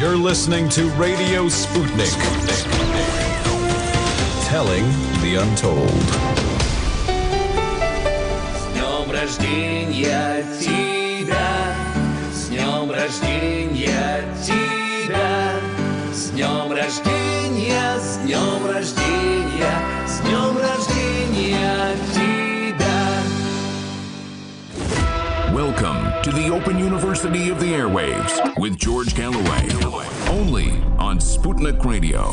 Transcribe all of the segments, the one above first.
You're listening to Radio Sputnik. Telling the untold. С днем рождения тебя, с днем рождения тебя, с днем рождения, с днем рождения, с днем рождения тебя. Welcome to the Open University of the Airwaves with George Galloway, only on Sputnik Radio.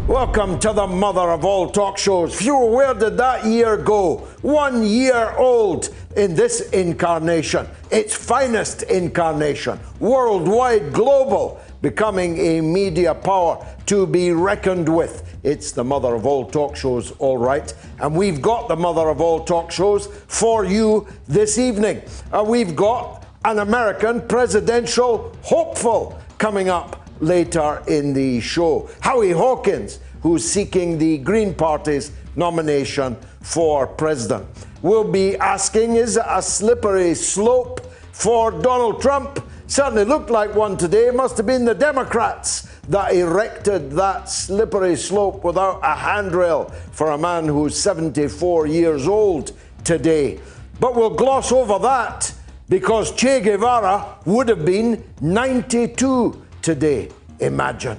Welcome to the mother of all talk shows. Phew, where did that year go? 1 year old in this incarnation, its finest incarnation, worldwide, global, becoming a media power to be reckoned with. It's the mother of all talk shows, all right. And we've got the mother of all talk shows for you this evening. We've got an American presidential hopeful coming up later in the show. Howie Hawkins, who's seeking the Green Party's nomination for president. We'll be asking, is it a slippery slope for Donald Trump? Certainly looked like one today. It must have been the Democrats that erected that slippery slope without a handrail for a man who's 74 years old today. But we'll gloss over that because Che Guevara would have been 92 today. Imagine.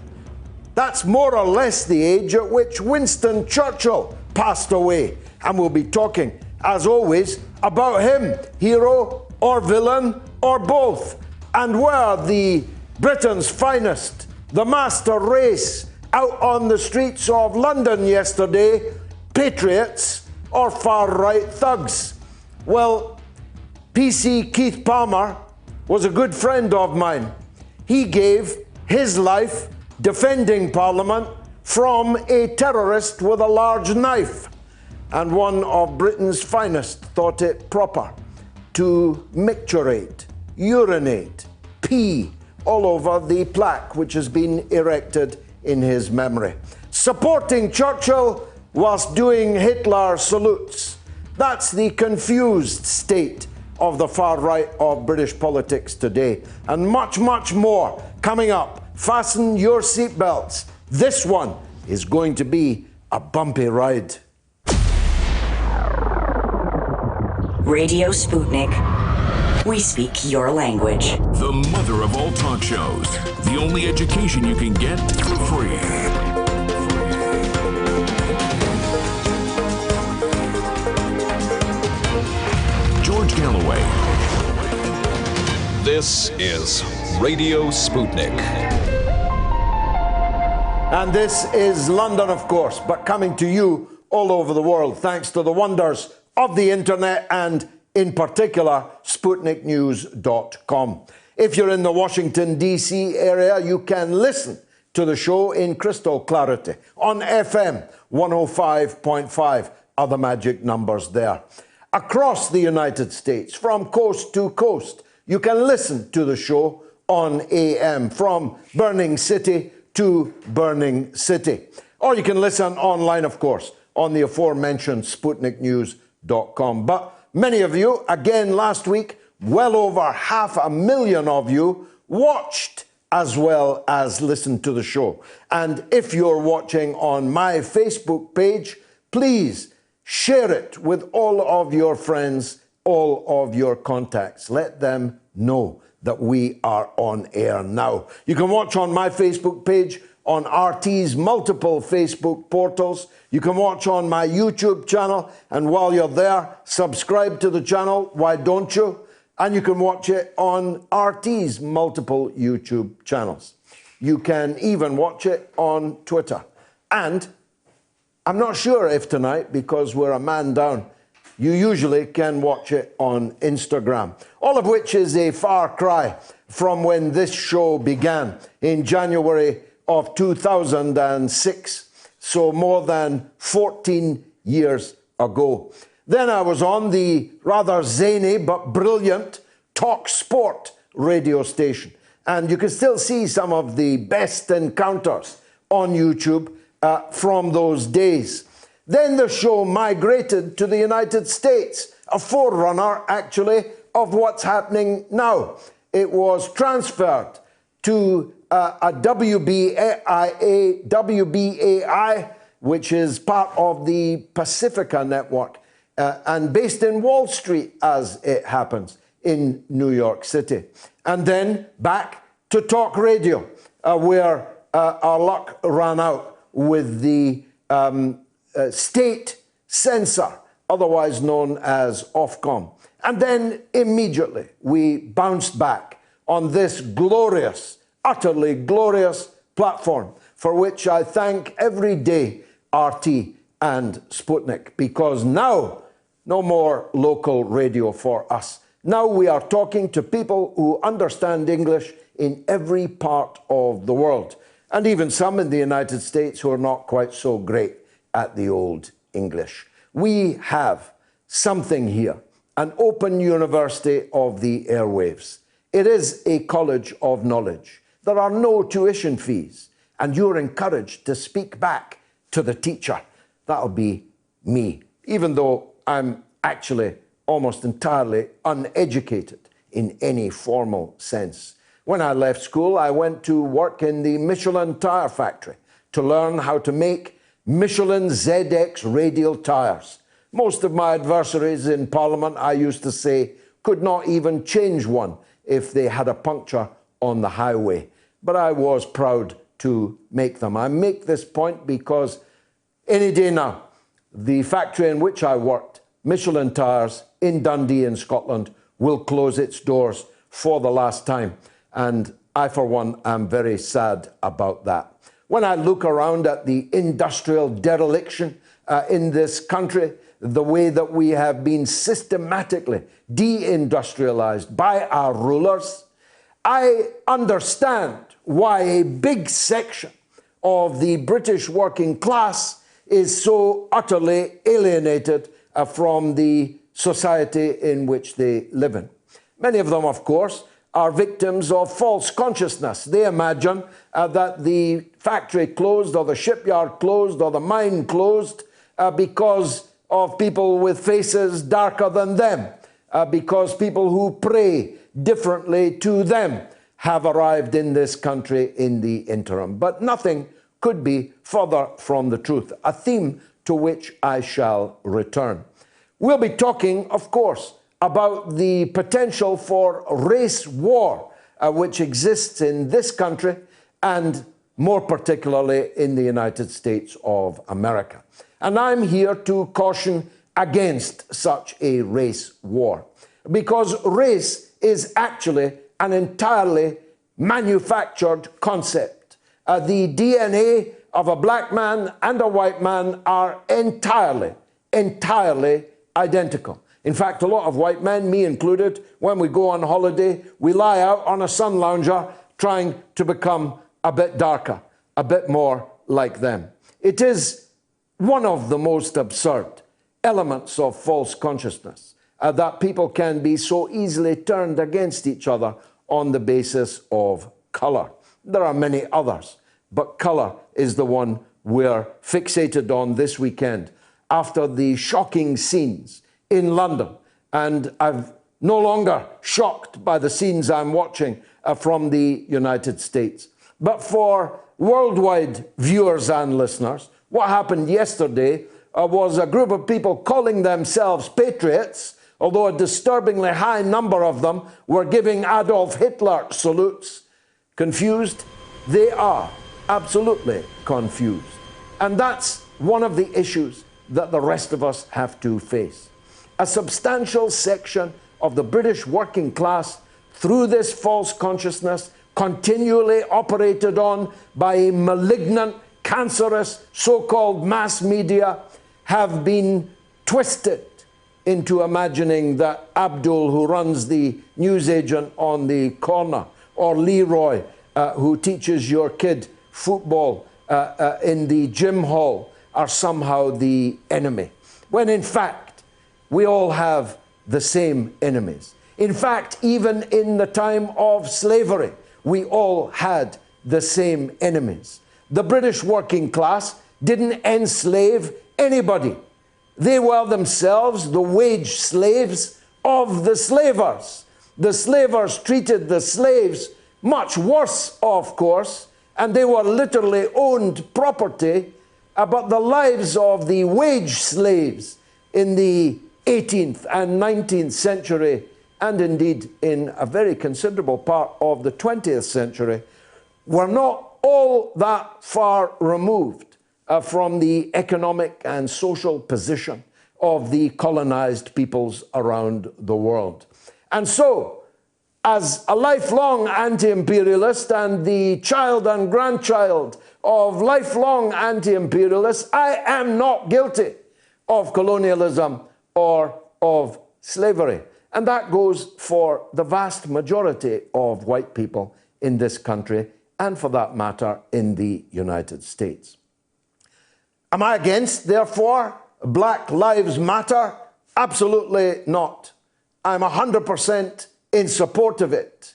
That's more or less the age at which Winston Churchill passed away. And we'll be talking, as always, about him, hero or villain or both. And were the Britain's finest, the master race out on the streets of London yesterday, patriots or far-right thugs? Well, PC Keith Palmer was a good friend of mine. He gave his life defending Parliament from a terrorist with a large knife. And one of Britain's finest thought it proper to micturate, urinate, pee all over the plaque which has been erected in his memory. Supporting Churchill whilst doing Hitler salutes. That's the confused state of the far right of British politics today. And much, much more coming up. Fasten your seatbelts. This one is going to be a bumpy ride. Radio Sputnik. We speak your language. The mother of all talk shows. The only education you can get for free. George Galloway. This is Radio Sputnik. And this is London, of course, but coming to you all over the world, thanks to the wonders of the internet and, in particular, SputnikNews.com. If you're in the Washington, D.C. area, you can listen to the show in crystal clarity on FM 105.5, other magic numbers there. Across the United States, from coast to coast, you can listen to the show on AM from Burning City to Burning City. Or you can listen online, of course, on the aforementioned SputnikNews.com. But many of you, again last week, well over 500,000 of you watched as well as listened to the show. And if you're watching on my Facebook page, please share it with all of your friends, all of your contacts. Let them know that we are on air now. You can watch on my Facebook page, on RT's multiple Facebook portals. You can watch on my YouTube channel, and while you're there, subscribe to the channel. Why don't you? And you can watch it on RT's multiple YouTube channels. You can even watch it on Twitter. And I'm not sure if tonight, because we're a man down, you usually can watch it on Instagram, all of which is a far cry from when this show began in January of 2006, so more than 14 years ago. Then I was on the rather zany but brilliant Talk Sport radio station, and you can still see some of the best encounters on YouTube from those days. Then the show migrated to the United States, a forerunner, actually, of what's happening now. It was transferred to a WBAI, which is part of the Pacifica network, and based in Wall Street, as it happens, in New York City. And then back to talk radio, where our luck ran out with the state censor, otherwise known as Ofcom. And then immediately we bounced back on this glorious, utterly glorious platform, for which I thank every day RT and Sputnik, because now no more local radio for us. Now we are talking to people who understand English in every part of the world, and even some in the United States who are not quite so great at the old English. We have something here, an open university of the airwaves. It is a college of knowledge. There are no tuition fees, and you're encouraged to speak back to the teacher. That'll be me, even though I'm actually almost entirely uneducated in any formal sense. When I left school, I went to work in the Michelin tire factory to learn how to make Michelin ZX radial tires. Most of my adversaries in Parliament, I used to say, could not even change one if they had a puncture on the highway. But I was proud to make them. I make this point because any day now, the factory in which I worked, Michelin Tires in Dundee in Scotland, will close its doors for the last time. And I, for one, am very sad about that. When I look around at the industrial dereliction in this country, the way that we have been systematically deindustrialized by our rulers, I understand why a big section of the British working class is so utterly alienated from the society in which they live in. Many of them, of course, are victims of false consciousness. They imagine that the factory closed or the shipyard closed or the mine closed because of people with faces darker than them, because people who pray differently to them have arrived in this country in the interim. But nothing could be further from the truth, a theme to which I shall return. We'll be talking, of course, about the potential for race war, which exists in this country and more particularly in the United States of America. And I'm here to caution against such a race war, because race is actually an entirely manufactured concept. The DNA of a black man and a white man are entirely identical. In fact, a lot of white men, me included, when we go on holiday, we lie out on a sun lounger trying to become a bit darker, a bit more like them. It is one of the most absurd elements of false consciousness that people can be so easily turned against each other on the basis of colour. There are many others, but colour is the one we're fixated on this weekend after the shocking scenes in London. And I'm no longer shocked by the scenes I'm watching from the United States. But for worldwide viewers and listeners, what happened yesterday was a group of people calling themselves patriots, although a disturbingly high number of them were giving Adolf Hitler salutes. Confused? They are absolutely confused. And that's one of the issues that the rest of us have to face. A substantial section of the British working class, through this false consciousness, continually operated on by a malignant, cancerous, so-called mass media, have been twisted into imagining that Abdul, who runs the newsagent on the corner, or Leroy, who teaches your kid football in the gym hall, are somehow the enemy, when in fact we all have the same enemies. In fact, even in the time of slavery, we all had the same enemies. The British working class didn't enslave anybody. They were themselves the wage slaves of the slavers. The slavers treated the slaves Much worse, of course, and they were literally owned property, but the lives of the wage slaves in the 18th and 19th century, and indeed in a very considerable part of the 20th century, were not all that far removed from the economic and social position of the colonized peoples around the world. And so, as a lifelong anti-imperialist and the child and grandchild of lifelong anti-imperialists, I am not guilty of colonialism or of slavery. And that goes for the vast majority of white people in this country, and for that matter, in the United States. Am I against, therefore, Black Lives Matter? Absolutely not. I'm 100% in support of it.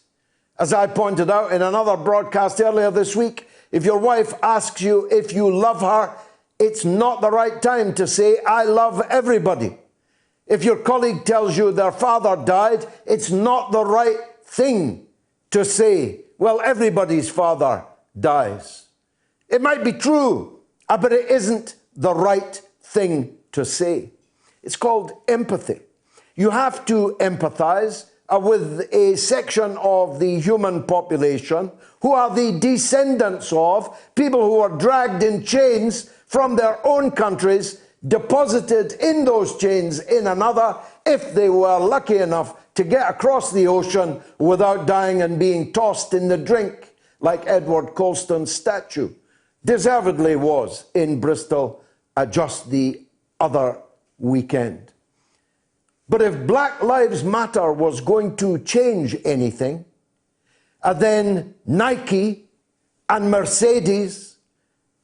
As I pointed out in another broadcast earlier this week, if your wife asks you if you love her, it's not the right time to say, I love everybody. If your colleague tells you their father died, it's not the right thing to say, well, everybody's father dies. It might be true, but it isn't the right thing to say. It's called empathy. You have to empathize with a section of the human population who are the descendants of people who were dragged in chains from their own countries, deposited in those chains in another, if they were lucky enough to get across the ocean without dying and being tossed in the drink, like Edward Colston's statue deservedly was in Bristol just the other weekend. But if Black Lives Matter was going to change anything, then Nike and Mercedes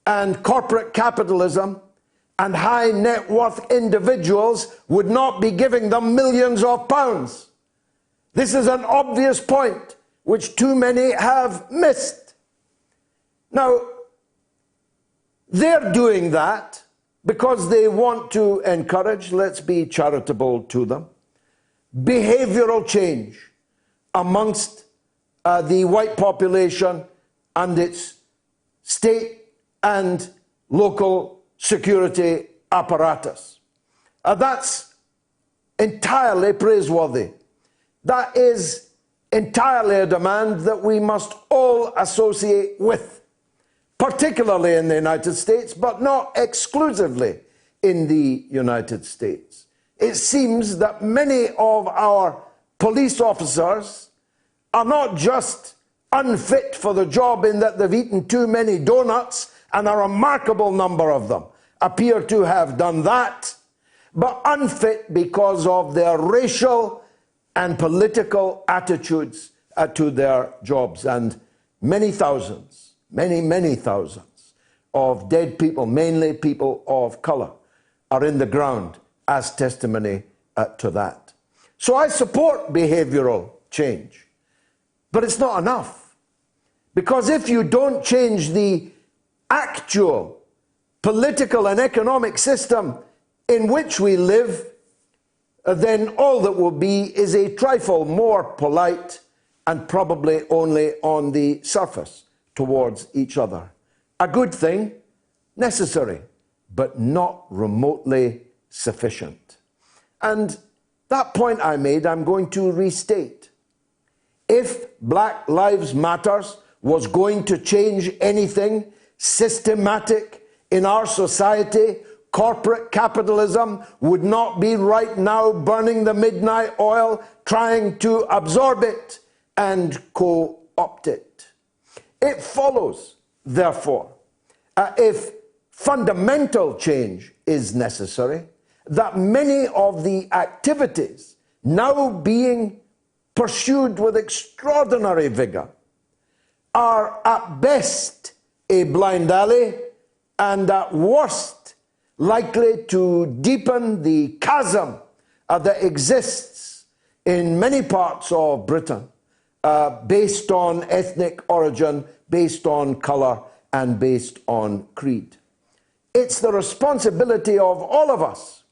and corporate capitalism and high net worth individuals would not be giving them millions of pounds. This is an obvious point which too many have missed. Now, they're doing that because they want to encourage, let's be charitable to them, behavioral change amongst the white population and its state and local security apparatus. That's entirely praiseworthy. That is entirely a demand that we must all associate with, particularly in the United States, but not exclusively in the United States. It seems that many of our police officers are not just unfit for the job in that they've eaten too many donuts, and a remarkable number of them appear to have done that, but unfit because of their racial and political attitudes to their jobs. And many thousands, many thousands of dead people, mainly people of color, are in the ground as testimony to that. So I support behavioral change, but it's not enough. Because if you don't change the actual political and economic system in which we live, then all that will be is a trifle more polite and probably only on the surface towards each other. A good thing, necessary, but not remotely sufficient. And that point I made, I'm going to restate. If Black Lives Matter was going to change anything systematic in our society, corporate capitalism would not be right now burning the midnight oil, trying to absorb it and co-opt it. It follows, therefore, if fundamental change is necessary, that many of the activities now being pursued with extraordinary vigor are at best a blind alley and at worst likely to deepen the chasm that exists in many parts of Britain based on ethnic origin, based on colour and based on creed. It's the responsibility of all of us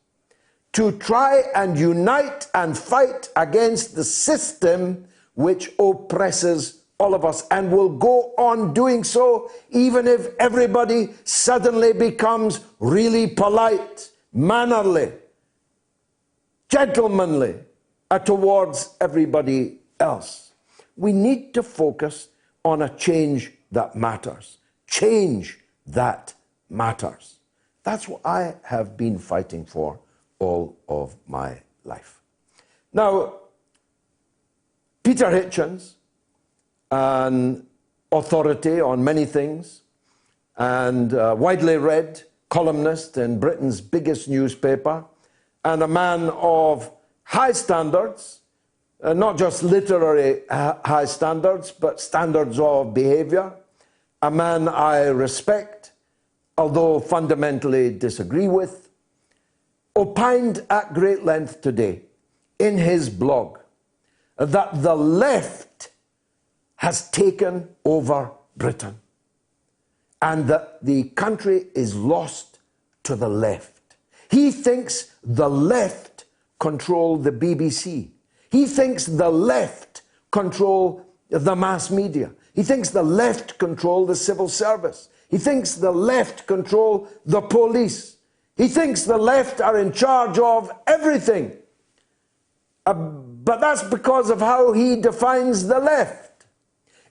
to try and unite and fight against the system which oppresses all of us, and will go on doing so even if everybody suddenly becomes really polite, mannerly, gentlemanly towards everybody else. We need to focus on a change that matters. Change that matters. That's what I have been fighting for all of my life. Now, Peter Hitchens, an authority on many things and widely read columnist in Britain's biggest newspaper, and a man of high standards, not just literary high standards, but standards of behavior, a man I respect, although fundamentally disagree with, opined at great length today in his blog that the left has taken over Britain and that the country is lost to the left. He thinks the left control the BBC. He thinks the left control the mass media. He thinks the left control the civil service. He thinks the left control the police. He thinks the left are in charge of everything. But that's because of how he defines the left.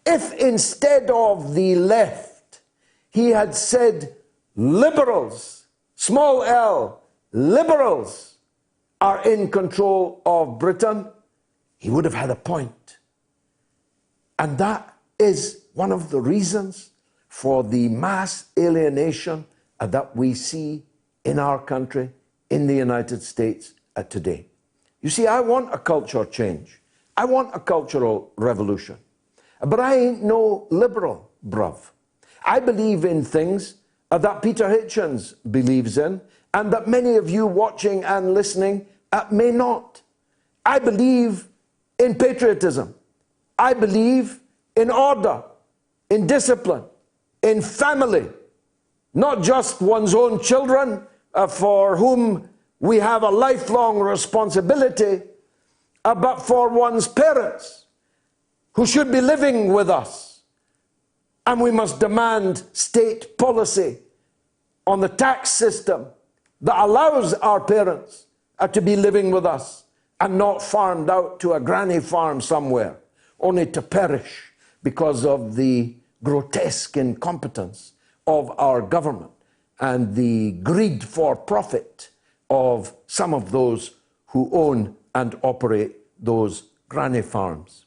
If instead of the left, he had said liberals, small l, liberals are in control of Britain, he would have had a point. And that is one of the reasons for the mass alienation that we see in our country, in the United States today. You see, I want a culture change. I want a cultural revolution. But I ain't no liberal, bruv. I believe in things that Peter Hitchens believes in, and that many of you watching and listening may not. I believe in patriotism. I believe in order, in discipline, in family, not just one's own children, for whom we have a lifelong responsibility, but for one's parents, who should be living with us. And we must demand state policy on the tax system that allows our parents to be living with us and not farmed out to a granny farm somewhere, only to perish because of the grotesque incompetence of our government and the greed for profit of some of those who own and operate those granny farms.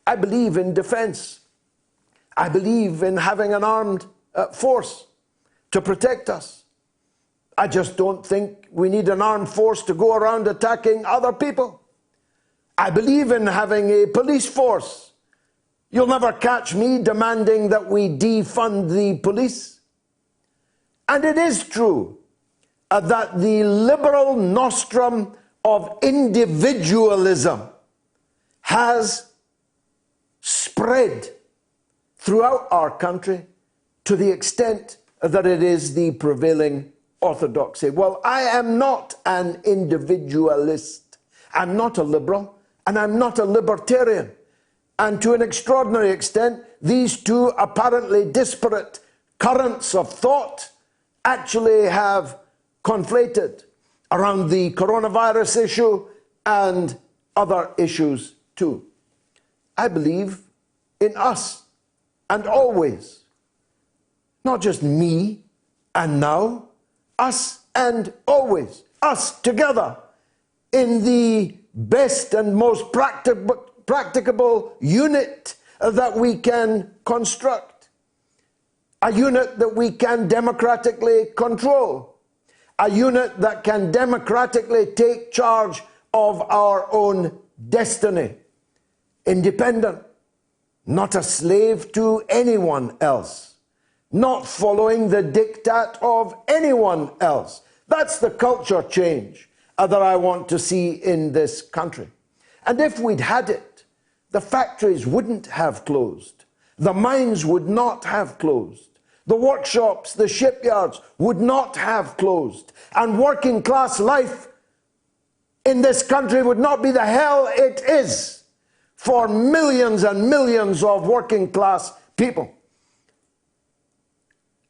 I believe in defense. I believe in having an armed force to protect us. I just don't think we need an armed force to go around attacking other people. I believe in having a police force. You'll never catch me demanding that we defund the police. And it is true that the liberal nostrum of individualism has spread throughout our country to the extent that it is the prevailing orthodoxy. Well, I am not an individualist. I'm not a liberal, and I'm not a libertarian. And to an extraordinary extent, these two apparently disparate currents of thought actually have conflated around the coronavirus issue and other issues too. I believe in us and always. Not just me and now, us and always. Us together in the best and most practicable unit that we can construct. A unit that we can democratically control. A unit that can democratically take charge of our own destiny. Independent, not a slave to anyone else, not following the diktat of anyone else. That's the culture change that I want to see in this country. And if we'd had it, the factories wouldn't have closed. The mines would not have closed. The workshops, the shipyards would not have closed. And working class life in this country would not be the hell it is for millions and millions of working class people.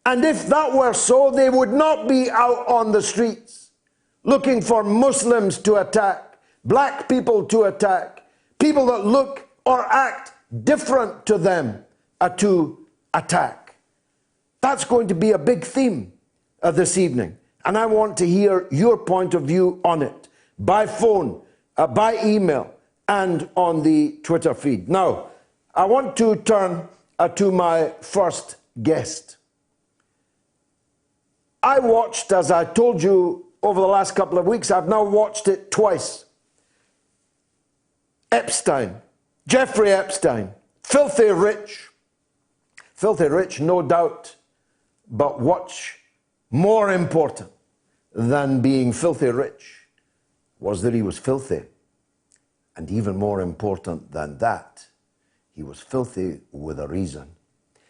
And if that were so, they would not be out on the streets looking for Muslims to attack, black people to attack, people that look or act different to them to attack. That's going to be a big theme this evening. And I want to hear your point of view on it, by phone, by email, and on the Twitter feed. Now, I want to turn to my first guest. I watched, as I told you over the last couple of weeks, I've now watched it twice. Epstein, Jeffrey Epstein, filthy rich, no doubt, but what's more important than being filthy rich was that he was filthy. And even more important than that, he was filthy with a reason.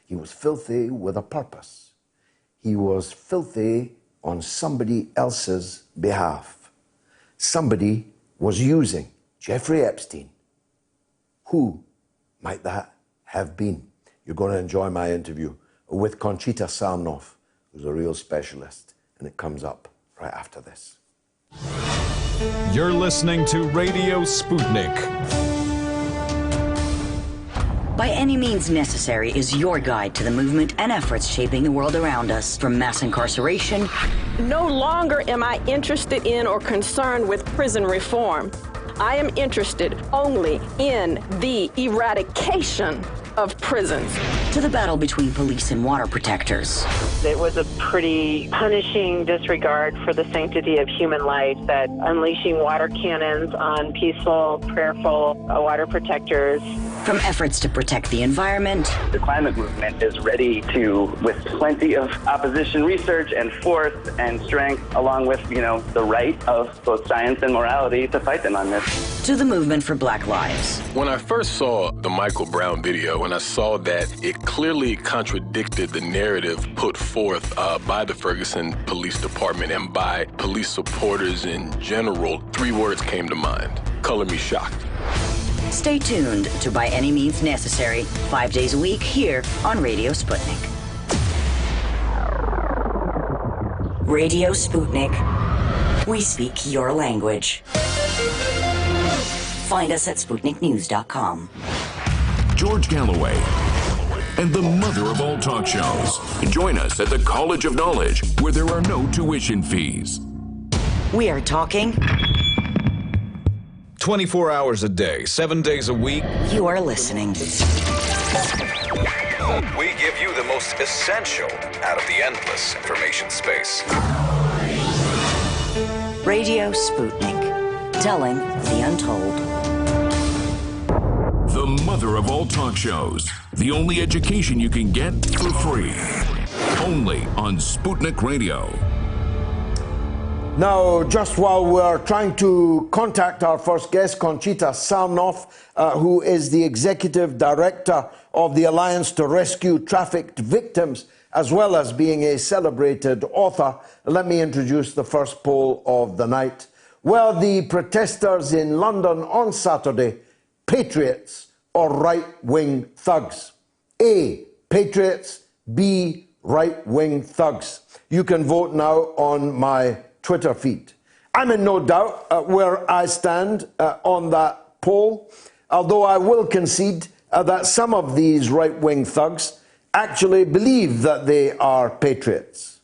He was filthy with a purpose. He was filthy on somebody else's behalf. Somebody was using Jeffrey Epstein. Who might that have been? You're going to enjoy my interview with Conchita Sarnoff, who's a real specialist, and it comes up right after this. You're listening to Radio Sputnik. By Any Means Necessary is your guide to the movement and efforts shaping the world around us, from mass incarceration. No longer am I interested in or concerned with prison reform. I am interested only in the eradication of prisons. To the battle between police and water protectors. It was a pretty punishing disregard for the sanctity of human life, that unleashing water cannons on peaceful, prayerful water protectors. From efforts to protect the environment. The climate movement is ready to, with plenty of opposition research and force and strength, along with, the right of both science and morality, to fight them on this. To the movement for Black Lives. When I first saw the Michael Brown video, and I saw that it clearly contradicted the narrative put forth by the Ferguson Police Department and by police supporters in general, 3 words came to mind: color me shocked. Stay tuned to By Any Means Necessary, 5 days a week here on Radio Sputnik. Radio Sputnik. We speak your language. Find us at SputnikNews.com. George Galloway and the mother of all talk shows. Join us at the College of Knowledge, where there are no tuition fees. We are talking 24 hours a day, 7 days a week. You are listening. We give you the most essential out of the endless information space. Radio Sputnik, telling the untold. The mother of all talk shows. The only education you can get for free. Only on Sputnik Radio. Now, just while we're trying to contact our first guest, Conchita Sarnoff, who is the Executive Director of the Alliance to Rescue Trafficked Victims, as well as being a celebrated author, let me introduce the first poll of the night. Were the protesters in London on Saturday patriots or right-wing thugs? A, patriots, B, right-wing thugs. You can vote now on my Twitter feed. I'm in no doubt where I stand on that poll, although I will concede that some of these right-wing thugs actually believe that they are patriots.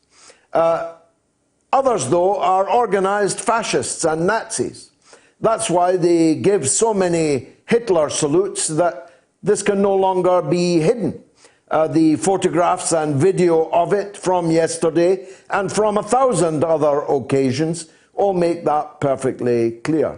Others, though, are organized fascists and Nazis. That's why they give so many Hitler salutes that this can no longer be hidden. The photographs and video of it from yesterday and from 1,000 other occasions all make that perfectly clear.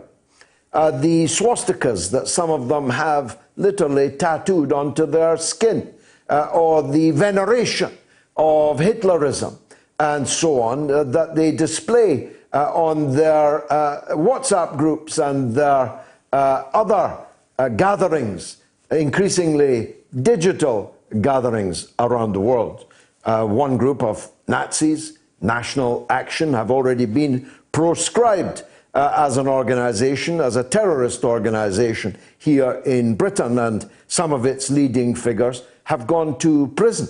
The swastikas that some of them have literally tattooed onto their skin, or the veneration of Hitlerism and so on, that they display on their WhatsApp groups and their other gatherings, increasingly digital gatherings around the world. One group of Nazis, National Action, have already been proscribed as an organization, as a terrorist organization here in Britain, and some of its leading figures have gone to prison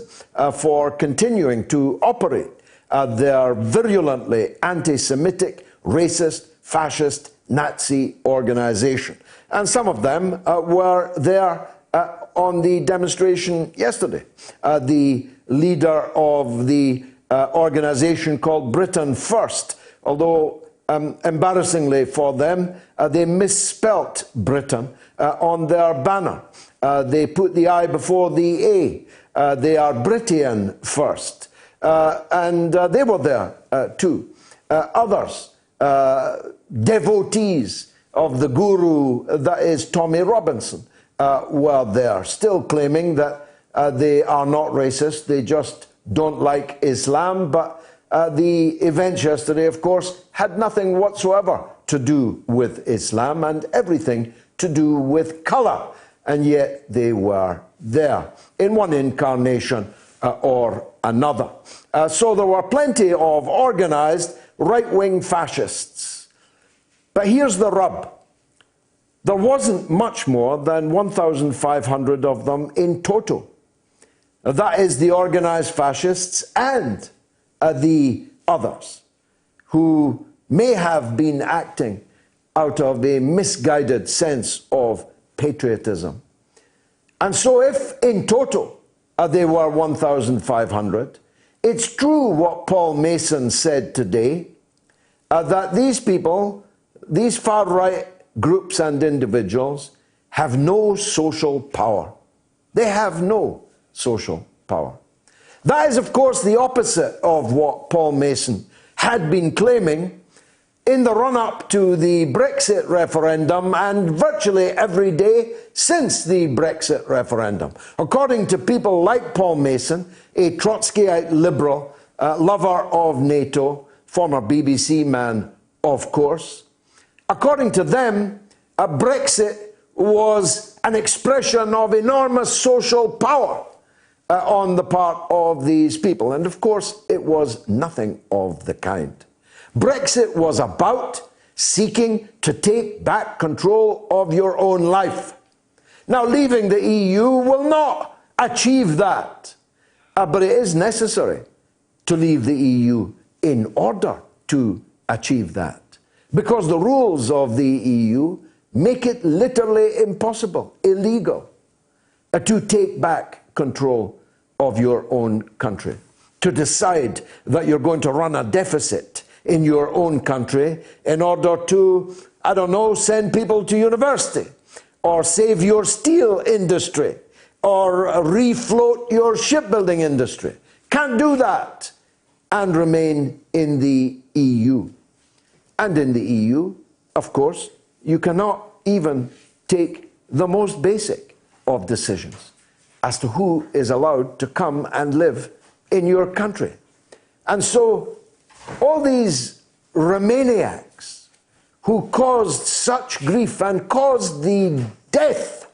for continuing to operate their virulently anti-Semitic, racist, fascist, Nazi organization. And some of them were there on the demonstration yesterday. The leader of the organization called Britain First, although embarrassingly for them, they misspelt Britain on their banner. They put the I before the A. They are Britian First. And they were there too. Others, devotees of the guru that is Tommy Robinson, were there, still claiming that they are not racist, they just don't like Islam. But the events yesterday, of course, had nothing whatsoever to do with Islam and everything to do with colour. And yet they were there in one incarnation or another. So there were plenty of organised right-wing fascists. But here's the rub. There wasn't much more than 1,500 of them in total. That is the organised fascists and the others who may have been acting out of a misguided sense of patriotism. And so if in total they were 1,500, it's true what Paul Mason said today, that these people, these far-right groups and individuals, have no social power. They have no social power. That is, of course, the opposite of what Paul Mason had been claiming in the run-up to the Brexit referendum and virtually every day since the Brexit referendum. According to people like Paul Mason, a Trotskyite liberal, lover of NATO, former BBC man, of course, according to them, Brexit was an expression of enormous social power on the part of these people. And of course, it was nothing of the kind. Brexit was about seeking to take back control of your own life. Now, leaving the EU will not achieve that, but it is necessary to leave the EU in order to achieve that, because the rules of the EU make it literally impossible, illegal, to take back control of your own country, to decide that you're going to run a deficit in your own country in order to, I don't know, send people to university, or save your steel industry, or refloat your shipbuilding industry. Can't do that and remain in the EU. And in the EU, of course, you cannot even take the most basic of decisions as to who is allowed to come and live in your country. And so all these Remainiacs who caused such grief and caused the death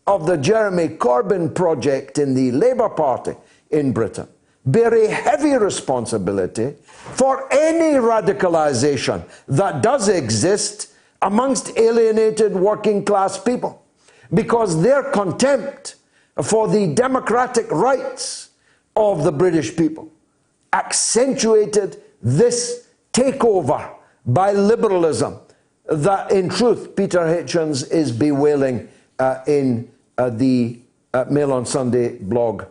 of the Jeremy Corbyn project in the Labour Party in Britain bear a heavy responsibility for any radicalisation that does exist amongst alienated working class people, because their contempt for the democratic rights of the British people accentuated this takeover by liberalism that, in truth, Peter Hitchens is bewailing in the Mail on Sunday blog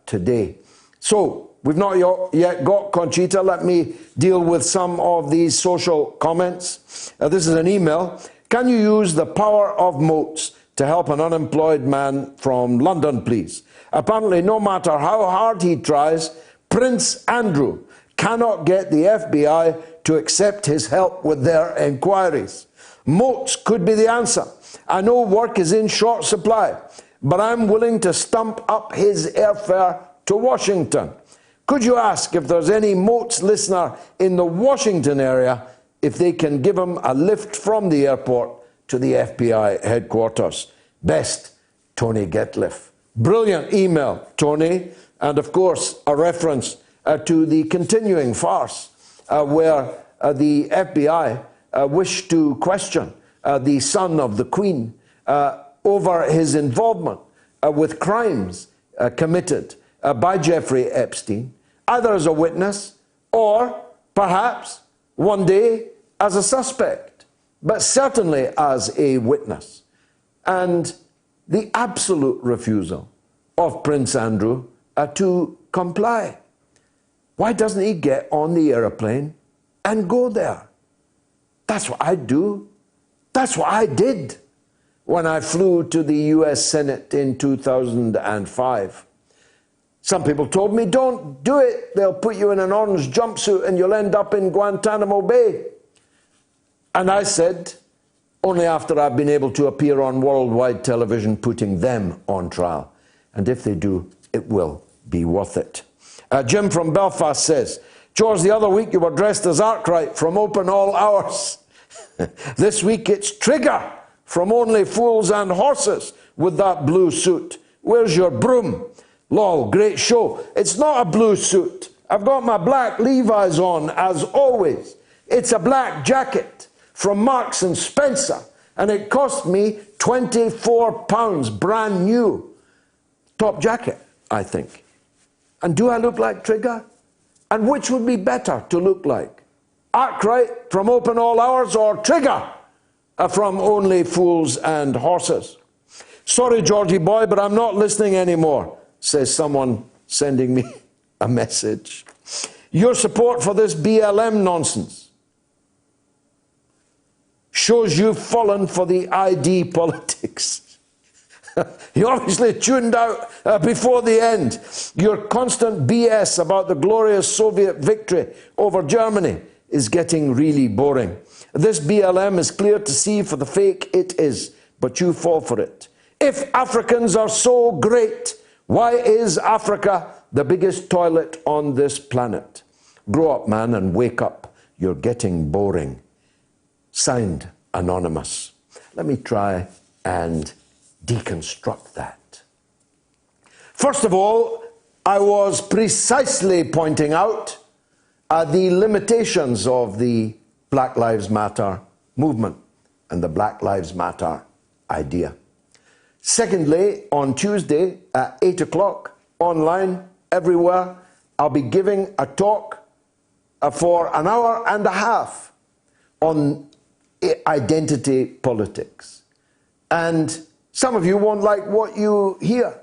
today. So, we've not yet got Conchita. Let me deal with some of these social comments. This is an email. Can you use the power of Moats to help an unemployed man from London, please? Apparently, no matter how hard he tries, Prince Andrew cannot get the FBI to accept his help with their inquiries. Moats could be the answer. I know work is in short supply, but I'm willing to stump up his airfare to Washington. Could you ask if there's any Moats listener in the Washington area if they can give him a lift from the airport to the FBI headquarters? Best, Tony Getliff. Brilliant email, Tony, and of course a reference to the continuing farce where the FBI wished to question the son of the Queen over his involvement with crimes committed by Jeffrey Epstein, either as a witness or perhaps one day as a suspect, but certainly as a witness. And the absolute refusal of Prince Andrew to comply. Why doesn't he get on the aeroplane and go there? That's what I'd do. That's what I did when I flew to the US Senate in 2005. Some people told me, don't do it. They'll put you in an orange jumpsuit and you'll end up in Guantanamo Bay. And I said, only after I've been able to appear on worldwide television putting them on trial. And if they do, it will be worth it. Jim from Belfast says, George, the other week you were dressed as Arkwright from Open All Hours. This week it's Trigger from Only Fools and Horses with that blue suit. Where's your broom? Lol, great show. It's not a blue suit. I've got my black Levi's on, as always. It's a black jacket from Marks and Spencer, and it cost me £24, brand new. Top jacket, I think. And do I look like Trigger? And which would be better to look like? Arkwright from Open All Hours or Trigger from Only Fools and Horses? Sorry, Georgie boy, but I'm not listening anymore, says someone sending me a message. Your support for this BLM nonsense shows you've fallen for the ID politics. You obviously tuned out before the end. Your constant BS about the glorious Soviet victory over Germany is getting really boring. This BLM is clear to see for the fake it is, but you fall for it. If Africans are so great, why is Africa the biggest toilet on this planet? Grow up, man, and wake up. You're getting boring. Signed, Anonymous. Let me try and deconstruct that. First of all, I was precisely pointing out the limitations of the Black Lives Matter movement and the Black Lives Matter idea. Secondly, on Tuesday at 8 o'clock, online, everywhere, I'll be giving a talk for an hour and a half on identity politics. And some of you won't like what you hear.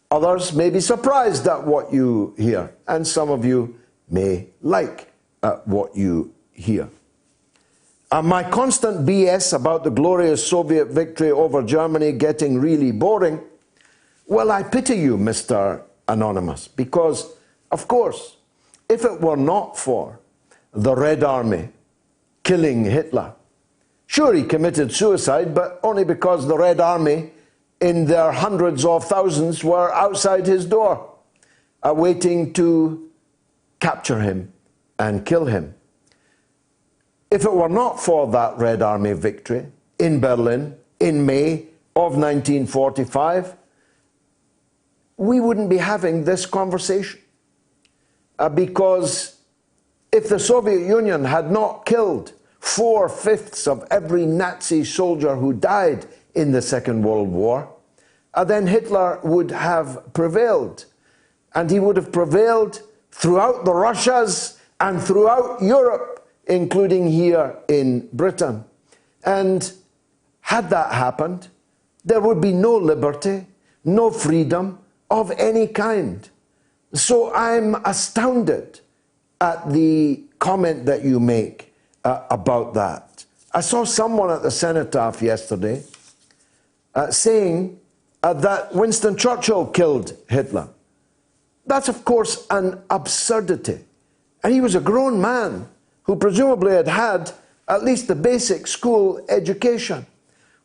Others may be surprised at what you hear. And some of you may like what you hear. My constant BS about the glorious Soviet victory over Germany getting really boring, well, I pity you, Mr. Anonymous, because, of course, if it were not for the Red Army killing Hitler, sure, he committed suicide, but only because the Red Army, in their hundreds of thousands, were outside his door, waiting to capture him and kill him. If it were not for that Red Army victory in Berlin in May of 1945, we wouldn't be having this conversation. Because if the Soviet Union had not killed 4/5 of every Nazi soldier who died in the Second World War, then Hitler would have prevailed. And he would have prevailed throughout the Russias and throughout Europe, including here in Britain. And had that happened, there would be no liberty, no freedom of any kind. So I'm astounded at the comment that you make about that. I saw someone at the Cenotaph yesterday saying that Winston Churchill killed Hitler. That's, of course, an absurdity. And he was a grown man who presumably had had at least a basic school education,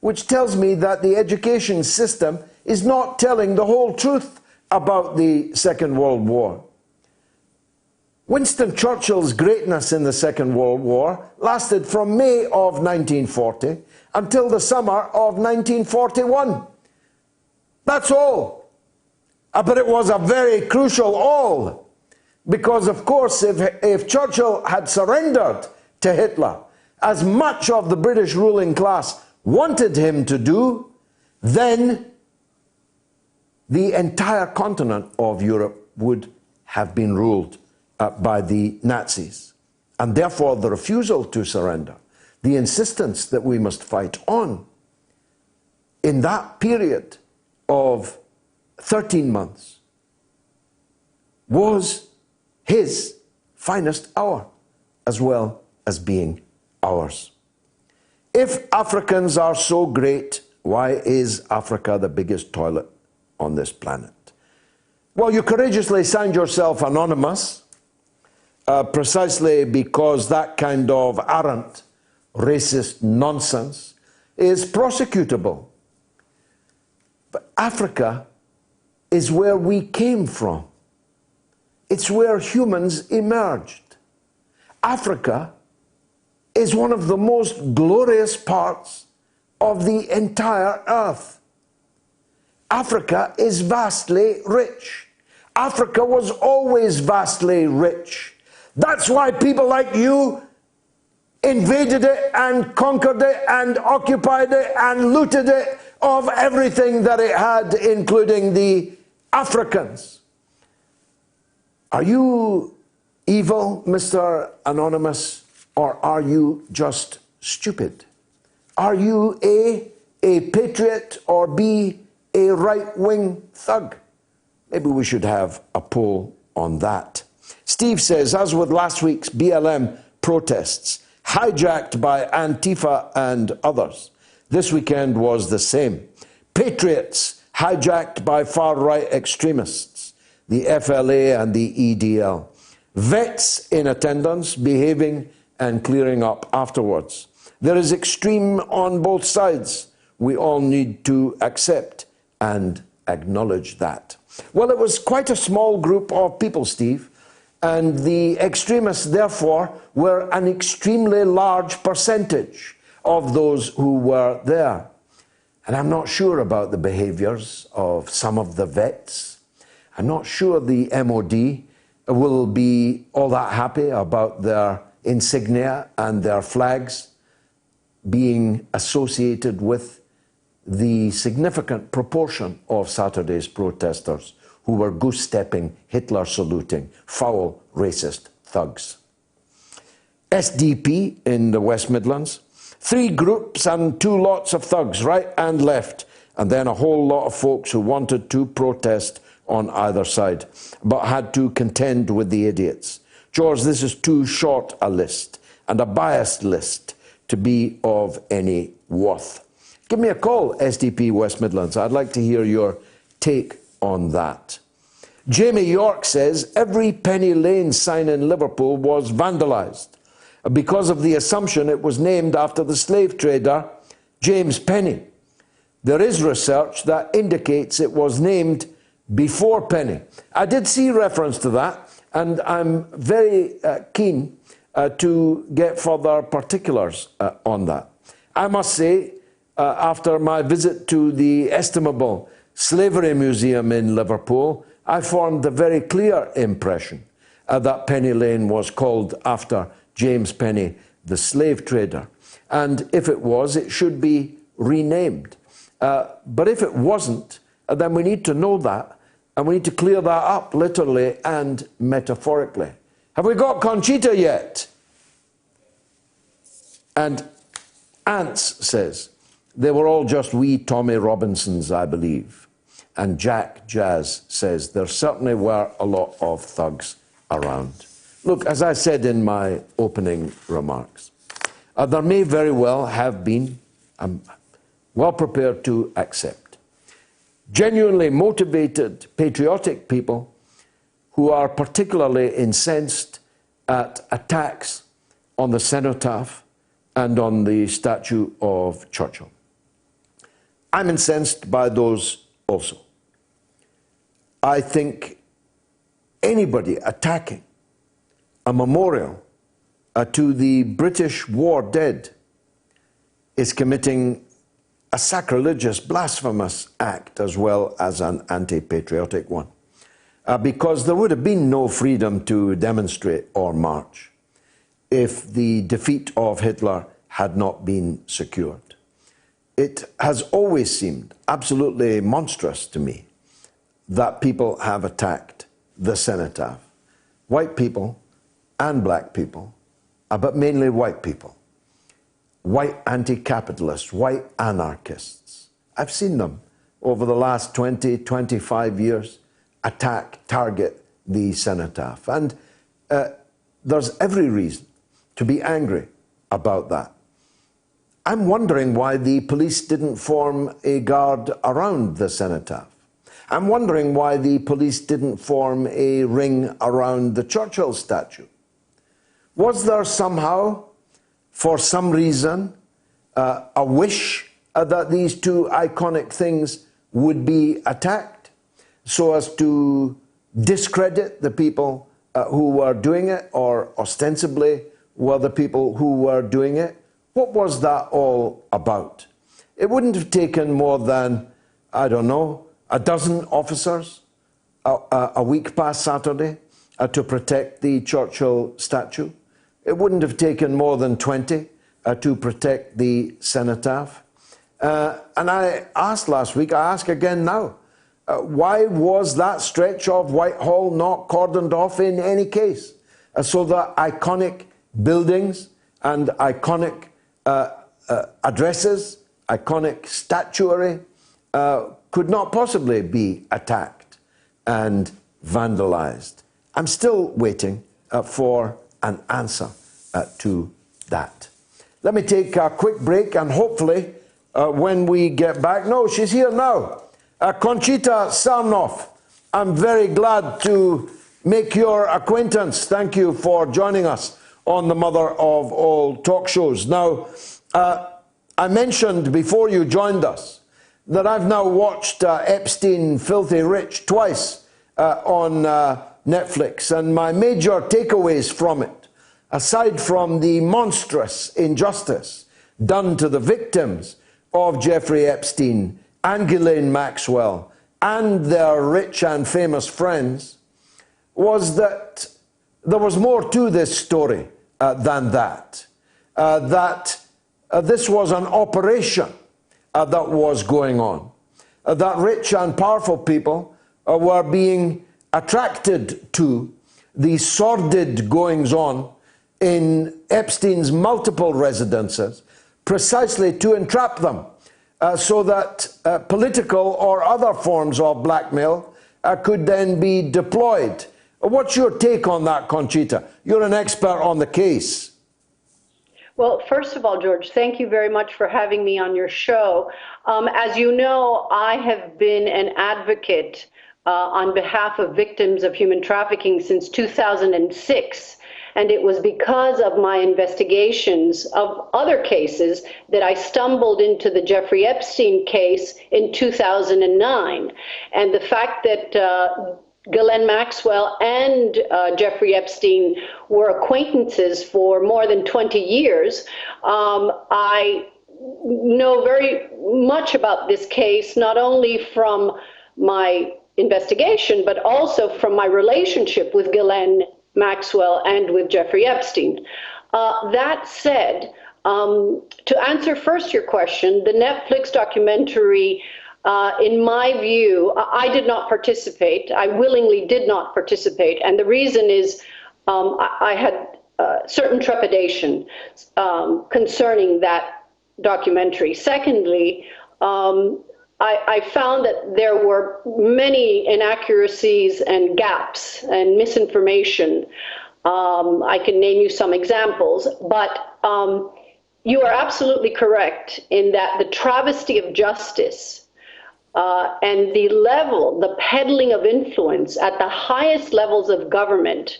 which tells me that the education system is not telling the whole truth about the Second World War. Winston Churchill's greatness in the Second World War lasted from May of 1940 until the summer of 1941. That's all. But it was a very crucial all. Because, of course, if Churchill had surrendered to Hitler, as much of the British ruling class wanted him to do, then the entire continent of Europe would have been ruled by the Nazis. And therefore, the refusal to surrender, the insistence that we must fight on, in that period of 13 months, was his finest hour, as well as being ours. If Africans are so great, why is Africa the biggest toilet on this planet? Well, you courageously signed yourself anonymous, precisely because that kind of arrant, racist nonsense is prosecutable. But Africa is where we came from. It's where humans emerged. Africa is one of the most glorious parts of the entire earth. Africa is vastly rich. Africa was always vastly rich. That's why people like you invaded it and conquered it and occupied it and looted it of everything that it had, including the Africans. Are you evil, Mr. Anonymous, or are you just stupid? Are you A, a patriot, or B, a right-wing thug? Maybe we should have a poll on that. Steve says, as with last week's BLM protests, hijacked by Antifa and others, this weekend was the same. Patriots hijacked by far-right extremists, the FLA and the EDL. Vets in attendance, behaving and clearing up afterwards. There is extreme on both sides. We all need to accept and acknowledge that. Well, it was quite a small group of people, Steve, and the extremists, therefore, were an extremely large percentage of those who were there. And I'm not sure about the behaviors of some of the vets. I'm not sure the MOD will be all that happy about their insignia and their flags being associated with the significant proportion of Saturday's protesters who were goose-stepping, Hitler-saluting, foul, racist thugs. SDP in the West Midlands, 3 groups and 2 lots of thugs, right and left, and then a whole lot of folks who wanted to protest on either side, but had to contend with the idiots. George, this is too short a list, and a biased list, to be of any worth. Give me a call, SDP West Midlands. I'd like to hear your take on that. Jamie York says, every Penny Lane sign in Liverpool was vandalised because of the assumption it was named after the slave trader James Penny. There is research that indicates it was named before Penny. I did see reference to that, and I'm very keen to get further particulars on that. I must say, after my visit to the estimable Slavery Museum in Liverpool, I formed a very clear impression that Penny Lane was called after James Penny, the slave trader. And if it was, it should be renamed. But if it wasn't, then we need to know that, and we need to clear that up, literally and metaphorically. Have we got Conchita yet? And Ants says, they were all just wee Tommy Robinsons, I believe. And Jack Jazz says, there certainly were a lot of thugs around. Look, as I said in my opening remarks, there may very well have been, I'm well prepared to accept, genuinely motivated, patriotic people who are particularly incensed at attacks on the cenotaph and on the statue of Churchill. I'm incensed by those also. I think anybody attacking a memorial to the British war dead is committing a sacrilegious, blasphemous act as well as an anti-patriotic one. Because there would have been no freedom to demonstrate or march if the defeat of Hitler had not been secured. It has always seemed absolutely monstrous to me that people have attacked the cenotaph. White people and black people, but mainly white people. White anti-capitalists, white anarchists. I've seen them over the last 20, 25 years target the cenotaph. And there's every reason to be angry about that. I'm wondering why the police didn't form a guard around the cenotaph. I'm wondering why the police didn't form a ring around the Churchill statue. Was there somehow, for some reason, a wish that these two iconic things would be attacked so as to discredit the people who were doing it, or ostensibly were the people who were doing it? What was that all about? It wouldn't have taken more than, I don't know, a dozen officers a week past Saturday to protect the Churchill statue. It wouldn't have taken more than 20 to protect the cenotaph. And I asked last week, I ask again now, why was that stretch of Whitehall not cordoned off in any case? So that iconic buildings and iconic addresses, iconic statuary, could not possibly be attacked and vandalized. I'm still waiting for an answer to that. Let me take a quick break, and hopefully when we get back, no, she's here now. Conchita Sarnoff, I'm very glad to make your acquaintance. Thank you for joining us on the mother of all talk shows. Now, I mentioned before you joined us that I've now watched Epstein Filthy Rich twice on Netflix, and my major takeaways from it, aside from the monstrous injustice done to the victims of Jeffrey Epstein and Ghislaine Maxwell and their rich and famous friends, was that there was more to this story than that. This was an operation that was going on. That rich and powerful people were being attracted to the sordid goings-on in Epstein's multiple residences precisely to entrap them so that political or other forms of blackmail could then be deployed. What's your take on that, Conchita? You're an expert on the case. Well, first of all, George, thank you very much for having me on your show. As you know, I have been an advocate on behalf of victims of human trafficking since 2006. And it was because of my investigations of other cases that I stumbled into the Jeffrey Epstein case in 2009. And the fact that Ghislaine Maxwell and Jeffrey Epstein were acquaintances for more than 20 years, I know very much about this case, not only from my investigation, but also from my relationship with Ghislaine Maxwell and with Jeffrey Epstein. That said, to answer first your question, the Netflix documentary, in my view, I did not participate. I willingly did not participate. And the reason is I had certain trepidation concerning that documentary. Secondly, I found that there were many inaccuracies and gaps and misinformation. I can name you some examples, but you are absolutely correct in that the travesty of justice and the level, the peddling of influence at the highest levels of government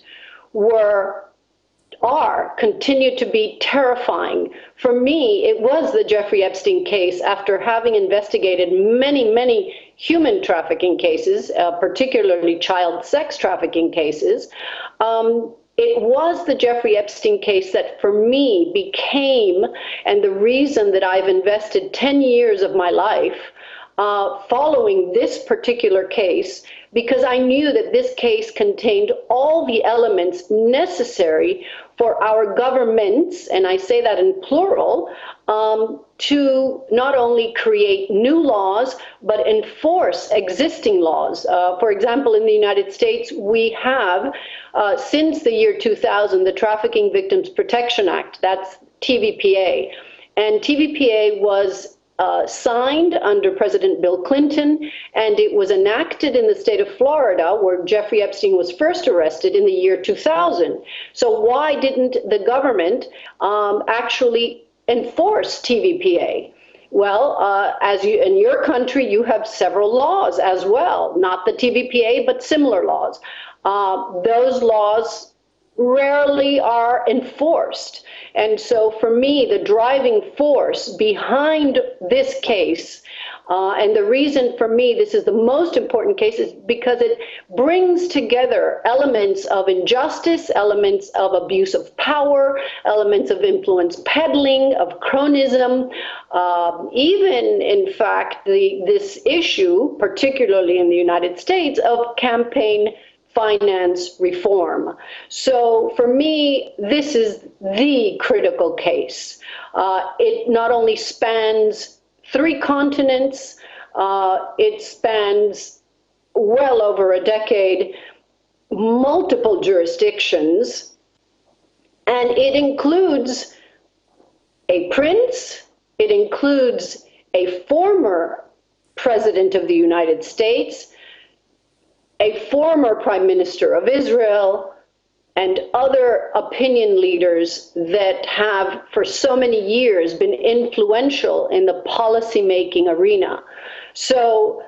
continue to be terrifying. For me, it was the Jeffrey Epstein case, after having investigated many, many human trafficking cases, particularly child sex trafficking cases. It was the Jeffrey Epstein case that for me became, and the reason that I've invested 10 years of my life following this particular case, because I knew that this case contained all the elements necessary for our governments, and I say that in plural, to not only create new laws, but enforce existing laws. For example, in the United States, we have, since the year 2000, the Trafficking Victims Protection Act, that's TVPA. And TVPA was signed under President Bill Clinton, and it was enacted in the state of Florida, where Jeffrey Epstein was first arrested in the year 2000. So why didn't the government actually enforce TVPA? Well, as you, in your country, you have several laws as well, not the TVPA, but similar laws. Those laws rarely are enforced. And so for me, the driving force behind this case, and the reason for me this is the most important case, is because it brings together elements of injustice, elements of abuse of power, elements of influence peddling, of cronism, even, in fact, this issue, particularly in the United States, of campaign finance reform. So for me, this is the critical case. It not only spans 3 continents, it spans well over a decade, multiple jurisdictions, and it includes a prince, it includes a former president of the United States, a former prime minister of Israel, and other opinion leaders that have for so many years been influential in the policymaking arena. So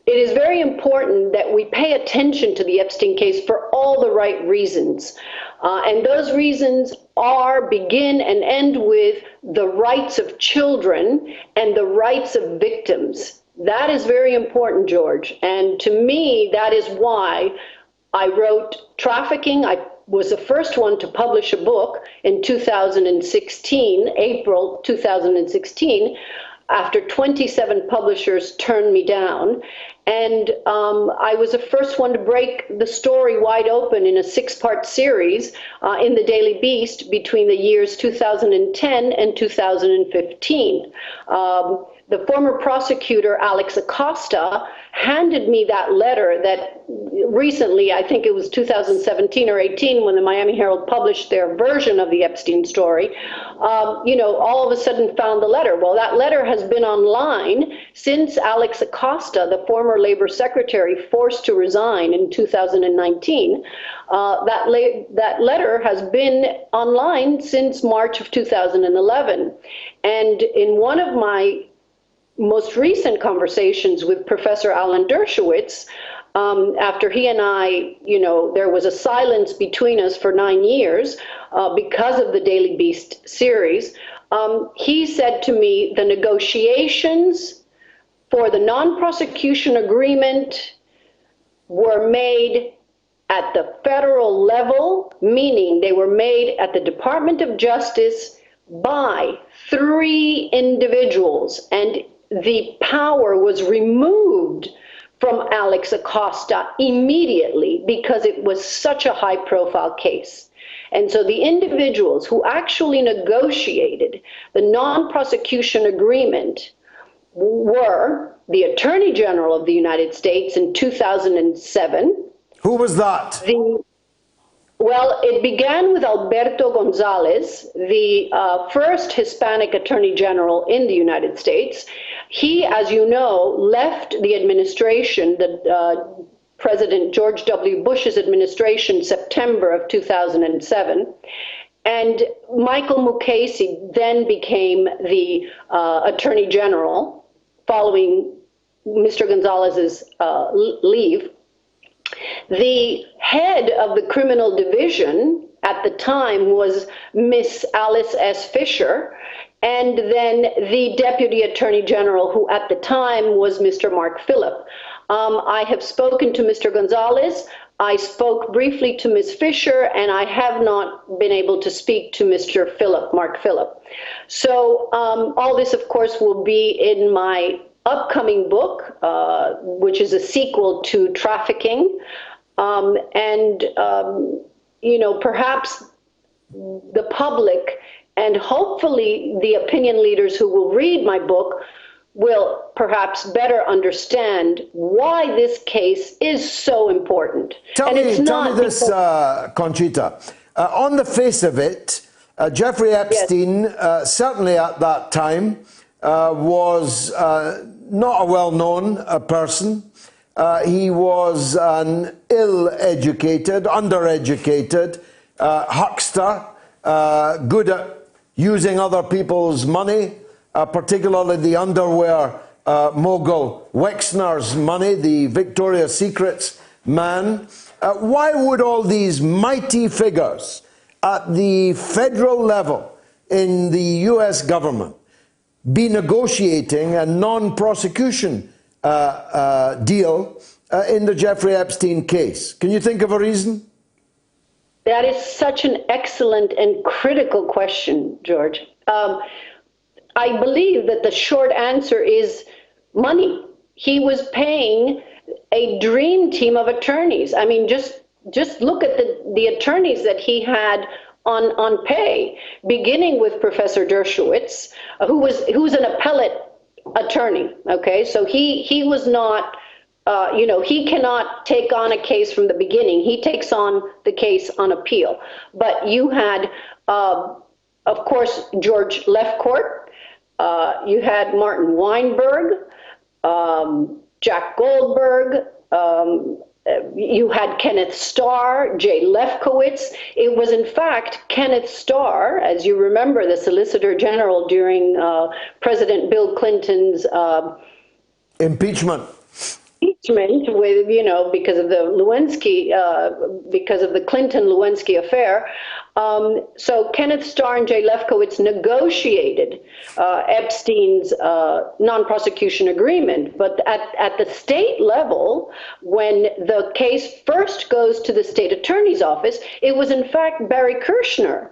it is very important that we pay attention to the Epstein case for all the right reasons. And those reasons begin and end with the rights of children and the rights of victims. That is very important, George. And to me, that is why I wrote Trafficking. I was the first one to publish a book in 2016, April 2016, after 27 publishers turned me down. And I was the first one to break the story wide open in a 6-part series in the Daily Beast between the years 2010 and 2015. The former prosecutor, Alex Acosta, handed me that letter that recently, I think it was 2017 or 18, when the Miami Herald published their version of the Epstein story, all of a sudden found the letter. Well, that letter has been online since Alex Acosta, the former labor secretary, forced to resign in 2019. That letter has been online since March of 2011. And in one of my most recent conversations with Professor Alan Dershowitz, after he and I, there was a silence between us for 9 years because of the Daily Beast series, he said to me, the negotiations for the non-prosecution agreement were made at the federal level, meaning they were made at the Department of Justice by 3 individuals, and the power was removed from Alex Acosta immediately because it was such a high-profile case. And so the individuals who actually negotiated the non-prosecution agreement were the Attorney General of the United States in 2007. Who was that? Well, it began with Alberto Gonzalez, the first Hispanic Attorney General in the United States. He, as you know, left the administration, President George W. Bush's administration, September of 2007. And Michael Mukasey then became the Attorney General following Mr. Gonzalez's leave. The head of the criminal division at the time was Miss Alice S. Fisher, and then the Deputy Attorney General, who at the time was Mr. Mark Phillip. I have spoken to Mr. Gonzalez. I spoke briefly to Ms. Fisher, and I have not been able to speak to Mr. Phillip, Mark Phillip. So all this, of course, will be in my upcoming book, which is a sequel to Trafficking. You know, perhaps the public and hopefully the opinion leaders who will read my book will perhaps better understand why this case is so important. Tell me this, Conchita. On the face of it, Jeffrey Epstein, certainly at that time, was not a well-known person. He was an ill-educated, undereducated huckster, good at using other people's money, particularly the underwear mogul Wexner's money, the Victoria's Secret's man. Why would all these mighty figures at the federal level in the US government be negotiating a non-prosecution deal in the Jeffrey Epstein case? Can you think of a reason? That is such an excellent and critical question, George. I believe that the short answer is money. He was paying a dream team of attorneys. I mean, just look at the attorneys that he had on pay, beginning with Professor Dershowitz, who's an appellate attorney. Okay, so he was not. You know, he cannot take on a case from the beginning. He takes on the case on appeal. But you had, of course, George Lefcourt. You had Martin Weinberg, Jack Goldberg. You had Kenneth Starr, Jay Lefkowitz. It was, in fact, Kenneth Starr, as you remember, the Solicitor General during President Bill Clinton's impeachment. With, you know, because of the Lewinsky, because of the Clinton-Lewinsky affair. So Kenneth Starr and Jay Lefkowitz negotiated Epstein's non-prosecution agreement. But at the state level, when the case first goes to the state attorney's office, it was in fact Barry Kirshner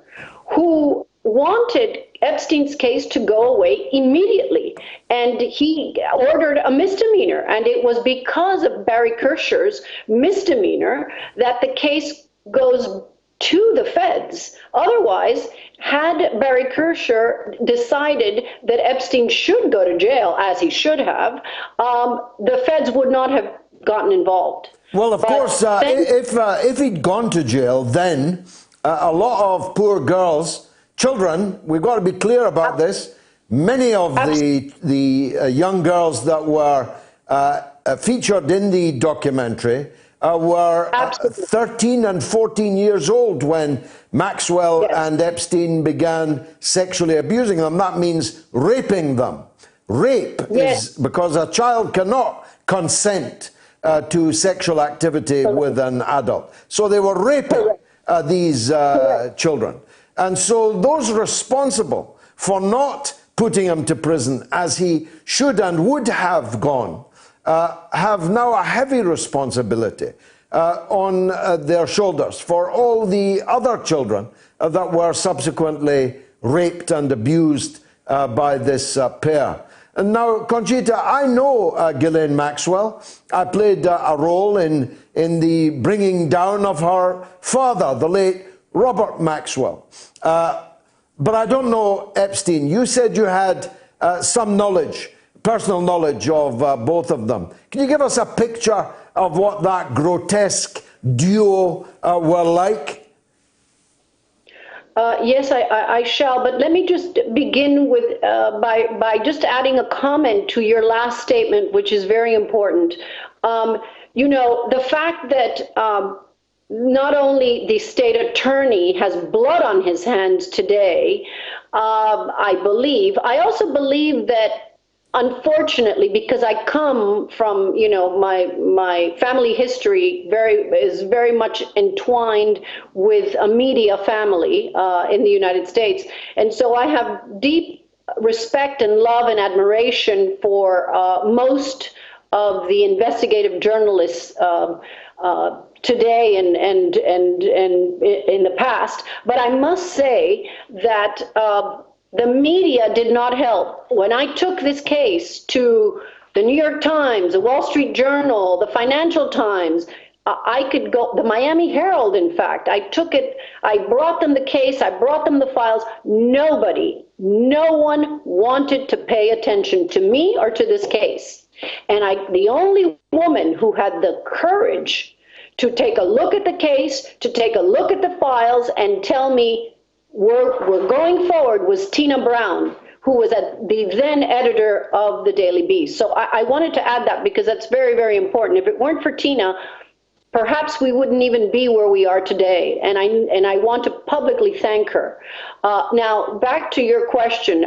who wanted Epstein's case to go away immediately. And he ordered a misdemeanor. And it was because of Barry Kirshner's misdemeanor that the case goes to the feds. Otherwise, had Barry Kirshner decided that Epstein should go to jail, as he should have, the feds would not have gotten involved. Well, of course, if he'd gone to jail, then a lot of poor girls, children, we've got to be clear about this. Many of the young girls that were featured in the documentary were 13 and 14 years old when Maxwell and Epstein began sexually abusing them. That means raping them. Rape is because a child cannot consent to sexual activity with an adult. So they were raping these children. And so those responsible for not putting him to prison as he should and would have gone have now a heavy responsibility on their shoulders for all the other children that were subsequently raped and abused by this pair. And now, Conchita, I know Ghislaine Maxwell. I played a role in the bringing down of her father, the late Robert Maxwell. But I don't know Epstein. You said you had some knowledge, personal knowledge of both of them. Can you give us a picture of what that grotesque duo were like? Yes, I shall, but let me just begin with by just adding a comment to your last statement, which is very important. You know, the fact that not only the state attorney has blood on his hands today, I also believe that, unfortunately, because I come from, you know, my family history is very much entwined with a media family in the United States. And so I have deep respect and love and admiration for most of the investigative journalists today and in the past. But I must say that the media did not help. When I took this case to the New York Times, the Wall Street Journal, the Financial Times, I could go, the Miami Herald, in fact, I took it, I brought them the case, I brought them the files. Nobody, no one wanted to pay attention to me or to this case. And the only woman who had the courage to take a look at the case, to take a look at the files and tell me we're going forward was Tina Brown, who was the then editor of the Daily Beast. So I wanted to add that because that's very, very important. If it weren't for Tina, perhaps we wouldn't even be where we are today, and I want to publicly thank her. Now, back to your question.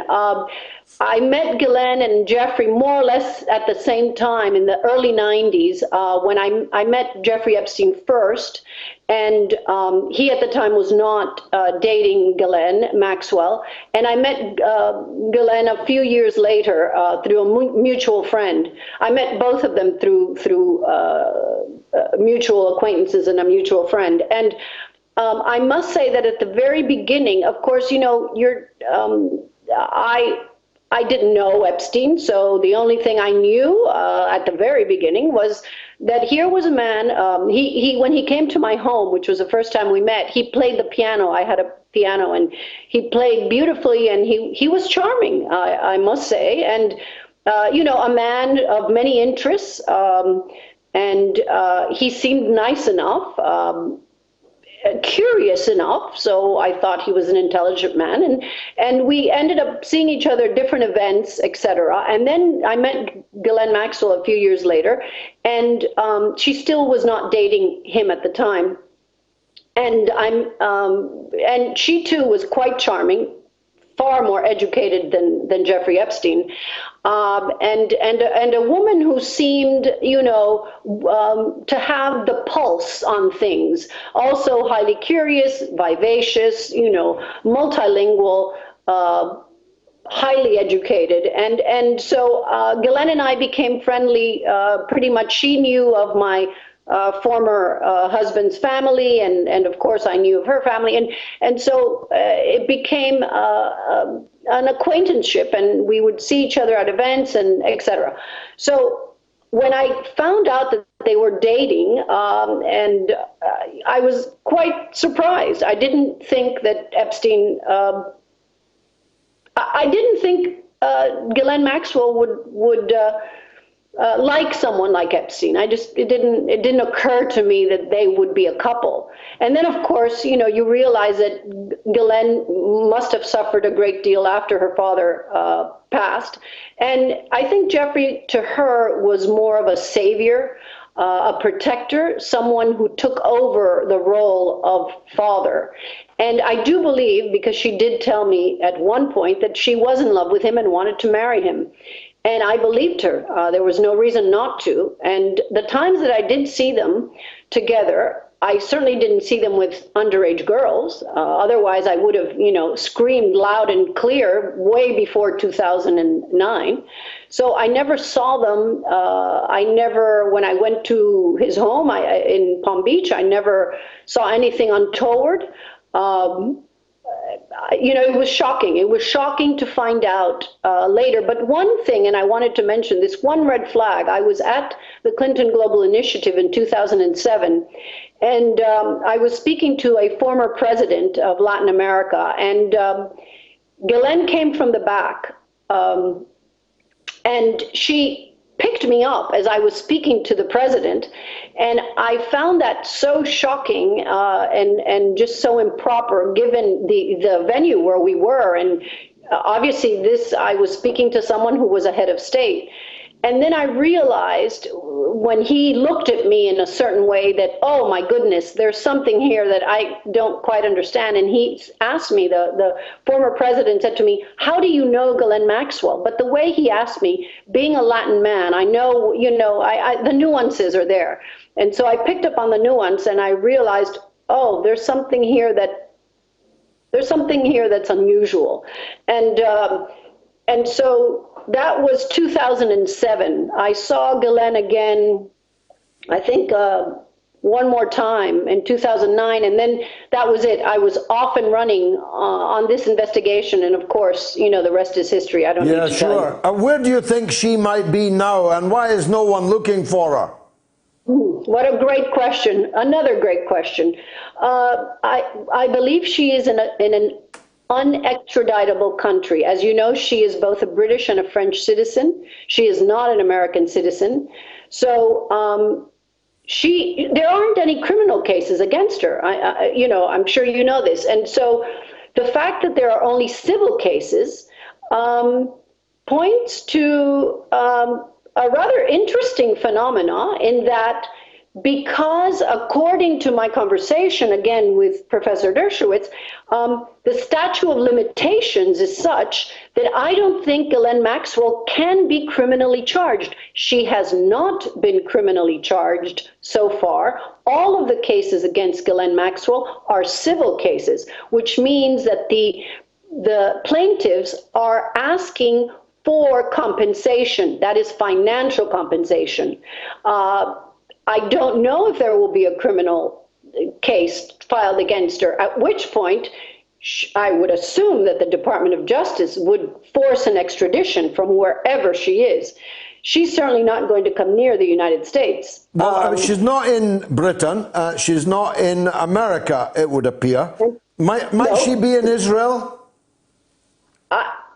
I met Ghislaine and Jeffrey more or less at the same time in the early 90s when I met Jeffrey Epstein first, and he at the time was not dating Ghislaine Maxwell, and I met Ghislaine a few years later through a mutual friend. I met both of them through mutual acquaintances and a mutual friend. And I must say that at the very beginning, of course, you know, I didn't know Epstein, so the only thing I knew at the very beginning was that here was a man, when he came to my home, which was the first time we met, he played the piano. I had a piano, and he played beautifully, and he was charming, I must say, and, you know, a man of many interests, and he seemed nice enough, curious enough, so I thought he was an intelligent man, and we ended up seeing each other at different events, etc. And then I met Ghislaine Maxwell a few years later, and she still was not dating him at the time, and and she too was quite charming, far more educated than Jeffrey Epstein, and a woman who seemed, you know, to have the pulse on things. Also highly curious, vivacious, you know, multilingual, highly educated, and so Ghislaine and I became friendly. Pretty much, she knew of my former husband's family, and of course I knew of her family, and so it became an acquaintanceship, and we would see each other at events and etc. So when I found out that they were dating, and I was quite surprised. I didn't think that Epstein, I didn't think Ghislaine Maxwell would like someone like Epstein. It didn't occur to me that they would be a couple. And then, of course, you know, you realize that Ghislaine must have suffered a great deal after her father passed. And I think Jeffrey, to her, was more of a savior, a protector, someone who took over the role of father. And I do believe, because she did tell me at one point, that she was in love with him and wanted to marry him. And I believed her. There was no reason not to. And the times that I did see them together, I certainly didn't see them with underage girls. Otherwise, I would have, you know, screamed loud and clear way before 2009. So I never saw them. When I went to his home in Palm Beach, I never saw anything untoward. You know, it was shocking. It was shocking to find out later. But one thing, and I wanted to mention this one red flag, I was at the Clinton Global Initiative in 2007, and I was speaking to a former president of Latin America, and Ghislaine came from the back, and she picked me up as I was speaking to the president, and I found that so shocking and just so improper, given the venue where we were, and obviously I was speaking to someone who was a head of state. And then I realized when he looked at me in a certain way that, oh my goodness, there's something here that I don't quite understand. And he asked me, the former president said to me, how do you know Ghislaine Maxwell? But the way he asked me, being a Latin man, I know, you know, the nuances are there. And so I picked up on the nuance, and I realized, oh, there's something here that's unusual. And so that was 2007. I saw Ghislaine again, I think one more time in 2009, and then that was it. I was off and running on this investigation, and of course, you know, the rest is history. I don't need to tell you. Yeah, sure. Where do you think she might be now, and why is no one looking for her? What a great question. Another great question. I believe she is in an unextraditable country. As you know, she is both a British and a French citizen. She is not an American citizen. So there aren't any criminal cases against her. You know, I'm sure you know this. And so the fact that there are only civil cases points to a rather interesting phenomena, in that because, according to my conversation, again, with Professor Dershowitz, the statute of limitations is such that I don't think Ghislaine Maxwell can be criminally charged. She has not been criminally charged so far. All of the cases against Ghislaine Maxwell are civil cases, which means that the plaintiffs are asking for compensation, that is financial compensation. I don't know if there will be a criminal case filed against her, at which point I would assume that the Department of Justice would force an extradition from wherever she is. She's certainly not going to come near the United States. She's not in Britain. She's not in America, it would appear. Might she be in Israel?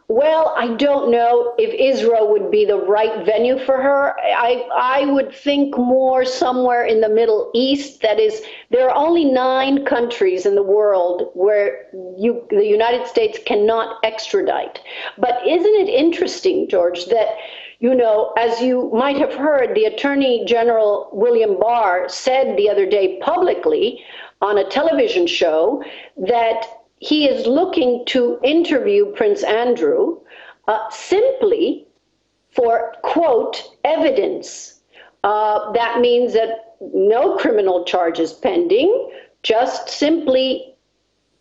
Well, I don't know if Israel would be the right venue for her. I would think more somewhere in the Middle East. That is, there are only 9 countries in the world where the United States cannot extradite. But isn't it interesting, George, that, you know, as you might have heard, the Attorney General William Barr said the other day publicly on a television show that he is looking to interview Prince Andrew simply for, quote, evidence. That means that no criminal charges pending, just simply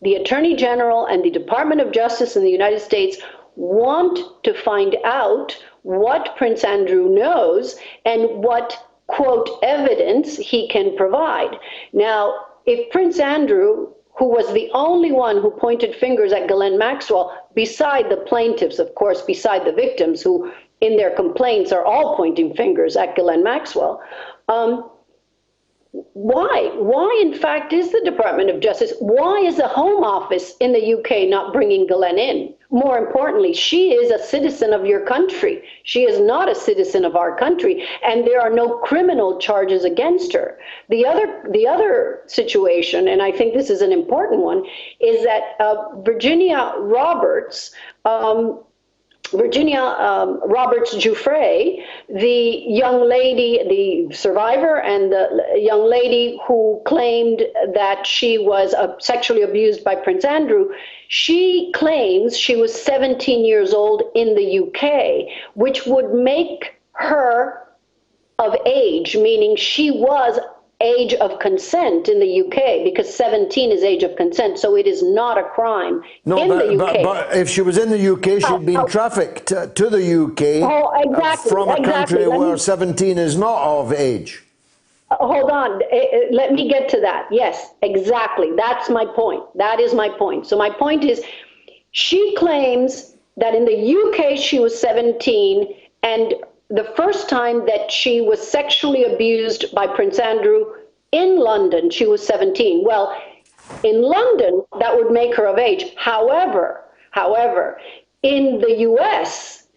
the Attorney General and the Department of Justice in the United States want to find out what Prince Andrew knows and what, quote, evidence he can provide. Now, if Prince Andrew, who was the only one who pointed fingers at Ghislaine Maxwell, beside the plaintiffs, of course, beside the victims, who in their complaints are all pointing fingers at Ghislaine Maxwell, why in fact is the Department of Justice, why is the Home Office in the UK not bringing Ghislaine in? More importantly, she is a citizen of your country. She is not a citizen of our country, and there are no criminal charges against her. The other situation, and I think this is an important one, is that Virginia Roberts Giuffre, the young lady, the survivor, and the young lady who claimed that she was sexually abused by Prince Andrew, she claims she was 17 years old in the UK, which would make her of age, meaning she was age of consent in the UK, because 17 is age of consent, so it is not a crime the UK. But if she was in the UK, she'd been trafficked to the UK from a country where 17 is not of age. Hold on, let me get to that. Yes, exactly. That's my point. That is my point. So my point is, she claims that in the UK she was 17, and the first time that she was sexually abused by Prince Andrew in London, she was 17. Well, in London, that would make her of age. However, in the US,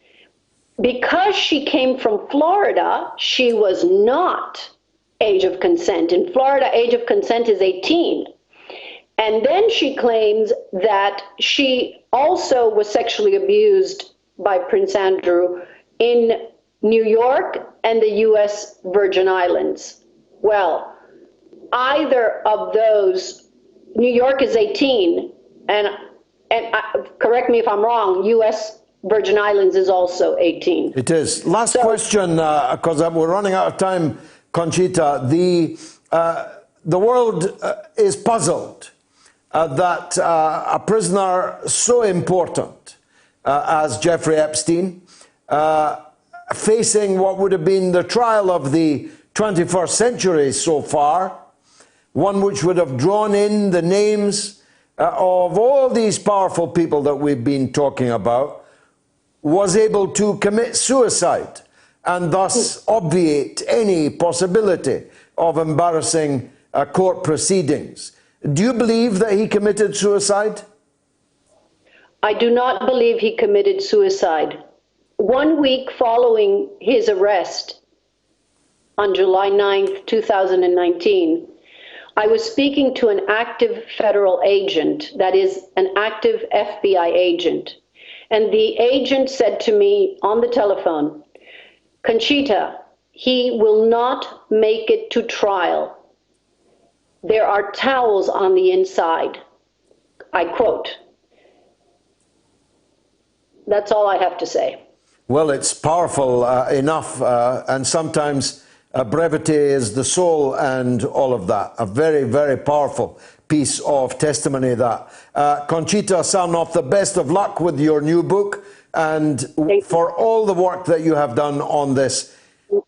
because she came from Florida, she was not age of consent. In Florida, age of consent is 18. And then she claims that she also was sexually abused by Prince Andrew in New York and the US Virgin Islands. Well, either of those, New York is 18, and correct me if I'm wrong, US Virgin Islands is also 18. It is. Last question, because we're running out of time, Conchita. The world is puzzled that a prisoner so important as Jeffrey Epstein, facing what would have been the trial of the 21st century so far, one which would have drawn in the names of all these powerful people that we've been talking about, was able to commit suicide and thus obviate any possibility of embarrassing court proceedings. Do you believe that he committed suicide? I do not believe he committed suicide. 1 week following his arrest on July 9th, 2019, I was speaking to an active federal agent, that is, an active FBI agent. And the agent said to me on the telephone, Conchita, he will not make it to trial. There are towels on the inside. I quote. That's all I have to say. Well, it's powerful enough, and sometimes brevity is the soul and all of that. A very, very powerful piece of testimony that. Conchita Sarnoff, the best of luck with your new book and for all the work that you have done on this.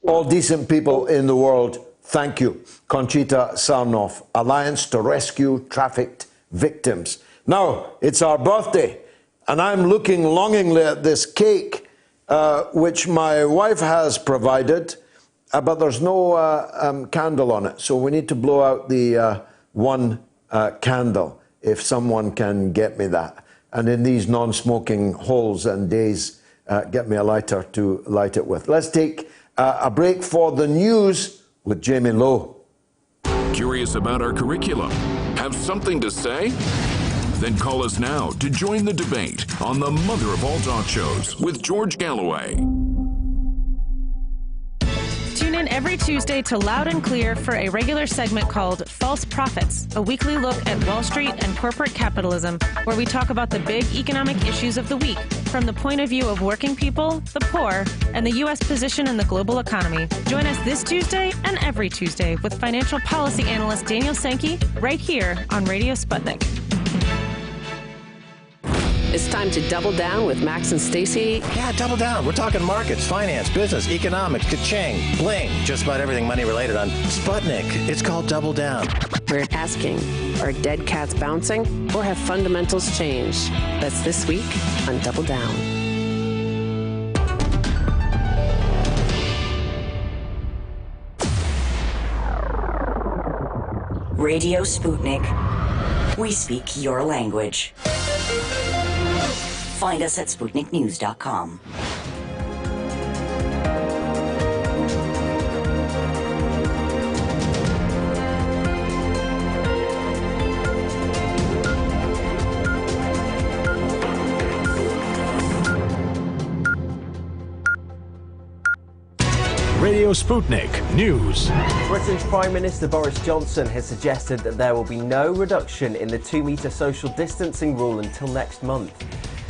All decent people in the world, thank you. Conchita Sarnoff, Alliance to Rescue Trafficked Victims. Now, it's our birthday, and I'm looking longingly at this cake, which my wife has provided, but there's no candle on it, so we need to blow out the one candle, if someone can get me that. And in these non-smoking halls and days, get me a lighter to light it with. Let's take a break for the news with Jamie Lowe. Curious about our curriculum? Have something to say? Then call us now to join the debate on the mother of all talk shows with George Galloway. Tune in every Tuesday to Loud and Clear for a regular segment called False Prophets, a weekly look at Wall Street and corporate capitalism, where we talk about the big economic issues of the week from the point of view of working people, the poor, and the U.S. position in the global economy. Join us this Tuesday and every Tuesday with financial policy analyst Daniel Sankey right here on Radio Sputnik. It's time to double down with Max and Stacy. Yeah, double down. We're talking markets, finance, business, economics, ka-ching, bling, just about everything money related on Sputnik. It's called Double Down. We're asking, are dead cats bouncing or have fundamentals changed? That's this week on Double Down. Radio Sputnik. We speak your language. Find us at SputnikNews.com. Radio Sputnik News. Britain's Prime Minister Boris Johnson has suggested that there will be no reduction in the 2-metre social distancing rule until next month.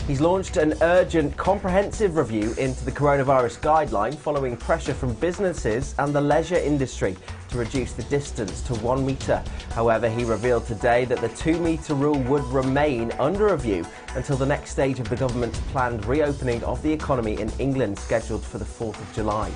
He's launched an urgent, comprehensive review into the coronavirus guideline following pressure from businesses and the leisure industry to reduce the distance to 1 metre. However, he revealed today that the 2-metre rule would remain under review until the next stage of the government's planned reopening of the economy in England, scheduled for the 4th of July.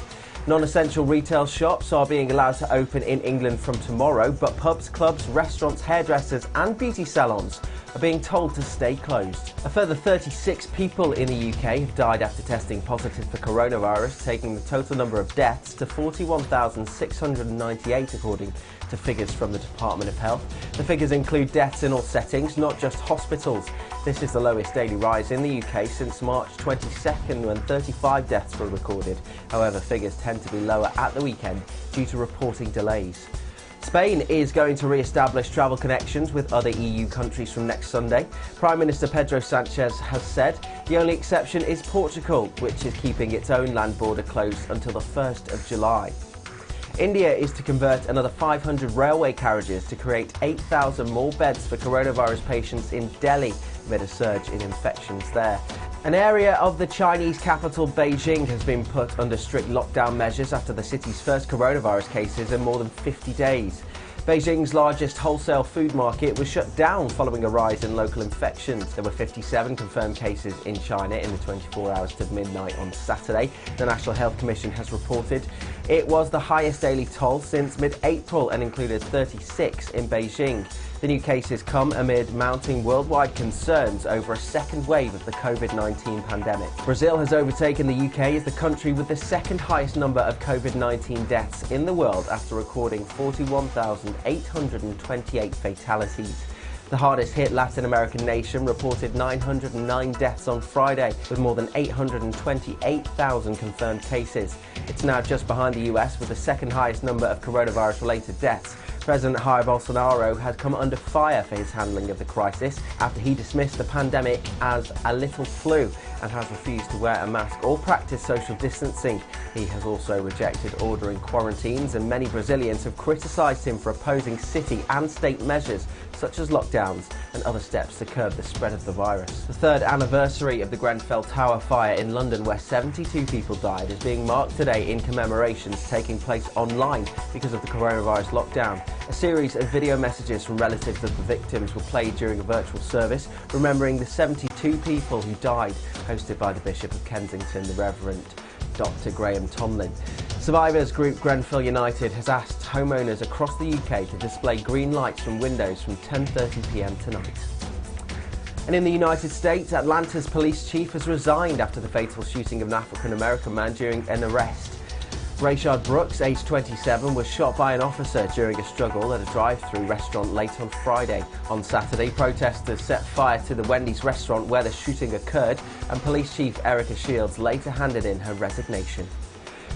Non-essential retail shops are being allowed to open in England from tomorrow, but pubs, clubs, restaurants, hairdressers and beauty salons are being told to stay closed. A further 36 people in the UK have died after testing positive for coronavirus, taking the total number of deaths to 41,698 according to figures from the Department of Health. The figures include deaths in all settings, not just hospitals. This is the lowest daily rise in the UK since March 22nd, when 35 deaths were recorded. However, figures tend to be lower at the weekend due to reporting delays. Spain is going to re-establish travel connections with other EU countries from next Sunday. Prime Minister Pedro Sanchez has said the only exception is Portugal, which is keeping its own land border closed until the 1st of July. India is to convert another 500 railway carriages to create 8,000 more beds for coronavirus patients in Delhi amid a surge in infections there. An area of the Chinese capital, Beijing, has been put under strict lockdown measures after the city's first coronavirus cases in more than 50 days. Beijing's largest wholesale food market was shut down following a rise in local infections. There were 57 confirmed cases in China in the 24 hours to midnight on Saturday. The National Health Commission has reported it was the highest daily toll since mid-April and included 36 in Beijing. The new cases come amid mounting worldwide concerns over a second wave of the COVID-19 pandemic. Brazil has overtaken the UK as the country with the second highest number of COVID-19 deaths in the world after recording 41,828 fatalities. The hardest hit Latin American nation reported 909 deaths on Friday, with more than 828,000 confirmed cases. It's now just behind the US with the second highest number of coronavirus-related deaths. President Jair Bolsonaro has come under fire for his handling of the crisis after he dismissed the pandemic as a little flu and has refused to wear a mask or practice social distancing. He has also rejected ordering quarantines, and many Brazilians have criticised him for opposing city and state measures such as lockdowns and other steps to curb the spread of the virus. The third anniversary of the Grenfell Tower fire in London, where 72 people died, is being marked today in commemorations taking place online because of the coronavirus lockdown. A series of video messages from relatives of the victims were played during a virtual service, remembering the 72 people who died, hosted by the Bishop of Kensington, the Reverend Dr. Graham Tomlin. Survivors group Grenfell United has asked homeowners across the UK to display green lights from windows from 10:30 p.m. tonight. And in the United States, Atlanta's police chief has resigned after the fatal shooting of an African-American man during an arrest. Rayshard Brooks, aged 27, was shot by an officer during a struggle at a drive-thru restaurant late on Friday. On Saturday, protesters set fire to the Wendy's restaurant where the shooting occurred, and Police Chief Erica Shields later handed in her resignation.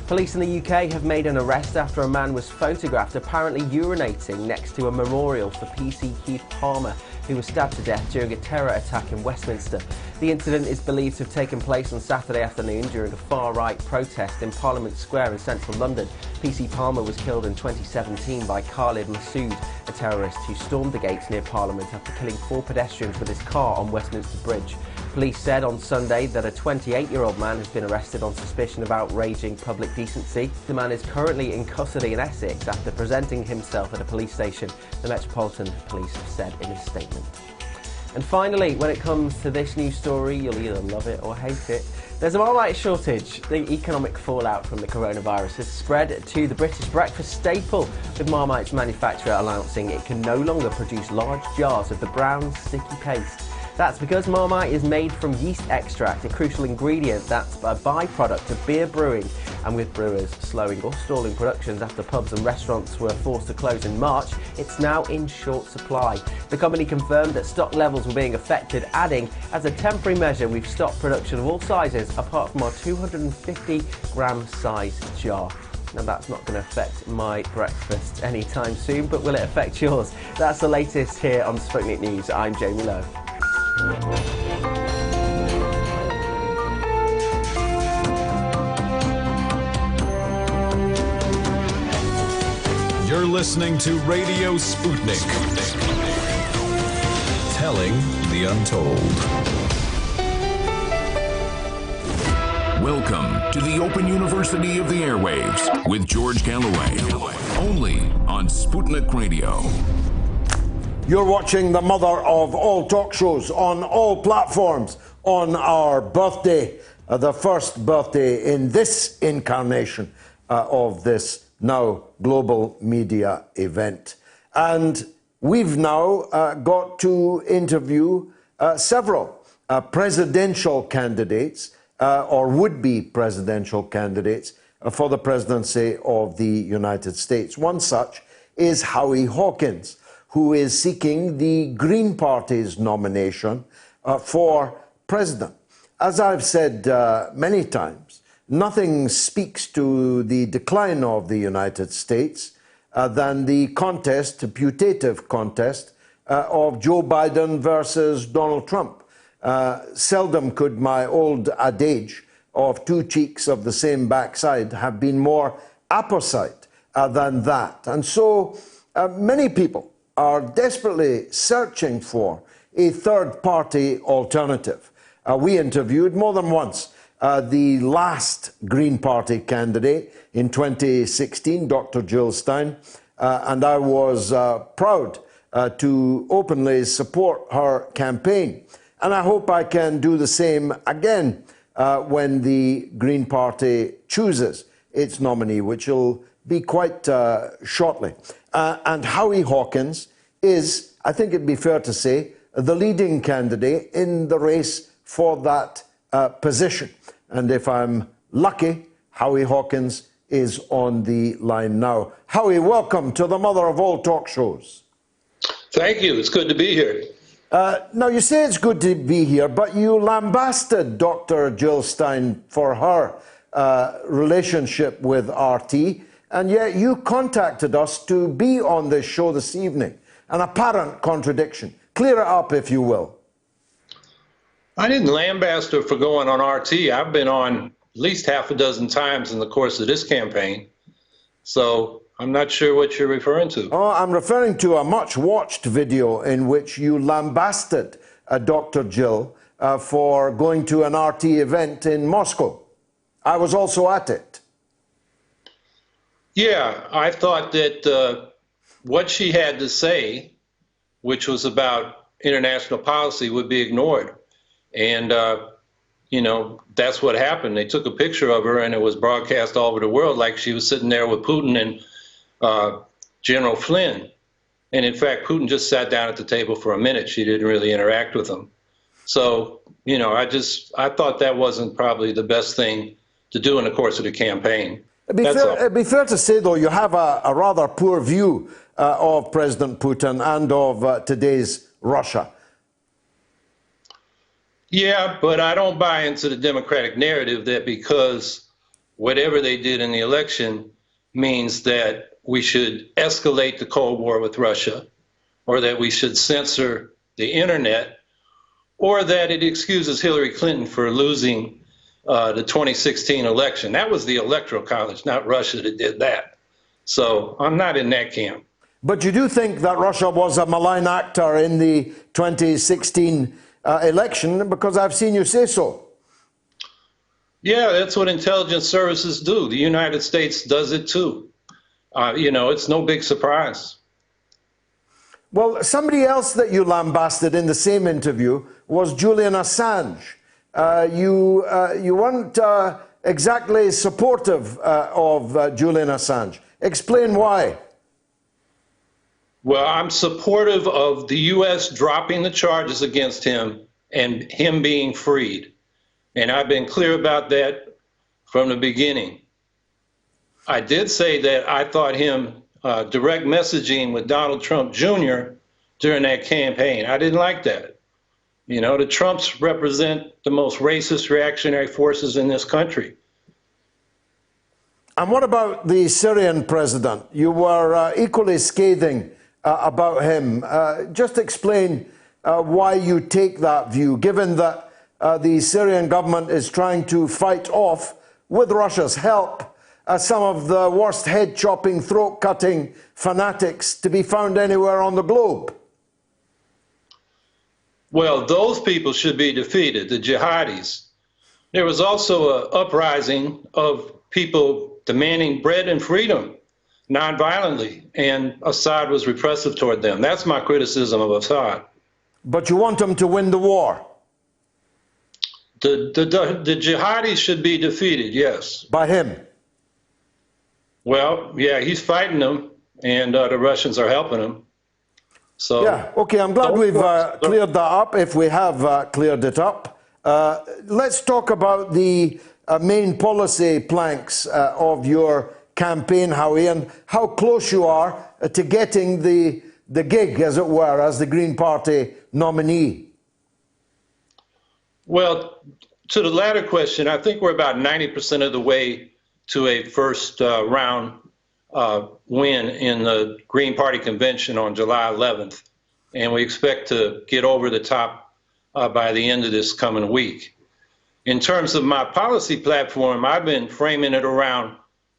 Police in the UK have made an arrest after a man was photographed apparently urinating next to a memorial for PC Keith Palmer, who was stabbed to death during a terror attack in Westminster. The incident is believed to have taken place on Saturday afternoon during a far-right protest in Parliament Square in central London. PC Palmer was killed in 2017 by Khalid Massoud, a terrorist who stormed the gates near Parliament after killing 4 pedestrians with his car on Westminster Bridge. Police said on Sunday that a 28-year-old man has been arrested on suspicion of outraging public decency. The man is currently in custody in Essex after presenting himself at a police station, the Metropolitan Police have said in a statement. And finally, when it comes to this news story, you'll either love it or hate it. There's a Marmite shortage. The economic fallout from the coronavirus has spread to the British breakfast staple, with Marmite's manufacturer announcing it can no longer produce large jars of the brown, sticky paste. That's because Marmite is made from yeast extract, a crucial ingredient that's a byproduct of beer brewing. And with brewers slowing or stalling productions after pubs and restaurants were forced to close in March, it's now in short supply. The company confirmed that stock levels were being affected, adding, as a temporary measure, we've stopped production of all sizes apart from our 250-gram size jar. Now, that's not going to affect my breakfast anytime soon, but will it affect yours? That's the latest here on Sputnik News. I'm Jamie Lowe. You're listening to Radio Sputnik. Telling the untold. Welcome to the Open University of the Airwaves with George Galloway. Only on Sputnik Radio. You're watching the mother of all talk shows on all platforms on our birthday, the first birthday in this incarnation of this now global media event. And we've now got to interview several presidential candidates or would-be presidential candidates for the presidency of the United States. One such is Howie Hawkins, who is seeking the Green Party's nomination for president. As I've said many times, nothing speaks to the decline of the United States than the contest, the putative contest, of Joe Biden versus Donald Trump. Seldom could my old adage of 2 cheeks of the same backside have been more apposite than that. And so many people are desperately searching for a third-party alternative. We interviewed more than once the last Green Party candidate in 2016, Dr. Jill Stein, and I was proud to openly support her campaign. And I hope I can do the same again when the Green Party chooses its nominee, which will be quite shortly. And Howie Hawkins is, I think it'd be fair to say, the leading candidate in the race for that position. And if I'm lucky, Howie Hawkins is on the line now. Howie, welcome to the mother of all talk shows. Thank you. It's good to be here. Now, you say it's good to be here, but you lambasted Dr. Jill Stein for her relationship with RT, and yet you contacted us to be on this show this evening. An apparent contradiction. Clear it up, if you will. I didn't lambaste her for going on RT. I've been on at least half a dozen times in the course of this campaign, so I'm not sure what you're referring to. Oh, I'm referring to a much-watched video in which you lambasted Dr. Jill for going to an RT event in Moscow. I was also at it. Yeah, I thought that what she had to say, which was about international policy, would be ignored. And, you know, that's what happened. They took a picture of her and it was broadcast all over the world like she was sitting there with Putin and General Flynn. And in fact, Putin just sat down at the table for a minute. She didn't really interact with him. So, you know, I thought that wasn't probably the best thing to do in the course of the campaign. It'd be fair to say, though, you have a rather poor view of President Putin and of today's Russia. Yeah, but I don't buy into the Democratic narrative that because whatever they did in the election means that we should escalate the Cold War with Russia, or that we should censor the internet, or that it excuses Hillary Clinton for losing the 2016 election. That was the Electoral College, not Russia, that did that. So I'm not in that camp. But you do think that Russia was a malign actor in the 2016 election, because I've seen you say so. Yeah, that's what intelligence services do. The United States does it too. You know, it's no big surprise. Well, somebody else that you lambasted in the same interview was Julian Assange. You weren't exactly supportive of Julian Assange. Explain why. Well, I'm supportive of the U.S. dropping the charges against him and him being freed. And I've been clear about that from the beginning. I did say that I thought him direct messaging with Donald Trump Jr. during that campaign. I didn't like that. You know, the Trumps represent the most racist reactionary forces in this country. And what about the Syrian president? You were equally scathing about him. Just explain why you take that view, given that the Syrian government is trying to fight off, with Russia's help, some of the worst head-chopping, throat-cutting fanatics to be found anywhere on the globe. Well, those people should be defeated, the jihadis. There was also an uprising of people demanding bread and freedom nonviolently, and Assad was repressive toward them. That's my criticism of Assad. But you want him to win the war? The jihadis should be defeated, yes. By him? Well, yeah, he's fighting them, and the Russians are helping him. So, yeah, okay, I'm glad we've cleared that up, if we have cleared it up. Let's talk about the main policy planks of your campaign, Howie, and how close you are to getting the gig, as it were, as the Green Party nominee. Well, to the latter question, I think we're about 90% of the way to a first round win in the Green Party convention on July 11th. And we expect to get over the top by the end of this coming week. In terms of my policy platform, I've been framing it around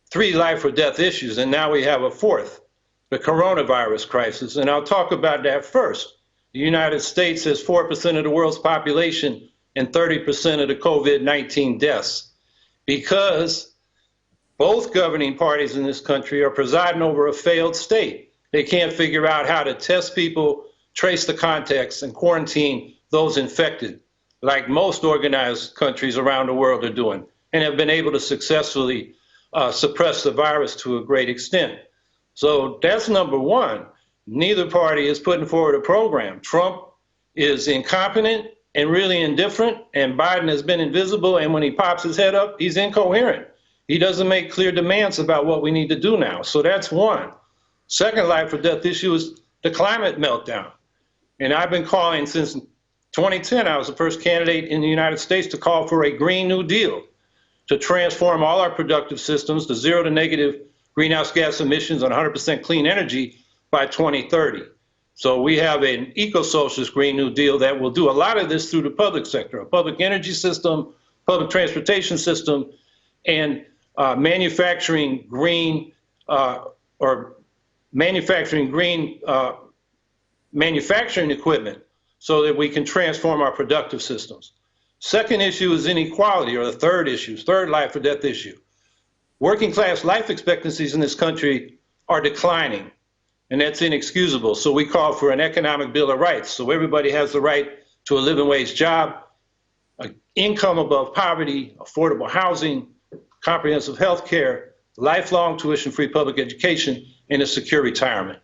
3 life or death issues, and now we have a 4th, the coronavirus crisis. And I'll talk about that first. The United States has 4% of the world's population and 30% of the COVID-19 deaths because Both governing parties in this country are presiding over a failed state. They can't figure out how to test people, trace the contacts, and quarantine those infected, like most organized countries around the world are doing, and have been able to successfully suppress the virus to a great extent. So that's number one. Neither party is putting forward a program. Trump is incompetent and really indifferent, and Biden has been invisible, and when he pops his head up, he's incoherent. He doesn't make clear demands about what we need to do now. So that's one. Second life or death issue is the climate meltdown. And I've been calling since 2010. I was the first candidate in the United States to call for a Green New Deal to transform all our productive systems to zero to negative greenhouse gas emissions and 100% clean energy by 2030. So we have an eco-socialist Green New Deal that will do a lot of this through the public sector, a public energy system, public transportation system, and manufacturing green manufacturing equipment so that we can transform our productive systems. Second issue is inequality, or the third issue, third life or death issue. Working class life expectancies in this country are declining, and that's inexcusable. So we call for an economic bill of rights, so everybody has the right to a living wage job, income above poverty, affordable housing, comprehensive health care, lifelong tuition-free public education, and a secure retirement.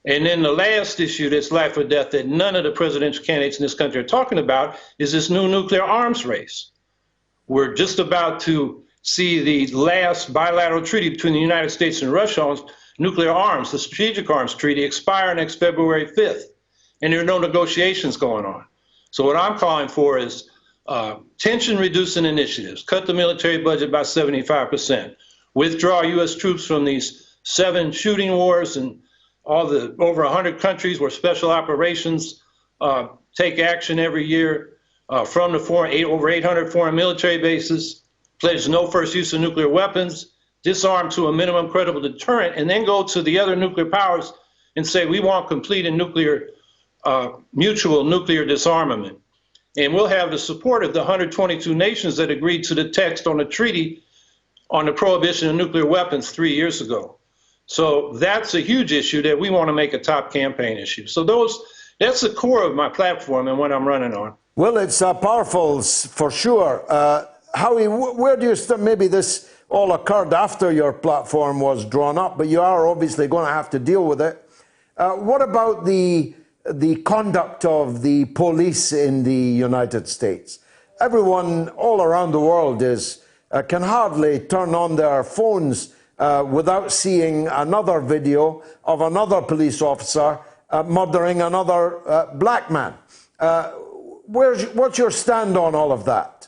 And then the last issue that's life or death that none of the presidential candidates in this country are talking about is this new nuclear arms race. We're just about to see the last bilateral treaty between the United States and Russia on nuclear arms, the Strategic Arms Treaty, expire next February 5th, and there are no negotiations going on. So what I'm calling for is tension-reducing initiatives, cut the military budget by 75%, withdraw U.S. troops from these 7 shooting wars and all the over 100 countries where special operations take action every year, from the over 800 foreign military bases, pledge no first use of nuclear weapons, disarm to a minimum credible deterrent, and then go to the other nuclear powers and say we want complete and mutual nuclear disarmament. And we'll have the support of the 122 nations that agreed to the text on the treaty on the prohibition of nuclear weapons 3 years ago. So that's a huge issue that we want to make a top campaign issue. So that's the core of my platform and what I'm running on. Well, it's powerful for sure. Howie, where do you start? Maybe this all occurred after your platform was drawn up, but you are obviously going to have to deal with it. What about the conduct of the police in the United States? Everyone all around the world can hardly turn on their phones without seeing another video of another police officer murdering another black man. What's your stand on all of that?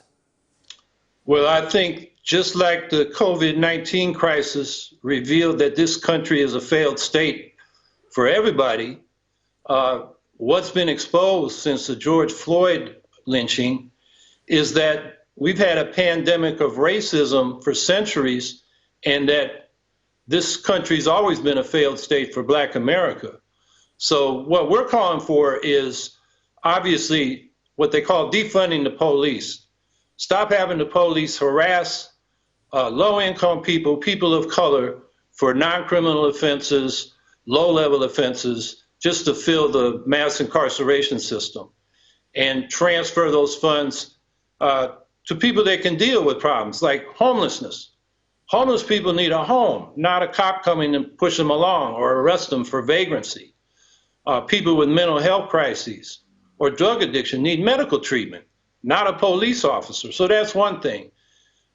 Well, I think just like the COVID-19 crisis revealed that this country is a failed state for everybody, what's been exposed since the George Floyd lynching is that we've had a pandemic of racism for centuries, and that this country's always been a failed state for Black America. So what we're calling for is obviously what they call defunding the police. Stop having the police harass low-income people, people of color, for non-criminal offenses, low-level offenses, just to fill the mass incarceration system, and transfer those funds to people that can deal with problems like homelessness. Homeless people need a home, not a cop coming and push them along or arrest them for vagrancy. People with mental health crises or drug addiction need medical treatment, not a police officer. So that's one thing.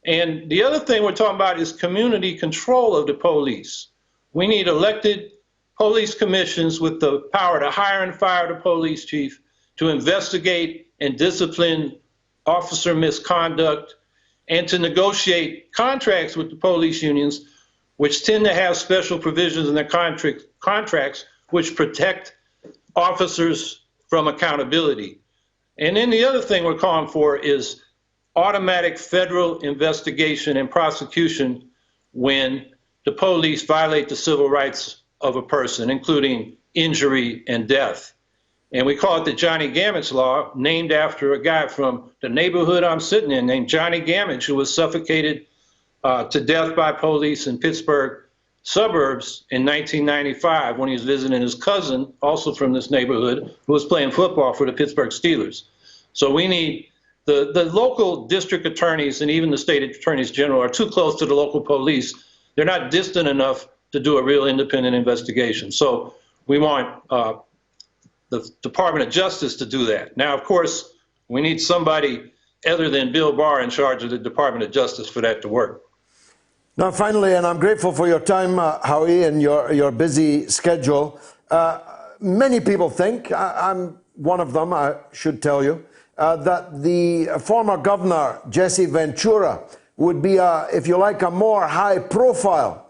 And the other thing we're talking about is community control of the police. We need elected police commissions with the power to hire and fire the police chief, to investigate and discipline officer misconduct, and to negotiate contracts with the police unions, which tend to have special provisions in their contracts which protect officers from accountability. And then the other thing we're calling for is automatic federal investigation and prosecution when the police violate the civil rights of a person, including injury and death. And we call it the Johnny Gamage Law, named after a guy from the neighborhood I'm sitting in named Johnny Gamage, who was suffocated to death by police in Pittsburgh suburbs in 1995 when he was visiting his cousin, also from this neighborhood, who was playing football for the Pittsburgh Steelers. So we need the local district attorneys and even the state attorneys general are too close to the local police. They're not distant enough to do a real independent investigation. So we want the Department of Justice to do that. Now, of course, we need somebody other than Bill Barr in charge of the Department of Justice for that to work. Now, finally, and I'm grateful for your time, Howie, and your busy schedule. Many people think, I'm one of them, I should tell you, that the former governor, Jesse Ventura, would be, if you like, a more high-profile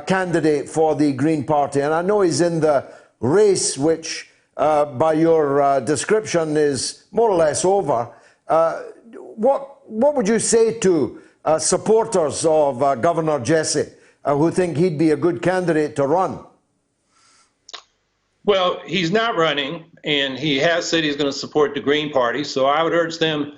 candidate for the Green Party. And I know he's in the race, which, by your description, is more or less over. What would you say to supporters of Governor Jesse who think he'd be a good candidate to run? Well, he's not running, and he has said he's going to support the Green Party. So I would urge them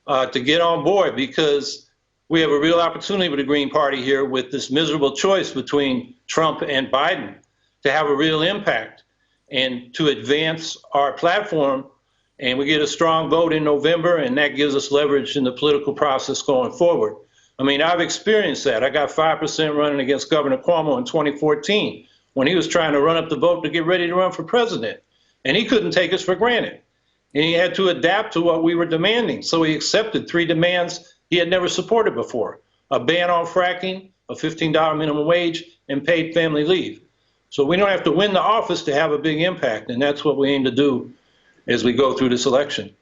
to get on board, because we have a real opportunity with the Green Party here with this miserable choice between Trump and Biden to have a real impact and to advance our platform. And we get a strong vote in November, and that gives us leverage in the political process going forward. I mean, I've experienced that. I got 5% running against Governor Cuomo in 2014 when he was trying to run up the vote to get ready to run for president. And he couldn't take us for granted. And he had to adapt to what we were demanding. So he accepted 3 demands he had never supported before: a ban on fracking, a $15 minimum wage, and paid family leave. So we don't have to win the office to have a big impact. And that's what we aim to do as we go through this election.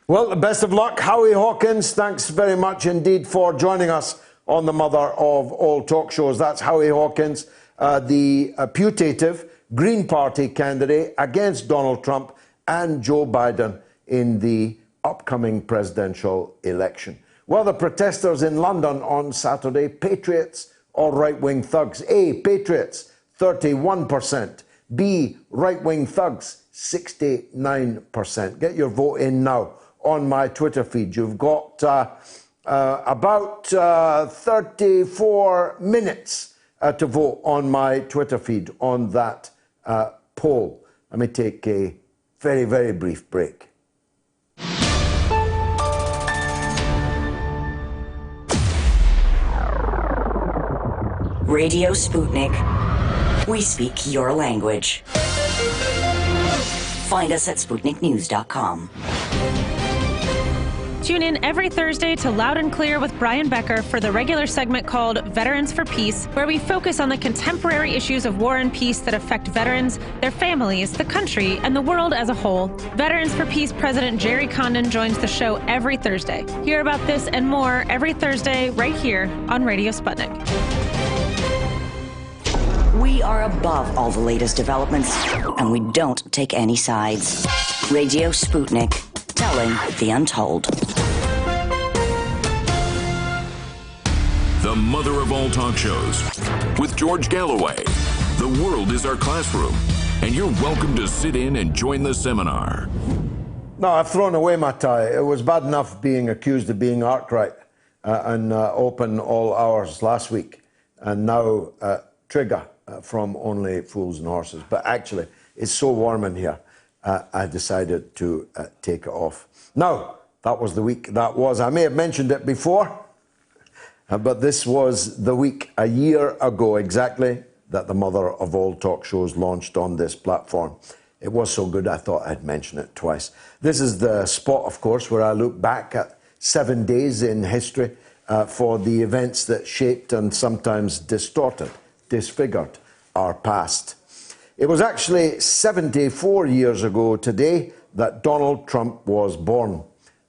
Well, best of luck. Howie Hawkins, thanks very much indeed for joining us on the mother of all talk shows. That's Howie Hawkins, the putative Green Party candidate against Donald Trump and Joe Biden in the upcoming presidential election. Well, the protesters in London on Saturday, patriots or right-wing thugs? A, patriots, 31%. B, right-wing thugs, 69%. Get your vote in now on my Twitter feed. You've got about 34 minutes to vote on my Twitter feed on that poll. Let me take a very, very brief break. Radio Sputnik. We speak your language. Find us at SputnikNews.com. Tune in every Thursday to Loud and Clear with Brian Becker for the regular segment called Veterans for Peace, where we focus on the contemporary issues of war and peace that affect veterans, their families, the country, and the world as a whole. Veterans for Peace President Jerry Condon joins the show every Thursday. Hear about this and more every Thursday right here on Radio Sputnik. We are above all the latest developments, and we don't take any sides. Radio Sputnik, telling the untold. The mother of all talk shows, with George Galloway. The world is our classroom, and you're welcome to sit in and join the seminar. No, I've thrown away my tie. It was bad enough being accused of being Arkwright and open all hours last week, and now Trigger from Only Fools and Horses. But actually, it's so warm in here, I decided to take it off. Now, that was the week that was. I may have mentioned it before, but this was the week a year ago exactly that the mother of all talk shows launched on this platform. It was so good I thought I'd mention it twice. This is the spot, of course, where I look back at 7 days in history for the events that shaped and sometimes distorted, disfigured our past. It was actually 74 years ago today that Donald Trump was born.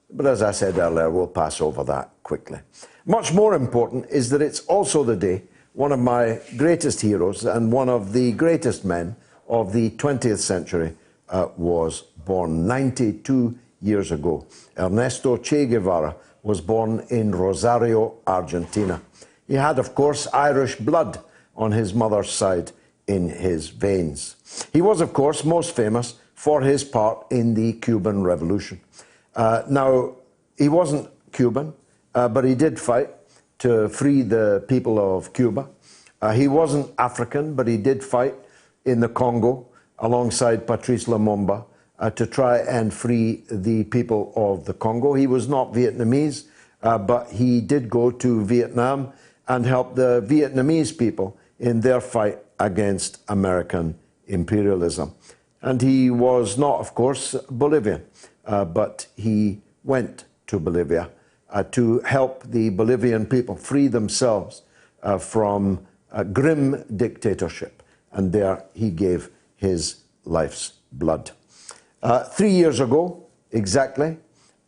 But as I said earlier, we'll pass over that quickly. Much more important is that it's also the day one of my greatest heroes and one of the greatest men of the 20th century was born 92 years ago. Ernesto Che Guevara was born in Rosario, Argentina. He had, of course, Irish blood on his mother's side in his veins. He was, of course, most famous for his part in the Cuban Revolution. Now, he wasn't Cuban, but he did fight to free the people of Cuba. He wasn't African, but he did fight in the Congo alongside Patrice Lumumba to try and free the people of the Congo. He was not Vietnamese, but he did go to Vietnam and help the Vietnamese people in their fight against American imperialism. And he was not, of course, Bolivian, but he went to Bolivia to help the Bolivian people free themselves from a grim dictatorship. And there he gave his life's blood. 3 years ago, exactly,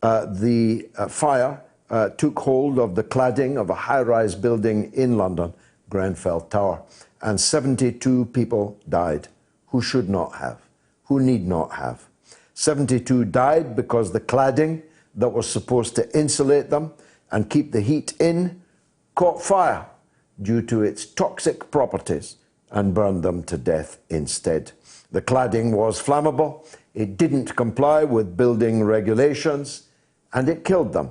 the fire took hold of the cladding of a high-rise building in London, Grenfell Tower, and 72 people died who should not have, who need not have. 72 died because the cladding that was supposed to insulate them and keep the heat in caught fire due to its toxic properties and burned them to death instead. The cladding was flammable, it didn't comply with building regulations, and it killed them.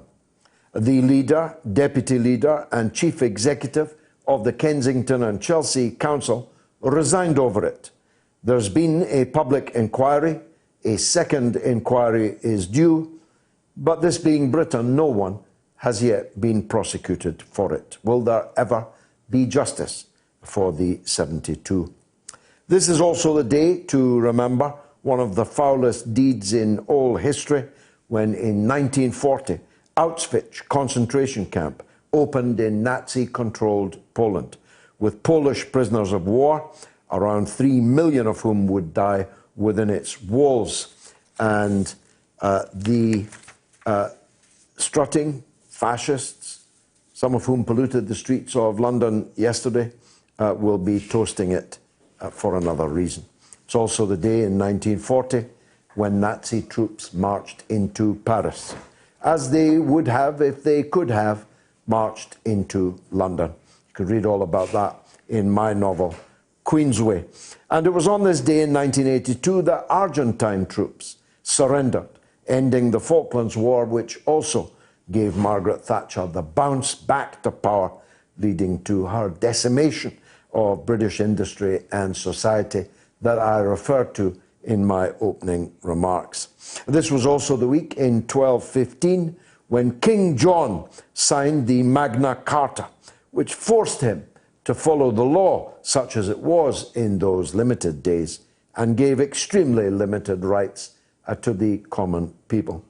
The leader, deputy leader, and chief executive of the Kensington and Chelsea Council resigned over it. There's been a public inquiry, a second inquiry is due, but this being Britain, no one has yet been prosecuted for it. Will there ever be justice for the 72? This is also the day to remember one of the foulest deeds in all history, when in 1940, Auschwitz concentration camp opened in Nazi-controlled Poland, with Polish prisoners of war, around 3 million of whom would die within its walls. And the strutting fascists, some of whom polluted the streets of London yesterday, will be toasting it for another reason. It's also the day in 1940 when Nazi troops marched into Paris, as they would have if they could have marched into London. You could read all about that in my novel, Queensway. And it was on this day in 1982 that Argentine troops surrendered, ending the Falklands War, which also gave Margaret Thatcher the bounce back to power, leading to her decimation of British industry and society that I referred to in my opening remarks. This was also the week in 1215 when King John signed the Magna Carta, which forced him to follow the law such as it was in those limited days and gave extremely limited rights to the common people.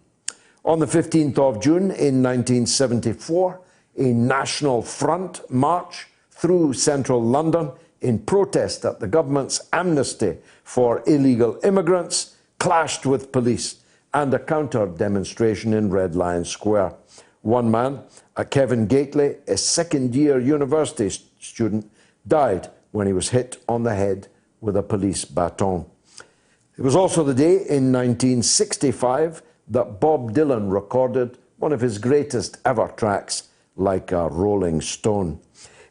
On the 15th of June in 1974, a National Front march through central London in protest at the government's amnesty for illegal immigrants clashed with police and a counter-demonstration in Red Lion Square. One man, Kevin Gately, a second-year university student, died when he was hit on the head with a police baton. It was also the day in 1965 that Bob Dylan recorded one of his greatest ever tracks, Like a Rolling Stone.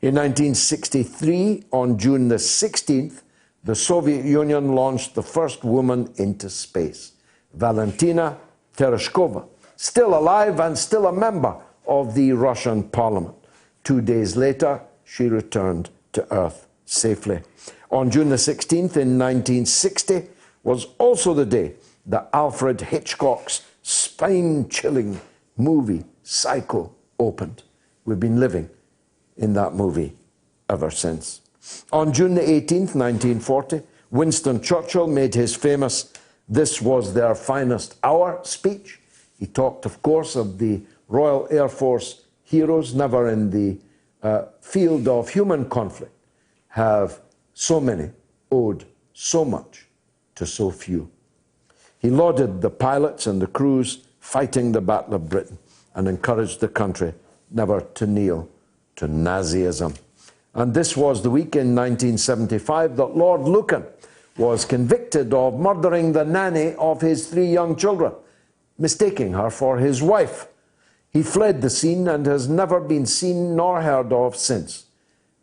In 1963, on June the 16th, the Soviet Union launched the first woman into space, Valentina Tereshkova, still alive and still a member of the Russian parliament. 2 days later, she returned to Earth safely. On June the 16th in 1960 was also the day that Alfred Hitchcock's spine-chilling movie Psycho opened. We've been living in that movie ever since. On June the 18th, 1940, Winston Churchill made his famous "This was their finest hour" speech. He talked, of course, of the Royal Air Force heroes. Never in the field of human conflict have so many owed so much to so few. He lauded the pilots and the crews fighting the Battle of Britain and encouraged the country never to kneel to Nazism. And this was the week in 1975 that Lord Lucan was convicted of murdering the nanny of his 3 young children, mistaking her for his wife. He fled the scene and has never been seen nor heard of since.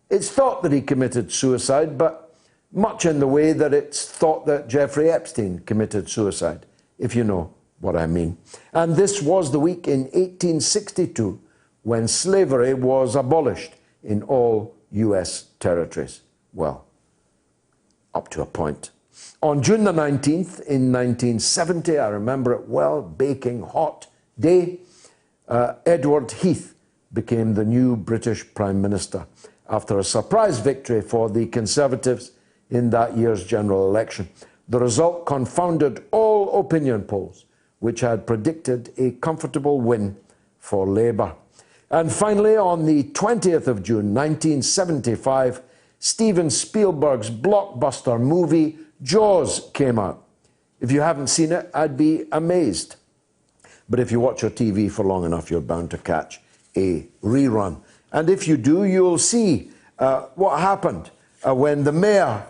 It's thought that he committed suicide, but much in the way that it's thought that Jeffrey Epstein committed suicide, if you know what I mean. And this was the week in 1862 when slavery was abolished in all US territories. Well, up to a point. On June the 19th in 1970, I remember it well, baking hot day, Edward Heath became the new British Prime Minister after a surprise victory for the Conservatives in that year's general election. The result confounded all opinion polls, which had predicted a comfortable win for Labour. And finally, on the 20th of June, 1975, Steven Spielberg's blockbuster movie Jaws came out. If you haven't seen it, I'd be amazed. But if you watch your TV for long enough, you're bound to catch a rerun. And if you do, you'll see what happened when the mayor,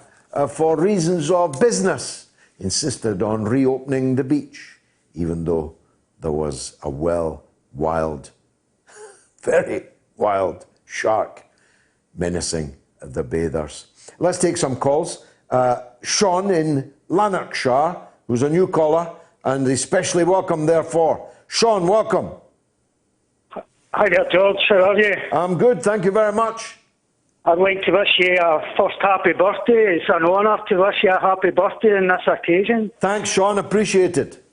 for reasons of business, insisted on reopening the beach, even though there was a wild, very wild shark menacing the bathers. Let's take some calls. Sean in Lanarkshire, who's a new caller, and especially welcome, therefore. Sean, welcome. Hi there, George. How are you? I'm good, thank you very much. I'd like to wish you a first happy birthday. It's an honour to wish you a happy birthday on this occasion. Thanks, Sean. Appreciate it.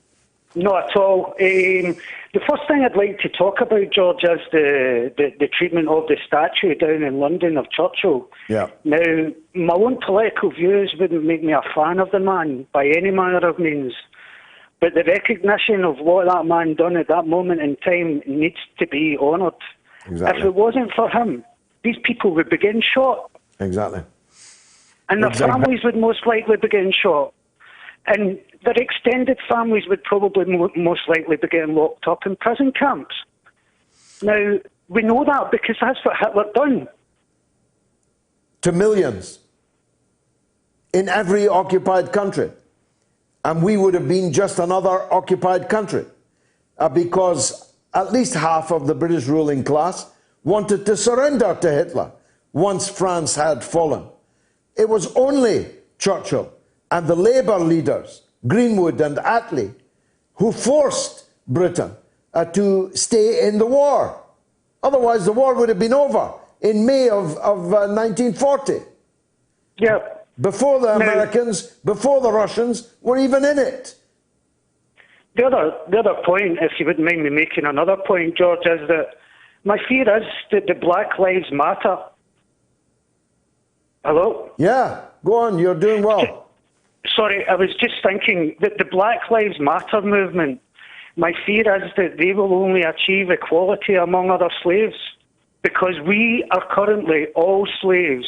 Not at all. The first thing I'd like to talk about, George, is the treatment of the statue down in London of Churchill. Yeah. Now, my own political views wouldn't make me a fan of the man by any manner of means. But the recognition of what that man done at that moment in time needs to be honoured. Exactly. If it wasn't for him, these people would be getting shot. Exactly. And their families would most likely be getting shot. And their extended families would probably most likely be getting locked up in prison camps. Now, we know that because that's what Hitler done. To millions. In every occupied country. And we would have been just another occupied country. Because at least half of the British ruling class wanted to surrender to Hitler once France had fallen. It was only Churchill and the Labour leaders, Greenwood and Attlee, who forced Britain to stay in the war. Otherwise, the war would have been over in May of 1940. Yeah. Before the Americans, before the Russians were even in it. The other point, if you wouldn't mind me making another point, George, is that my fear is that the Black Lives Matter. Hello? Yeah, go on, you're doing well. Sorry, I was just thinking that the Black Lives Matter movement, my fear is that they will only achieve equality among other slaves, because we are currently all slaves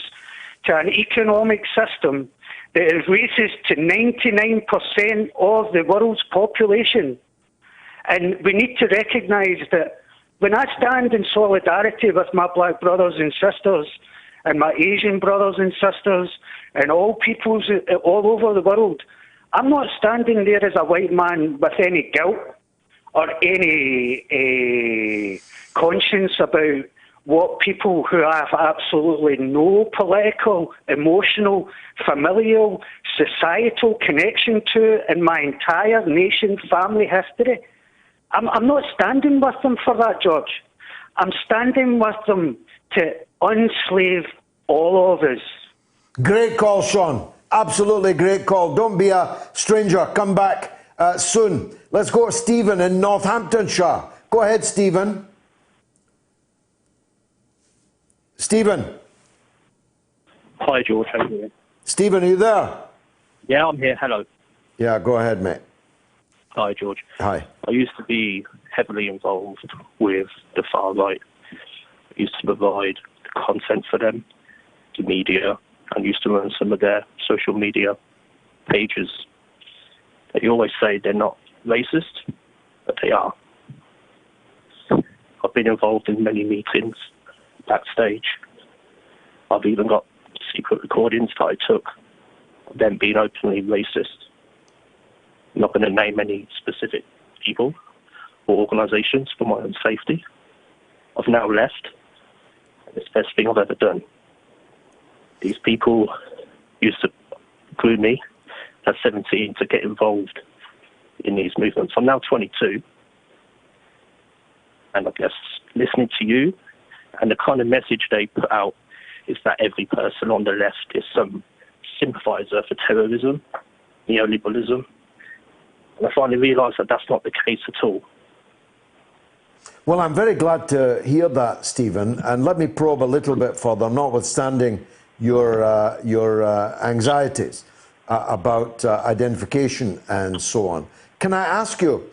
to an economic system that is racist to 99% of the world's population. And we need to recognise that when I stand in solidarity with my black brothers and sisters and my Asian brothers and sisters and all peoples all over the world, I'm not standing there as a white man with any guilt or any conscience about what people who have absolutely no political, emotional, familial, societal connection to in my entire nation family history. I'm not standing with them for that, George. I'm standing with them to unslave all of us. Great call, Sean. Absolutely great call. Don't be a stranger. Come back soon. Let's go to Stephen in Northamptonshire. Go ahead, Stephen. Stephen. Hi, George. How are you doing? Stephen, are you there? Yeah, I'm here. Hello. Yeah, go ahead, mate. Hi, George. Hi. I used to be heavily involved with the far right. I used to provide the content for them, the media, and used to run some of their social media pages. They always say they're not racist, but they are. I've been involved in many meetings backstage. I've even got secret recordings that I took of them being openly racist. I'm not going to name any specific people or organisations for my own safety. I've now left, and it's the best thing I've ever done. These people used to glue me at 17 to get involved in these movements. I'm now 22. And I guess listening to you and the kind of message they put out is that every person on the left is some sympathiser for terrorism, neoliberalism. And I finally realised that that's not the case at all. Well, I'm very glad to hear that, Stephen. And let me probe a little bit further, notwithstanding your anxieties about identification and so on. Can I ask you,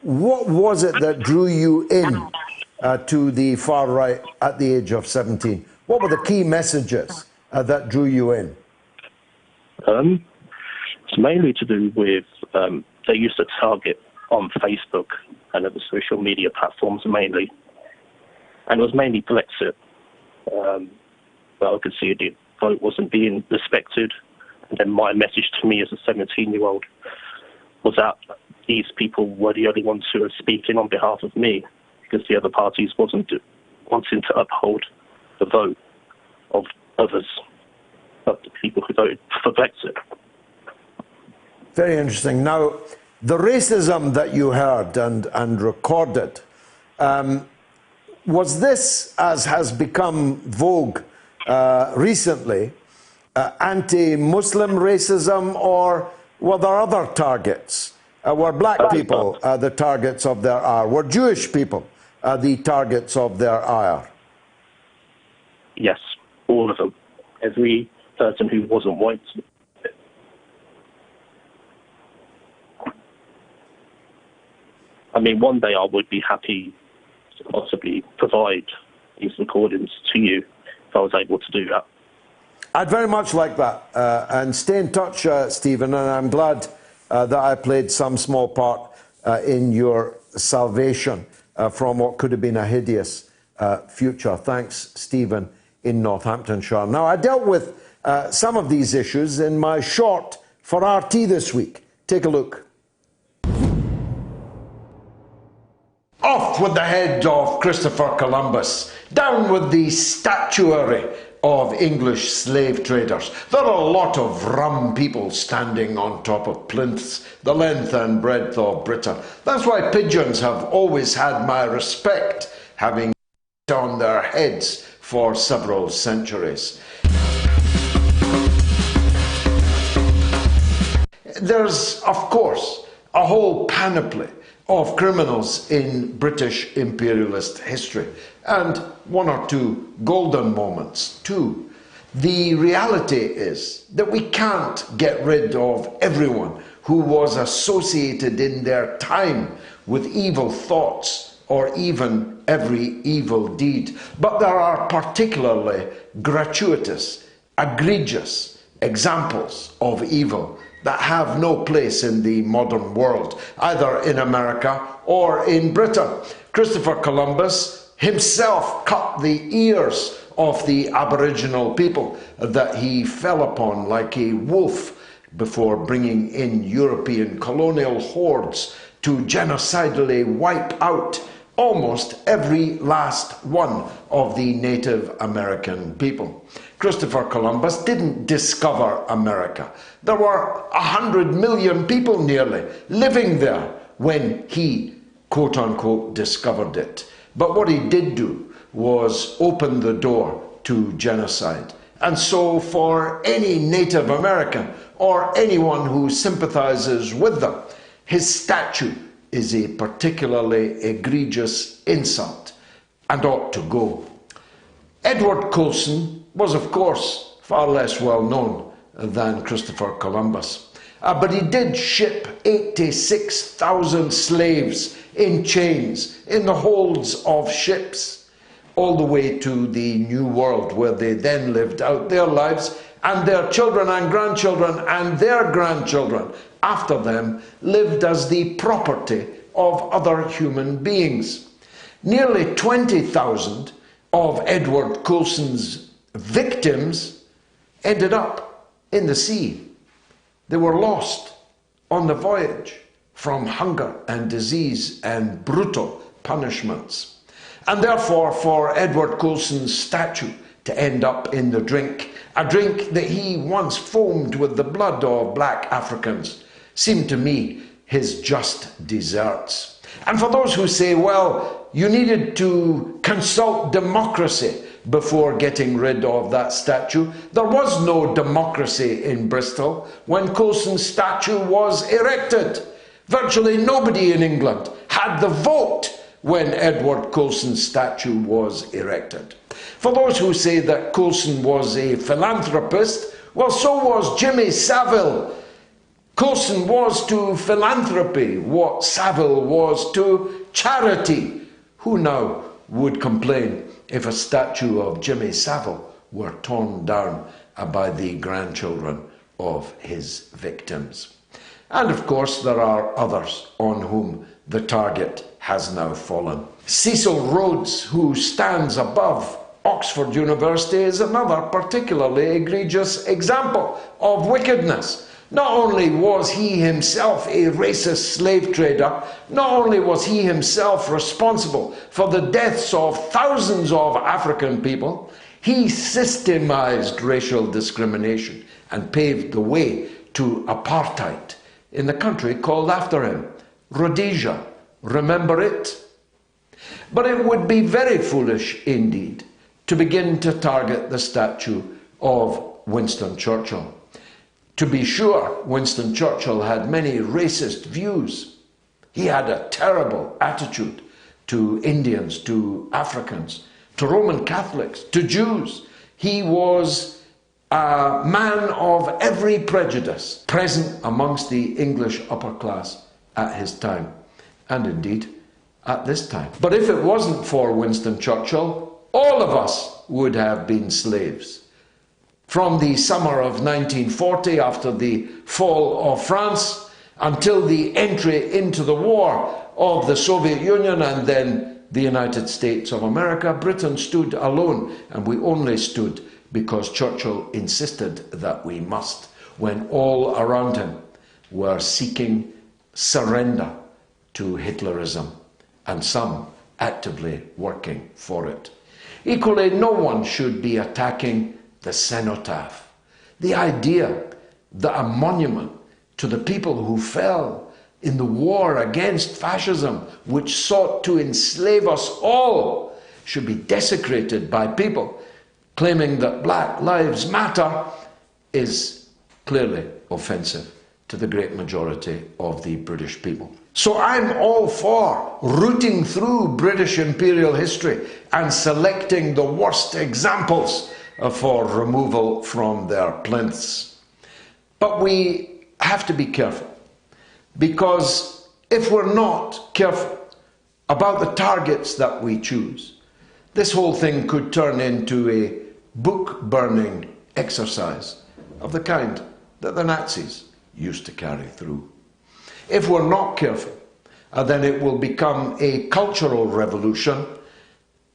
what was it that drew you in to the far right at the age of 17? What were the key messages that drew you in? It's mainly to do with they used to target on Facebook and other social media platforms mainly. And it was mainly Brexit. But I could see the vote wasn't being respected. And then my message to me as a 17-year-old was that these people were the only ones who were speaking on behalf of me, because the other parties wasn't wanting to uphold the vote of others, of the people who voted for Brexit. Very interesting. Now, the racism that you heard and recorded, was this, as has become vogue recently, anti-Muslim racism, or were there other targets? Were black people the targets of their ire? Were Jewish people the targets of their ire? Yes, all of them. Every person who wasn't white. I mean, one day I would be happy to possibly provide these recordings to you if I was able to do that. I'd very much like that. And stay in touch, Stephen, and I'm glad that I played some small part in your salvation from what could have been a hideous future. Thanks, Stephen, in Northamptonshire. Now, I dealt with some of these issues in my short for RT this week. Take a look. Off with the head of Christopher Columbus. Down with the statuary of English slave traders. There are a lot of rum people standing on top of plinths, the length and breadth of Britain. That's why pigeons have always had my respect, having on their heads for several centuries. There's, of course, a whole panoply of criminals in British imperialist history, and one or two golden moments too. The reality is that we can't get rid of everyone who was associated in their time with evil thoughts or even every evil deed. But there are particularly gratuitous, egregious examples of evil that have no place in the modern world, either in America or in Britain. Christopher Columbus himself cut the ears of the Aboriginal people that he fell upon like a wolf before bringing in European colonial hordes to genocidally wipe out almost every last one of the Native American people. Christopher Columbus didn't discover America. There were 100 million people nearly living there when he, quote unquote, discovered it. But what he did do was open the door to genocide. And so for any Native American or anyone who sympathizes with them, his statue is a particularly egregious insult and ought to go. Edward Colson was, of course, far less well known than Christopher Columbus. But he did ship 86,000 slaves in chains in the holds of ships all the way to the New World, where they then lived out their lives, and their children and grandchildren and their grandchildren after them lived as the property of other human beings. Nearly 20,000 of Edward Colson's victims ended up in the sea. They were lost on the voyage from hunger and disease and brutal punishments. And therefore, for Edward Colson's statue to end up in the drink, a drink that he once foamed with the blood of black Africans, seemed to me his just deserts. And for those who say, well, you needed to consult democracy before getting rid of that statue. There was no democracy in Bristol when Coulson's statue was erected. Virtually nobody in England had the vote when Edward Coulson's statue was erected. For those who say that Coulson was a philanthropist, well, so was Jimmy Savile. Coulson was to philanthropy what Savile was to charity. Who now would complain if a statue of Jimmy Savile were torn down by the grandchildren of his victims? And of course, there are others on whom the target has now fallen. Cecil Rhodes, who stands above Oxford University, is another particularly egregious example of wickedness. Not only was he himself a racist slave trader, not only was he himself responsible for the deaths of thousands of African people, he systemized racial discrimination and paved the way to apartheid in the country called after him, Rhodesia. Remember it? But it would be very foolish indeed to begin to target the statue of Winston Churchill. To be sure, Winston Churchill had many racist views. He had a terrible attitude to Indians, to Africans, to Roman Catholics, to Jews. He was a man of every prejudice present amongst the English upper class at his time, and indeed at this time. But if it wasn't for Winston Churchill, all of us would have been slaves. From the summer of 1940, after the fall of France, until the entry into the war of the Soviet Union and then the United States of America, Britain stood alone, and we only stood because Churchill insisted that we must, when all around him were seeking surrender to Hitlerism, and some actively working for it. Equally, no one should be attacking the cenotaph, the idea that a monument to the people who fell in the war against fascism, which sought to enslave us all, should be desecrated by people claiming that Black Lives Matter, is clearly offensive to the great majority of the British people. So I'm all for rooting through British imperial history and selecting the worst examples for removal from their plinths. But we have to be careful, because if we're not careful about the targets that we choose, this whole thing could turn into a book-burning exercise of the kind that the Nazis used to carry through. If we're not careful, then it will become a cultural revolution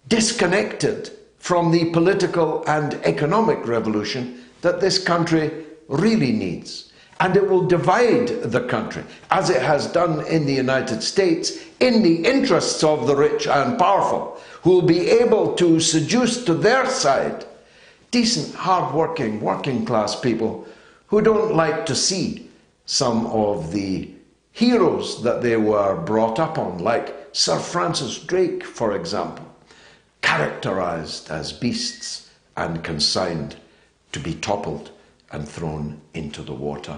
disconnected from the political and economic revolution that this country really needs. And it will divide the country, as it has done in the United States, in the interests of the rich and powerful, who will be able to seduce to their side decent, hard-working, working-class people who don't like to see some of the heroes that they were brought up on, like Sir Francis Drake, for example, characterized as beasts and consigned to be toppled and thrown into the water.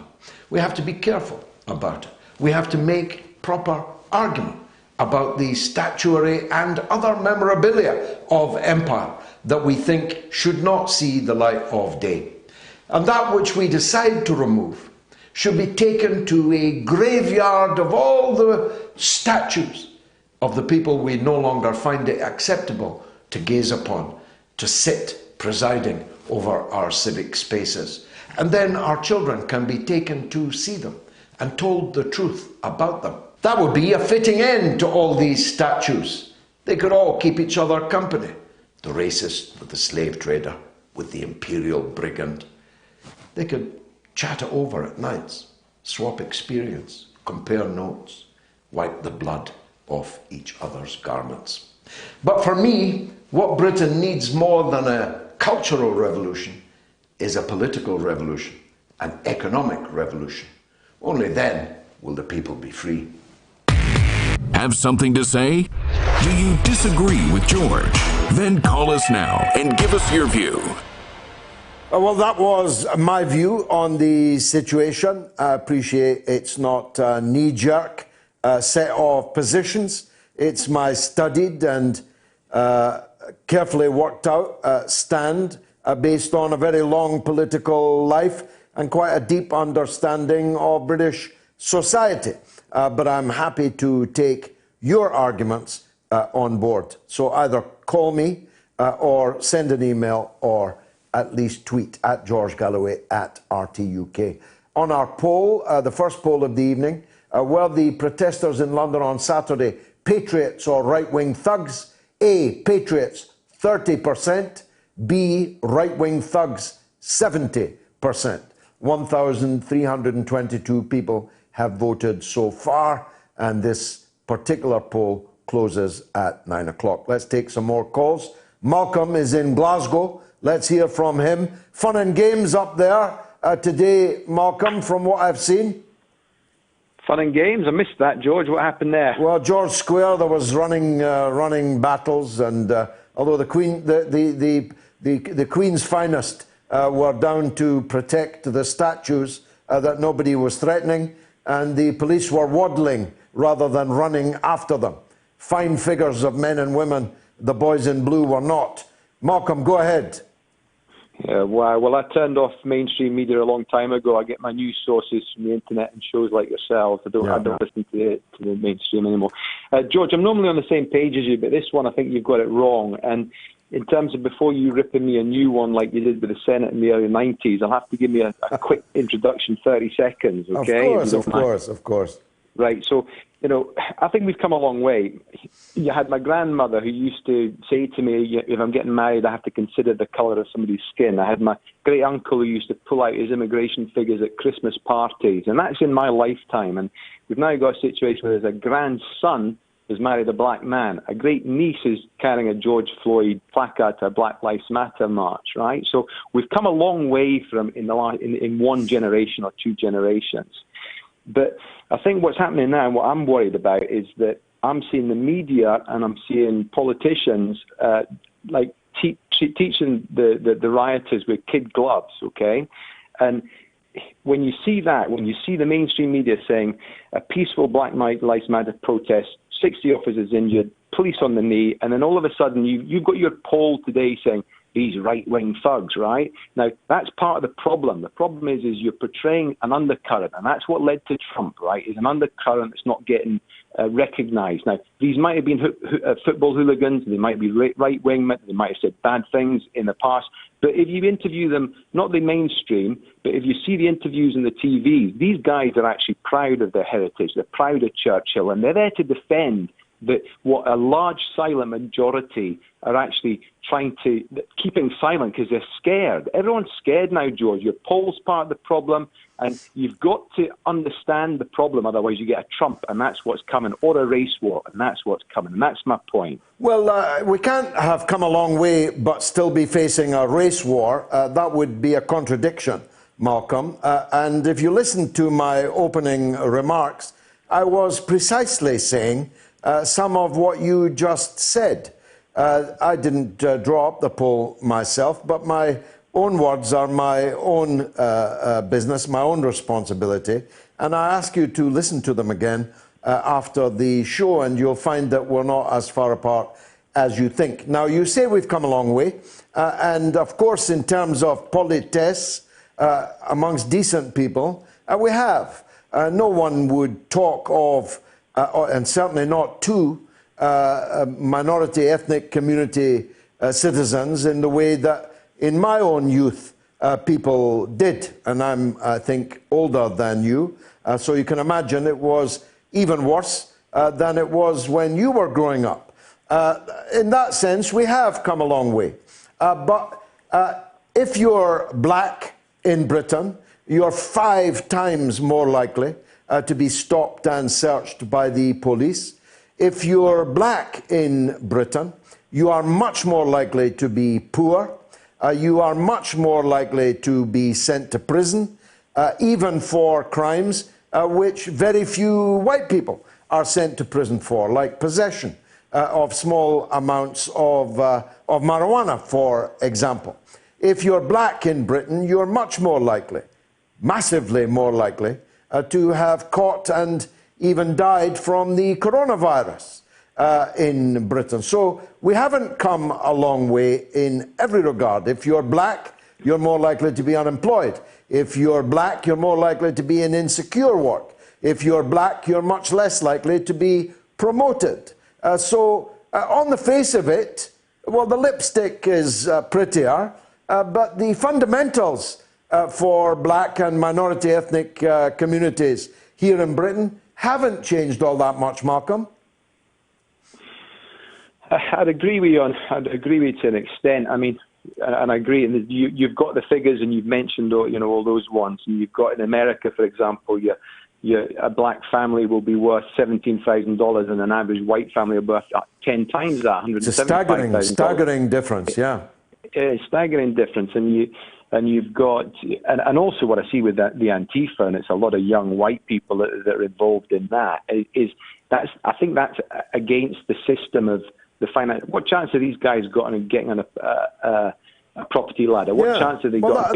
We have to be careful about it. We have to make proper argument about the statuary and other memorabilia of empire that we think should not see the light of day. And that which we decide to remove should be taken to a graveyard of all the statues of the people we no longer find it acceptable to gaze upon, to sit presiding over our civic spaces. And then our children can be taken to see them and told the truth about them. That would be a fitting end to all these statues. They could all keep each other company. The racist with the slave trader, with the imperial brigand. They could chat it over at nights, swap experience, compare notes, wipe the blood off each other's garments. But for me, what Britain needs more than a cultural revolution is a political revolution, an economic revolution. Only then will the people be free. Have something to say? Do you disagree with George? Then call us now and give us your view. Well, that was my view on the situation. I appreciate it's not a knee-jerk set of positions. It's my studied and carefully worked out stand based on a very long political life and quite a deep understanding of British society. But I'm happy to take your arguments on board. So either call me or send an email or at least tweet at George Galloway at RTUK. On our poll, the first poll of the evening, were the protesters in London on Saturday patriots or right-wing thugs? A, patriots, 30%. B, right-wing thugs, 70%. 1,322 people have voted so far, and this particular poll closes at 9 o'clock. Let's take some more calls. Malcolm is in Glasgow. Let's hear from him. Fun and games up there today, Malcolm, from what I've seen. Fun and games? I missed that, George. What happened there? Well, George Square, there was running battles, and although the Queen's finest were down to protect the statues that nobody was threatening, and the police were waddling rather than running after them. Fine figures of men and women. The boys in blue were not. Malcolm, go ahead. Yeah, well, I turned off mainstream media a long time ago. I get my news sources from the internet and shows like yourselves. I don't listen to the mainstream anymore. George, I'm normally on the same page as you, but this one I think you've got it wrong. And in terms of before you ripping me a new one like you did with the Senate in the early 90s, I'll have to give me a quick introduction, 30 seconds, okay? Of course. Right, so, I think we've come a long way. You had my grandmother who used to say to me, if I'm getting married, I have to consider the colour of somebody's skin. I had my great uncle who used to pull out his immigration figures at Christmas parties, and that's in my lifetime. And we've now got a situation where there's a grandson who's married a black man. A great niece is carrying a George Floyd placard to a Black Lives Matter march, right? So we've come a long way from in one generation or two generations. But I think what's happening now and what I'm worried about is that I'm seeing the media and I'm seeing politicians teaching the rioters with kid gloves, okay? And when you see that, when you see the mainstream media saying a peaceful Black Lives Matter protest, 60 officers injured, police on the knee, and then all of a sudden you've got your poll today saying these right-wing thugs, right? Now, that's part of the problem. The problem is you're portraying an undercurrent, and that's what led to Trump, right, is an undercurrent that's not getting recognised. Now, these might have been football hooligans, they might be right-wing, they might have said bad things in the past, but if you interview them, not the mainstream, but if you see the interviews on the TV, these guys are actually proud of their heritage, they're proud of Churchill, and they're there to defend that what a large silent majority are actually keeping silent because they're scared. Everyone's scared now, George. Your poll's part of the problem, and you've got to understand the problem, otherwise you get a Trump, and that's what's coming, or a race war, and that's what's coming, and that's my point. Well, we can't have come a long way but still be facing a race war. That would be a contradiction, Malcolm. And if you listen to my opening remarks, I was precisely saying some of what you just said. I didn't draw up the poll myself, but my own words are my own business, my own responsibility, and I ask you to listen to them again after the show, and you'll find that we're not as far apart as you think. Now, you say we've come a long way, and of course, in terms of politesse amongst decent people, we have. No one would talk of and certainly not to minority ethnic community citizens in the way that in my own youth people did. And I'm, I think, older than you. So you can imagine it was even worse than it was when you were growing up. In that sense, we have come a long way. But if you're black in Britain, you're 5 times more likely to be stopped and searched by the police. If you're black in Britain, you are much more likely to be poor. You are much more likely to be sent to prison, even for crimes which very few white people are sent to prison for, like possession of small amounts of marijuana, for example. If you're black in Britain, you're much more likely, massively more likely, to have caught and even died from the coronavirus in Britain. So we haven't come a long way in every regard. If you're black, you're more likely to be unemployed. If you're black, you're more likely to be in insecure work. If you're black, you're much less likely to be promoted. So on the face of it, well, the lipstick is prettier, but the fundamentals for black and minority ethnic communities here in Britain haven't changed all that much, Malcolm. I'd agree with you to an extent. I mean, and I agree. And you've got the figures, and you've mentioned all those ones. And you've got in America, for example, a black family will be worth $17,000, and an average white family will be worth 10 times that, $175,000. It's a staggering difference, yeah. Staggering difference, and you've got, and also what I see with the Antifa, and it's a lot of young white people that are involved in that. I think that's against the system of the finance. What chance have these guys got on getting on a property ladder? What chance have they got?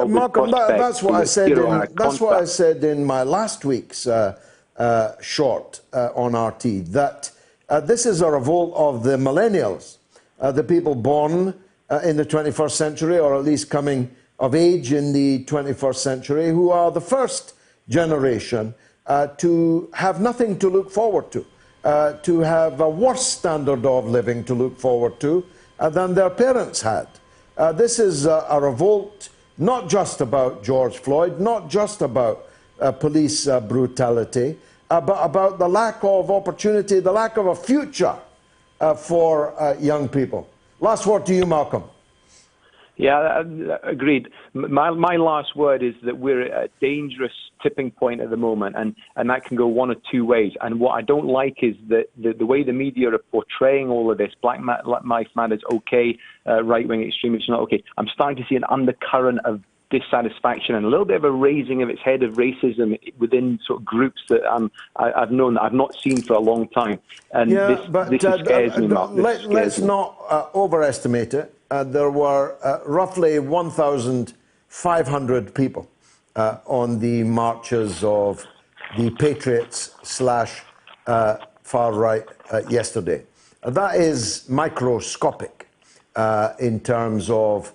Malcolm, that's what I said. That's what I said in my last week's short on RT. That this is a revolt of the millennials, the people born in the 21st century, or at least coming of age in the 21st century, who are the first generation to have nothing to look forward to have a worse standard of living to look forward to than their parents had. This is a revolt not just about George Floyd, not just about police brutality, but about the lack of opportunity, the lack of a future for young people. Last word to you, Malcolm. Yeah, agreed. My last word is that we're at a dangerous tipping point at the moment, and that can go one of two ways. And what I don't like is that the way the media are portraying all of this, Black Lives Matter is okay, right-wing extremists not okay. I'm starting to see an undercurrent of dissatisfaction and a little bit of a raising of its head of racism within sort of groups that I've known that I've not seen for a long time. And this scares me, Mark. Let's not overestimate it. There were roughly 1,500 people on the marches of the patriots / far right yesterday. That is microscopic in terms of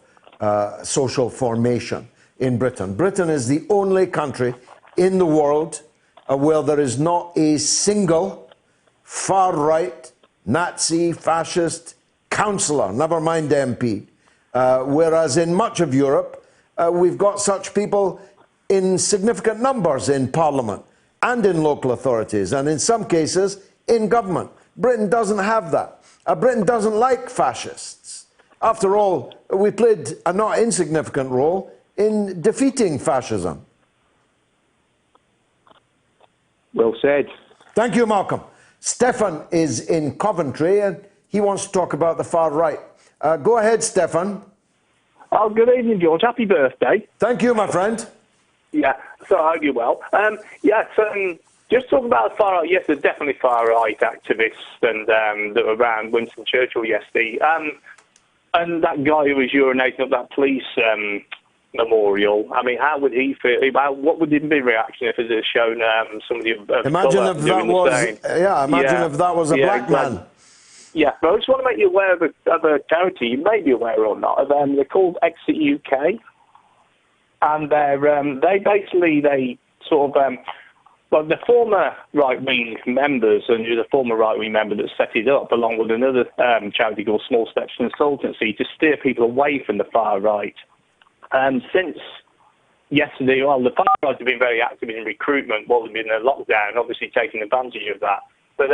social formation in Britain. Britain is the only country in the world where there is not a single far right, Nazi, fascist councillor, never mind MP. Whereas in much of Europe, we've got such people in significant numbers in Parliament and in local authorities, and in some cases in government. Britain doesn't have that. Britain doesn't like fascists. After all, we played a not insignificant role in defeating fascism. Well said. Thank you, Malcolm. Stefan is in Coventry, and he wants to talk about the far right. Go ahead, Stefan. Oh, good evening, George. Happy birthday. Thank you, my friend. Yeah, so I hope you're well. Just talking about the far right, yes, there's definitely far right activists and that were around Winston Churchill yesterday. And that guy who was urinating up that police memorial, I mean, how would he feel? What would his reaction if it had shown somebody of imagine if that was, if that was a black man. Yeah, but I just want to make you aware of a charity, you may be aware or not, of them. They're called Exit UK. And they sort of, well, the former right-wing members, and the former right-wing member that set it up, along with another charity called Small Steps Consultancy, to steer people away from the far right. And since yesterday, well, the far right have been very active in recruitment while they've been in lockdown, obviously taking advantage of that. But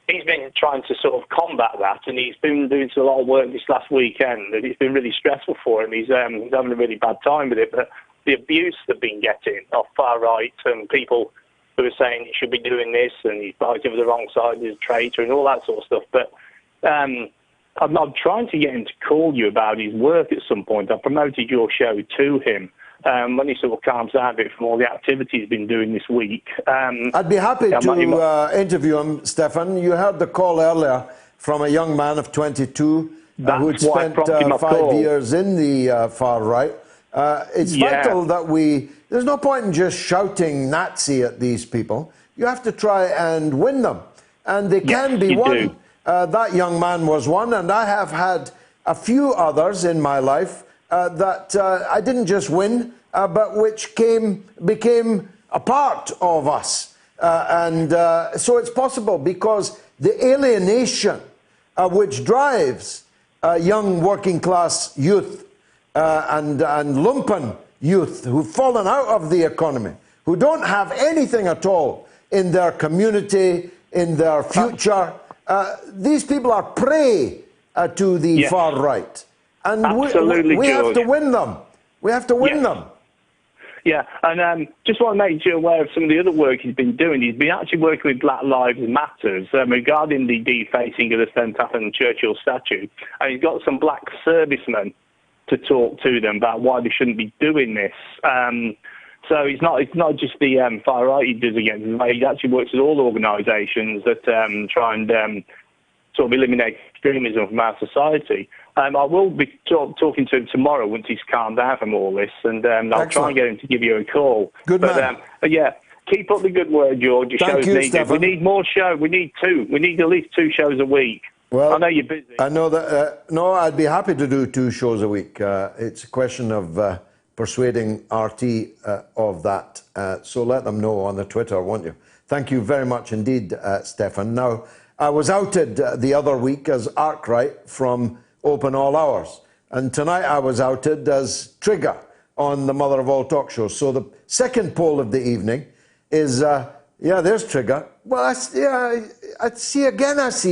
he's been trying to sort of combat that, and he's been doing a lot of work this last weekend, and it's been really stressful for him. He's having a really bad time with it, but the abuse they've been getting of far right and people who are saying he should be doing this and he's fighting for the wrong side, he's a traitor and all that sort of stuff. But I'm trying to get him to call you about his work at some point. I promoted your show to him. When he sort of calms down a bit from all the activities he's been doing this week. I'd be happy to interview him, Stefan. You heard the call earlier. from a young man of 22 who'd That's why I spent prompted my 5 call. years in the far right. It's vital that there's no point in just shouting Nazi at these people. You have to try and win them. And they can be won. That young man was one, and I have had a few others in my life that I didn't just win, but which became a part of us. So it's possible, because the alienation which drives young working class youth and lumpen youth who've fallen out of the economy, who don't have anything at all in their community, in their future. These people are prey to the far right. And Absolutely, we have George. to win them. We have to win them. Yeah, and just want to make you aware of some of the other work he's been doing. He's been actually working with Black Lives Matters regarding the defacing of the St. Athan Churchill statue. And he's got some black servicemen to talk to them about why they shouldn't be doing this. So it's not just the far right he does against them. He actually works with all organisations that try and sort of eliminate extremism from our society. I will be talking to him tomorrow once he's calmed down from all this, and I'll try and get him to give you a call. Good man. But yeah, keep up the good work, George. Your Thank show's you, needed. Stefan. We need more shows. We need two. We need at least 2 shows a week. Well, I know you're busy. I know that. No, I'd be happy to do 2 shows a week. It's a question of persuading RT of that. So let them know on the Twitter, won't you? Thank you very much indeed, Stefan. Now, I was outed the other week as Arkwright from Open All Hours. And tonight I was outed as Trigger on the Mother of All Talk Shows. So the second poll of the evening is, there's Trigger. Well, I see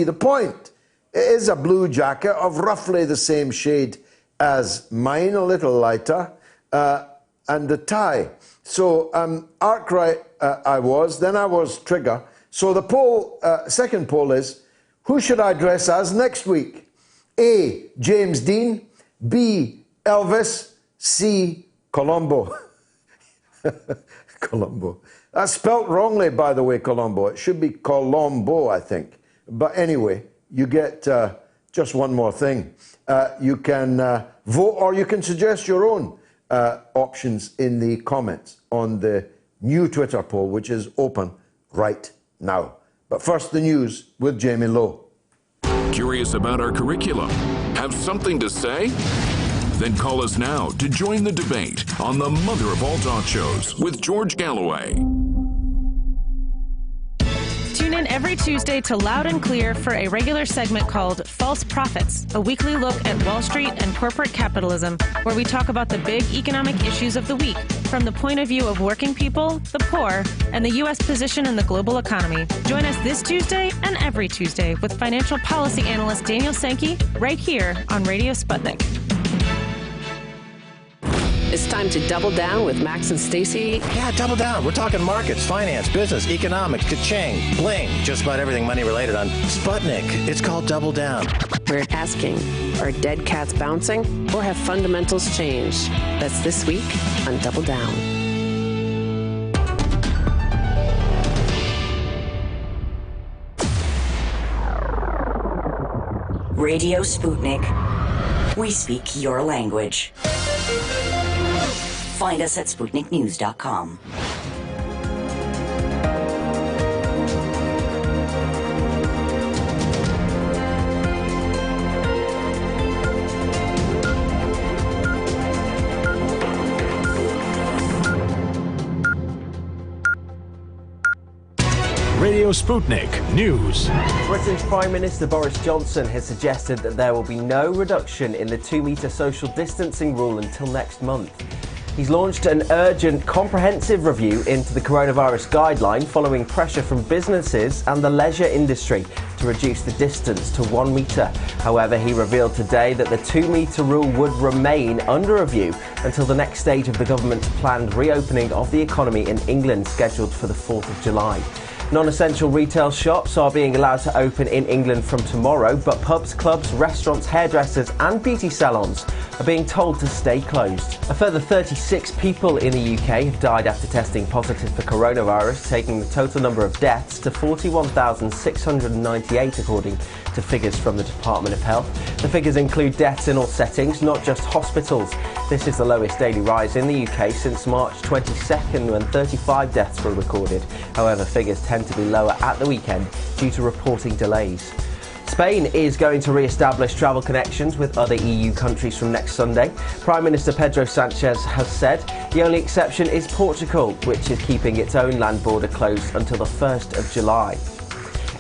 the point. It is a blue jacket of roughly the same shade as mine, a little lighter, and a tie. So Arkwright I was, then I was Trigger. So the second poll is, who should I dress as next week? A, James Dean, B, Elvis, C, Columbo. Columbo. That's spelt wrongly, by the way, Columbo. It should be Colombo, I think. But anyway, you get just one more thing. You can vote, or you can suggest your own options in the comments on the new Twitter poll, which is open right now. But first, the news with Jamie Lowe. Curious about our curriculum? Have something to say? Then call us now to join the debate on the Mother of All Talk Shows with George Galloway. Tune in every Tuesday to Loud and Clear for a regular segment called False Prophets, a weekly look at Wall Street and corporate capitalism, where we talk about the big economic issues of the week from the point of view of working people, the poor, and the U.S. position in the global economy. Join us this Tuesday and every Tuesday with financial policy analyst Daniel Sankey right here on Radio Sputnik. It's time to double down with Max and Stacy. Yeah, double down. We're talking markets, finance, business, economics, ka-ching, bling, just about everything money related on Sputnik. It's called Double Down. We're asking, are dead cats bouncing or have fundamentals changed? That's this week on Double Down. Radio Sputnik. We speak your language. Find us at SputnikNews.com. Radio Sputnik News. Britain's Prime Minister Boris Johnson has suggested that there will be no reduction in the 2-metre social distancing rule until next month. He's launched an urgent, comprehensive review into the coronavirus guideline following pressure from businesses and the leisure industry to reduce the distance to 1 metre. However, he revealed today that the 2-metre rule would remain under review until the next stage of the government's planned reopening of the economy in England, scheduled for the 4th of July. Non-essential retail shops are being allowed to open in England from tomorrow, but pubs, clubs, restaurants, hairdressers and beauty salons are being told to stay closed. A further 36 people in the UK have died after testing positive for coronavirus, taking the total number of deaths to 41,698 according to figures from the Department of Health. The figures include deaths in all settings, not just hospitals. This is the lowest daily rise in the UK since March 22nd, when 35 deaths were recorded. However, figures tend to be lower at the weekend due to reporting delays. Spain is going to re-establish travel connections with other EU countries from next Sunday. Prime Minister Pedro Sánchez has said the only exception is Portugal, which is keeping its own land border closed until the 1st of July.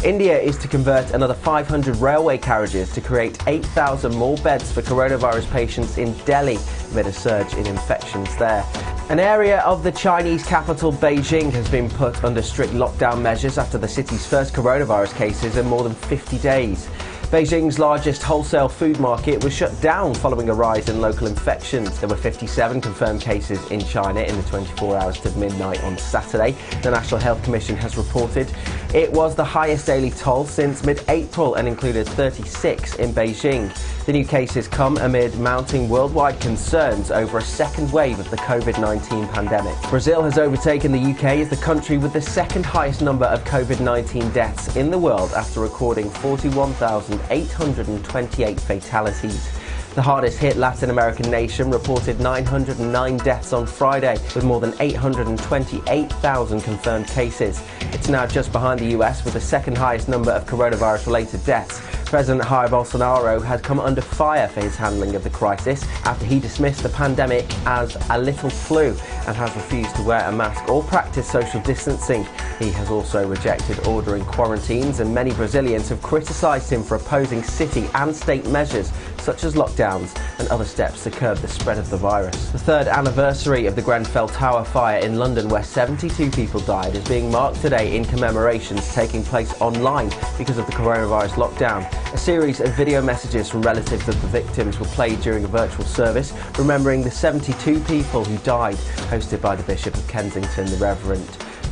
India is to convert another 500 railway carriages to create 8,000 more beds for coronavirus patients in Delhi amid a surge in infections there. An area of the Chinese capital, Beijing, has been put under strict lockdown measures after the city's first coronavirus cases in more than 50 days. Beijing's largest wholesale food market was shut down following a rise in local infections. There were 57 confirmed cases in China in the 24 hours to midnight on Saturday. The National Health Commission has reported it was the highest daily toll since mid-April and included 36 in Beijing. The new cases come amid mounting worldwide concerns over a second wave of the COVID-19 pandemic. Brazil has overtaken the UK as the country with the second highest number of COVID-19 deaths in the world after recording 41,828 fatalities. The hardest hit Latin American nation reported 909 deaths on Friday, with more than 828,000 confirmed cases. It's now just behind the US with the second highest number of coronavirus-related deaths. President Jair Bolsonaro has come under fire for his handling of the crisis after he dismissed the pandemic as a little flu and has refused to wear a mask or practice social distancing. He has also rejected ordering quarantines, and many Brazilians have criticised him for opposing city and state measures such as lockdowns and other steps to curb the spread of the virus. The third anniversary of the Grenfell Tower fire in London, where 72 people died, is being marked today in commemorations taking place online because of the coronavirus lockdown. A series of video messages from relatives of the victims were played during a virtual service, remembering the 72 people who died, hosted by the Bishop of Kensington, the Reverend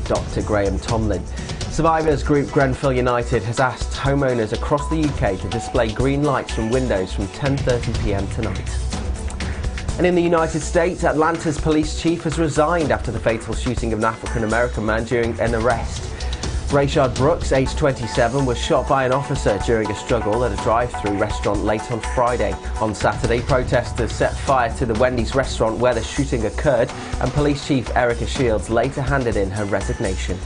Dr. Graham Tomlin. Survivors group Grenfell United has asked homeowners across the UK to display green lights from windows from 10:30 p.m. tonight. And in the United States, Atlanta's police chief has resigned after the fatal shooting of an African-American man during an arrest. Rayshard Brooks, aged 27, was shot by an officer during a struggle at a drive-through restaurant late on Friday. On Saturday, protesters set fire to the Wendy's restaurant where the shooting occurred, and Police Chief Erica Shields later handed in her resignation.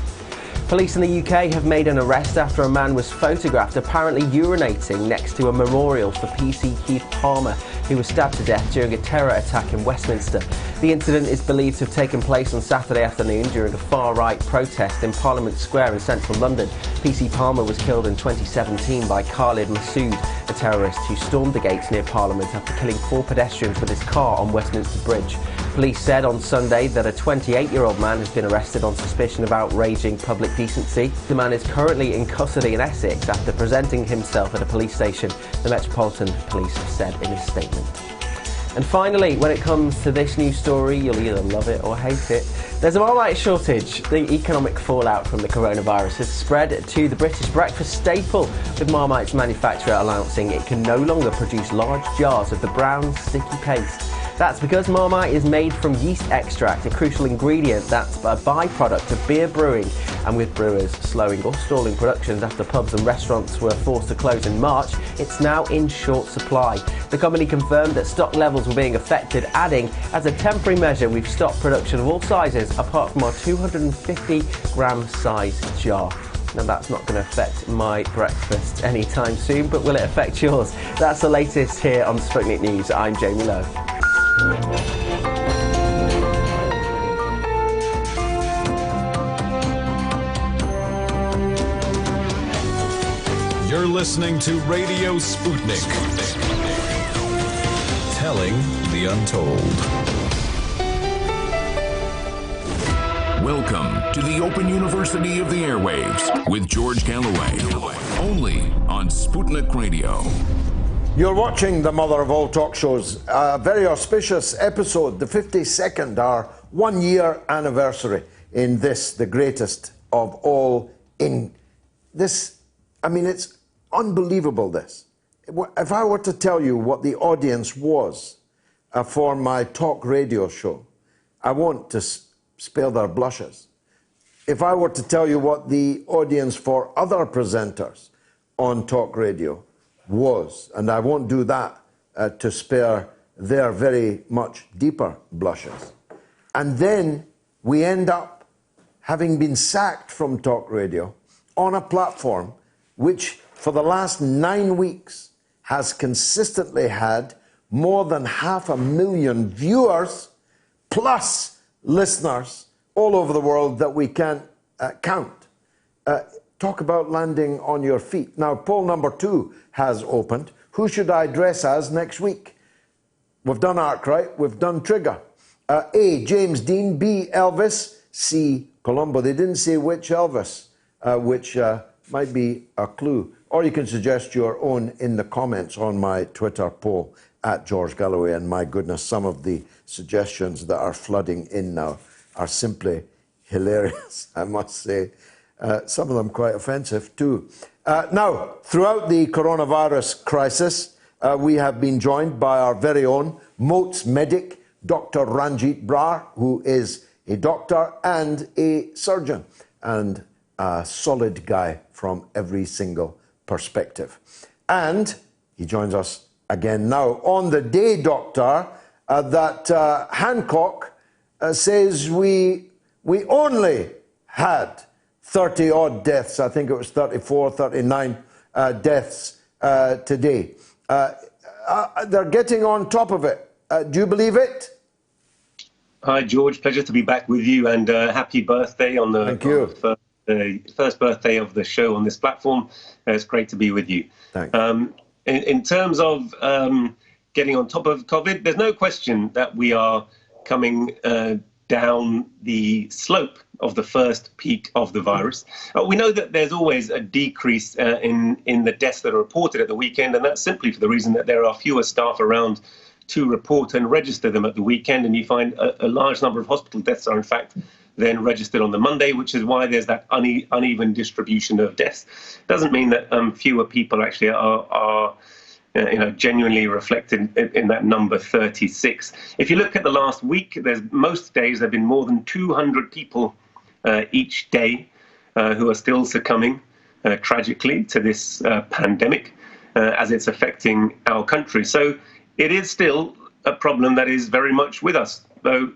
Police in the UK have made an arrest after a man was photographed apparently urinating next to a memorial for PC Keith Palmer, who was stabbed to death during a terror attack in Westminster. The incident is believed to have taken place on Saturday afternoon during a far-right protest in Parliament Square in central London. PC Palmer was killed in 2017 by Khalid Massoud, a terrorist who stormed the gates near Parliament after killing 4 pedestrians with his car on Westminster Bridge. Police said on Sunday that a 28-year-old man has been arrested on suspicion of outraging public decency. The man is currently in custody in Essex after presenting himself at a police station, the Metropolitan Police have said in a statement. And finally, when it comes to this news story, you'll either love it or hate it. There's a Marmite shortage. The economic fallout from the coronavirus has spread to the British breakfast staple, with Marmite's manufacturer announcing it can no longer produce large jars of the brown, sticky paste. That's because Marmite is made from yeast extract, a crucial ingredient that's a byproduct of beer brewing. And with brewers slowing or stalling productions after pubs and restaurants were forced to close in March, it's now in short supply. The company confirmed that stock levels were being affected, adding, as a temporary measure, we've stopped production of all sizes apart from our 250-gram size jar. Now, that's not going to affect my breakfast anytime soon, but will it affect yours? That's the latest here on Sputnik News. I'm Jamie Lowe. You're listening to Radio Sputnik. Telling the untold. Welcome to the Open University of the Airwaves with George Galloway. Only on Sputnik Radio. You're watching the mother of all talk shows. A very auspicious episode, the 52nd, our 1-year anniversary in this, the greatest of all in this. I mean, it's unbelievable, this. If I were to tell you what the audience was for my talk radio show, I won't to spare their blushes. If I were to tell you what the audience for other presenters on talk radio was, and I won't do that to spare their very much deeper blushes. And then we end up having been sacked from talk radio on a platform which for the last 9 weeks has consistently had more than 500,000 viewers plus listeners all over the world that we can't count. Talk about landing on your feet. Now, poll number 2 has opened. Who should I dress as next week? We've done Arkwright, we've done Trigger. A, James Dean. B, Elvis. C, Columbo. They didn't say which Elvis, which might be a clue. Or you can suggest your own in the comments on my Twitter poll at George Galloway. And my goodness, some of the suggestions that are flooding in now are simply hilarious, I must say. Some of them quite offensive too. Now, throughout the coronavirus crisis, we have been joined by our very own Moats medic, Dr. Ranjeet Brar, who is a doctor and a surgeon, and a solid guy from every single perspective. And he joins us again now on the day, Doctor, that Hancock says we only had 30-odd deaths. I think it was 34, 39 deaths today. They're getting on top of it. Do you believe it? Hi, George. Pleasure to be back with you, and happy birthday on the first birthday of the show on this platform. It's great to be with you. Thanks. In terms of getting on top of COVID, there's no question that we are coming down the slope of the first peak of the virus. We know that there's always a decrease in the deaths that are reported at the weekend, and that's simply for the reason that there are fewer staff around to report and register them at the weekend, and you find a large number of hospital deaths are in fact then registered on the Monday, which is why there's that uneven distribution of deaths. Doesn't mean that fewer people actually are genuinely reflected in that number 36. If you look at the last week, most days there have been more than 200 people each day who are still succumbing tragically to this pandemic as it's affecting our country. So it is still a problem that is very much with us, though,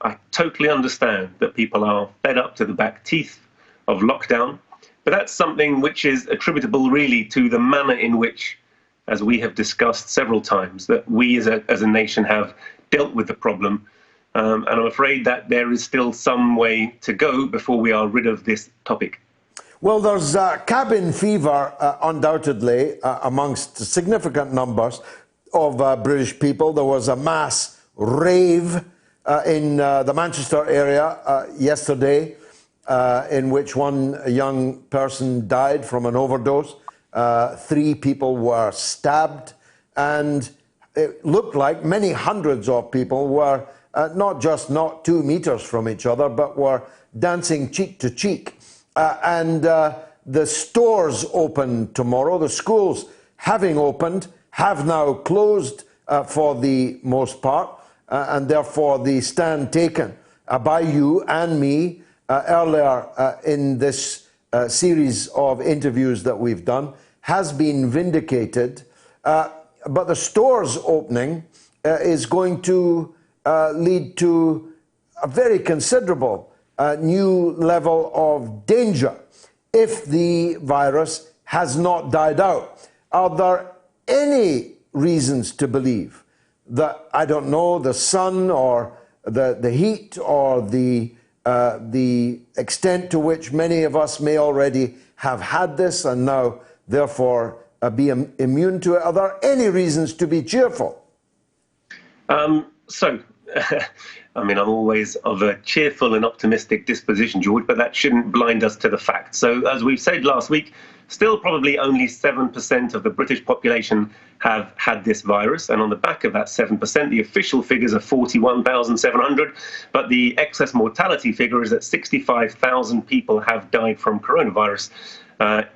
I totally understand that people are fed up to the back teeth of lockdown, but that's something which is attributable really to the manner in which, as we have discussed several times, that we as a nation have dealt with the problem. And I'm afraid that there is still some way to go before we are rid of this topic. Well, there's cabin fever, undoubtedly, amongst significant numbers of British people. There was a mass rave in the Manchester area yesterday, in which one young person died from an overdose. 3 people were stabbed, and it looked like many hundreds of people were not 2 meters from each other, but were dancing cheek to cheek. And the stores open tomorrow. The schools, having opened, have now closed for the most part, and therefore the stand taken by you and me earlier in this series of interviews that we've done has been vindicated. But the stores opening is going to lead to a very considerable new level of danger if the virus has not died out. Are there any reasons to believe that, I don't know, the sun or the heat or the extent to which many of us may already have had this and now therefore be immune to it? Are there any reasons to be cheerful? I'm always of a cheerful and optimistic disposition, George, but that shouldn't blind us to the facts. So as we said last week, Still probably only 7% of the British population have had this virus, and on the back of that 7%, the official figures are 41,700, but the excess mortality figure is that 65,000 people have died from coronavirus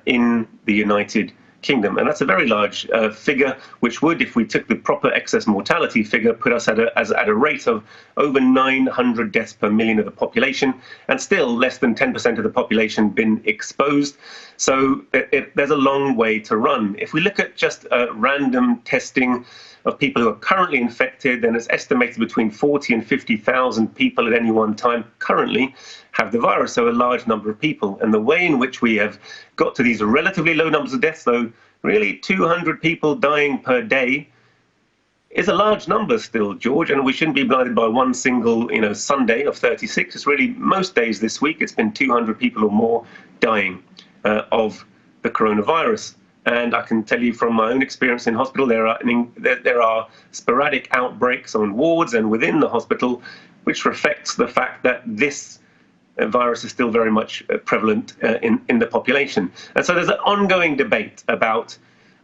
in the United Kingdom. And that's a very large figure, which would, if we took the proper excess mortality figure, put us at a rate of over 900 deaths per million of the population, and still less than 10% of the population been exposed. So there's a long way to run. If we look at just random testing of people who are currently infected, then it's estimated between 40 and 50,000 people at any one time currently have the virus, so a large number of people. And the way in which we have got to these relatively low numbers of deaths, though, really 200 people dying per day, is a large number still, George, and we shouldn't be blinded by one single, Sunday of 36. It's really most days this week, it's been 200 people or more dying of the coronavirus. And I can tell you from my own experience in hospital, there are sporadic outbreaks on wards and within the hospital, which reflects the fact that this virus is still very much prevalent in the population. And so there's an ongoing debate about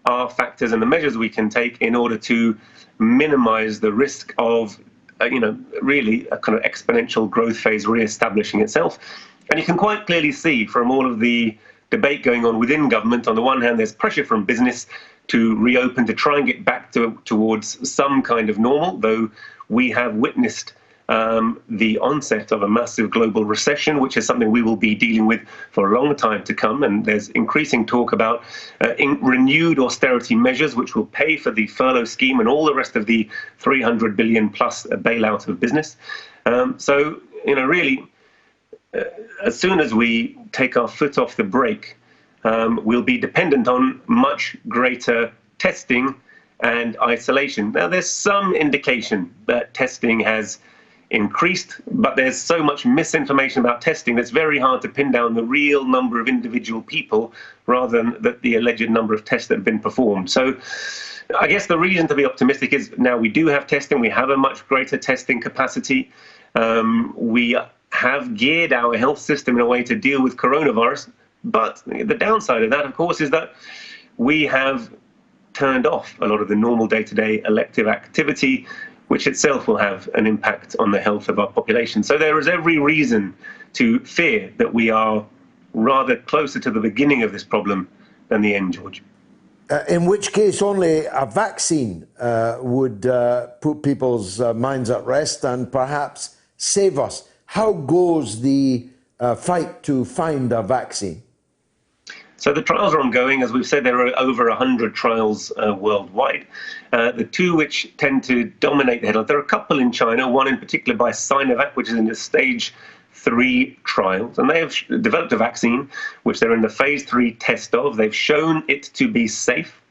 our factors and the measures we can take in order to minimize the risk of, really a kind of exponential growth phase reestablishing itself. And you can quite clearly see from all of the debate going on within government, on the one hand, there's pressure from business to reopen, to try and get back towards some kind of normal, though we have witnessed the onset of a massive global recession, which is something we will be dealing with for a long time to come. And there's increasing talk about renewed austerity measures, which will pay for the furlough scheme and all the rest of the 300 billion plus bailout of business. So, really, as soon as we take our foot off the brake, we'll be dependent on much greater testing and isolation. Now, there's some indication that testing has increased, but there's so much misinformation about testing that's very hard to pin down the real number of individual people rather than the alleged number of tests that have been performed. So I guess the reason to be optimistic is now we do have testing, we have a much greater testing capacity. We have geared our health system in a way to deal with coronavirus, but the downside of that, of course, is that we have turned off a lot of the normal day-to-day elective activity, which itself will have an impact on the health of our population. So there is every reason to fear that we are rather closer to the beginning of this problem than the end, George. In which case only a vaccine would put people's minds at rest and perhaps save us. How goes the fight to find a vaccine? So the trials are ongoing. As we've said, there are over 100 trials worldwide. The two which tend to dominate the headlines, there are a couple in China, one in particular by Sinovac, which is in the stage 3 trials. And they have developed a vaccine, which they're in the phase 3 test of. They've shown it to be safe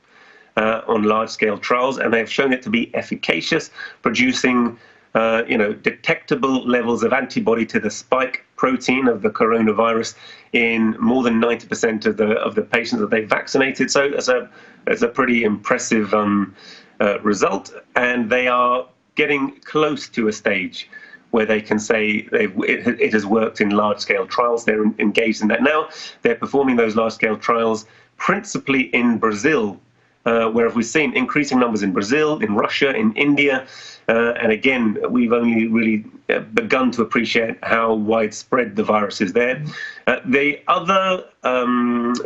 on large-scale trials, and they've shown it to be efficacious, producing detectable levels of antibody to the spike protein of the coronavirus in more than 90% of the patients that they've vaccinated. So it's a pretty impressive result, and they are getting close to a stage where they can say it has worked in large-scale trials. They're engaged in that now. They're performing those large-scale trials principally in Brazil, where we've seen increasing numbers in Brazil, in Russia, in India. And again, we've only really begun to appreciate how widespread the virus is there. The other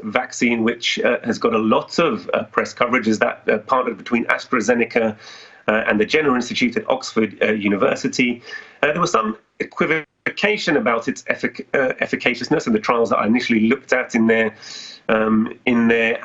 vaccine which has got a lot of press coverage is that partnered between AstraZeneca and the Jenner Institute at Oxford University. There was some equivocation about its efficaciousness in the trials that I initially looked at in their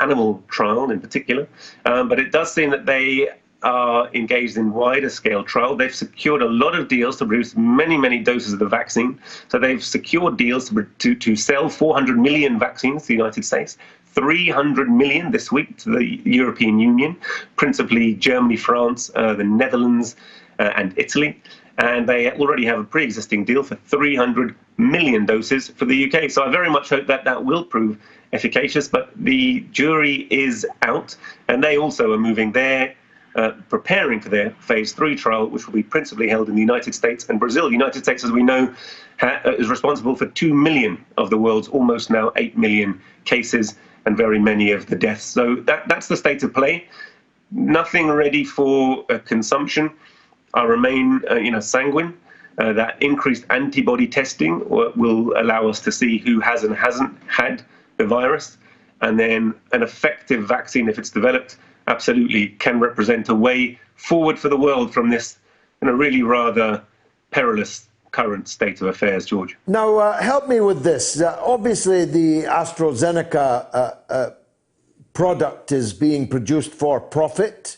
animal trial in particular. But it does seem that they are engaged in wider scale trial. They've secured a lot of deals to produce many, many doses of the vaccine. So they've secured deals to sell 400 million vaccines to the United States, 300 million this week to the European Union, principally Germany, France, the Netherlands, and Italy. And they already have a pre-existing deal for 300 million doses for the UK. So I very much hope that that will prove efficacious, but the jury is out, and they also are moving their preparing for their phase 3 trial, which will be principally held in the United States and Brazil. The United States, as we know, is responsible for 2 million of the world's almost now 8 million cases, and very many of the deaths. So that's the state of play. Nothing ready for consumption. I remain, sanguine that increased antibody testing will allow us to see who has and hasn't had the virus, and then an effective vaccine, if it's developed, absolutely can represent a way forward for the world from this, really rather perilous current state of affairs, George. Now, help me with this. Obviously, the AstraZeneca product is being produced for profit,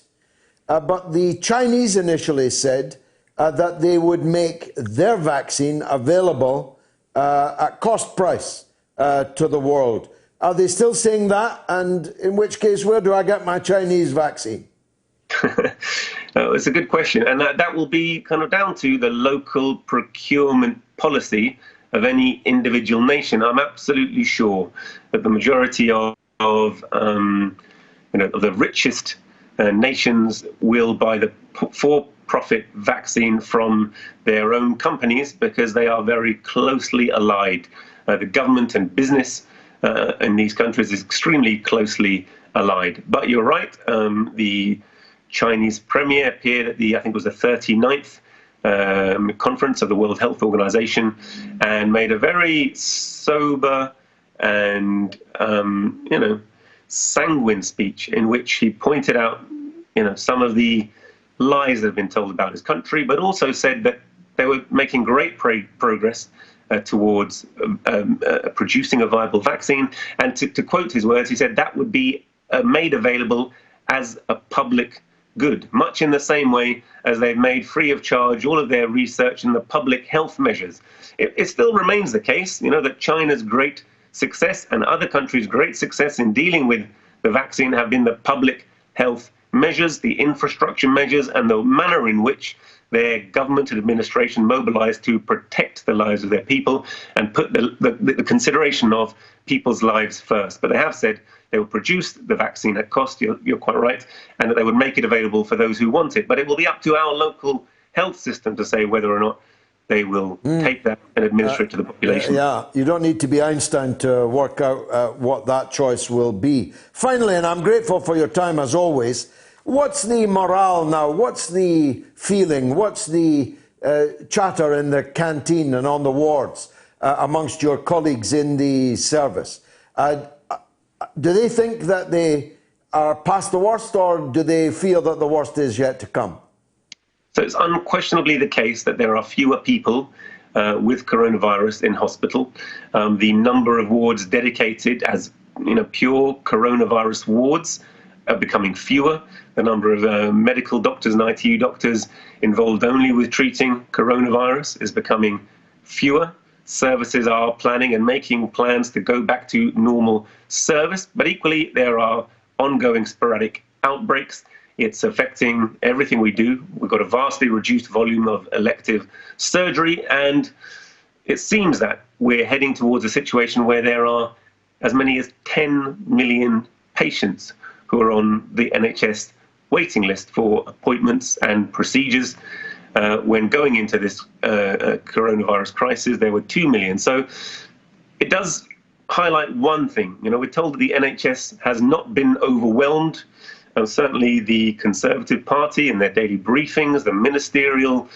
but the Chinese initially said that they would make their vaccine available at cost price to the world. Are they still saying that? And in which case, where do I get my Chinese vaccine? It's a good question. And that will be kind of down to the local procurement policy of any individual nation. I'm absolutely sure that the majority of the richest nations will buy the for-profit vaccine from their own companies because they are very closely allied. The government and business in these countries is extremely closely allied. But you're right, the Chinese premier appeared at I think it was the 39th conference of the World Health Organization and made a very sober and, sanguine speech in which he pointed out, some of the lies that have been told about his country, but also said that they were making great progress towards producing a viable vaccine. And to quote his words, he said that would be made available as a public good, much in the same way as they've made free of charge all of their research in the public health measures. It still remains the case, that China's great success and other countries' great success in dealing with the vaccine have been the public health measures, the infrastructure measures, and the manner in which their government and administration mobilized to protect the lives of their people and put the consideration of people's lives first. But they have said they will produce the vaccine at cost, you're quite right, and that they would make it available for those who want it. But it will be up to our local health system to say whether or not they will take that and administer it to the population. Yeah, you don't need to be Einstein to work out what that choice will be. Finally, and I'm grateful for your time as always, what's the morale now? What's the feeling? What's the chatter in the canteen and on the wards amongst your colleagues in the service? Do they think that they are past the worst, or do they feel that the worst is yet to come? So it's unquestionably the case that there are fewer people with coronavirus in hospital. The number of wards dedicated as pure coronavirus wards are becoming fewer. The number of medical doctors and ITU doctors involved only with treating coronavirus is becoming fewer. Services are planning and making plans to go back to normal service, but equally there are ongoing sporadic outbreaks. It's affecting everything we do. We've got a vastly reduced volume of elective surgery, and it seems that we're heading towards a situation where there are as many as 10 million patients who are on the NHS waiting list for appointments and procedures. When going into this coronavirus crisis, there were 2 million. So it does highlight one thing. We're told that the NHS has not been overwhelmed. Certainly the Conservative Party in their daily briefings, the ministerial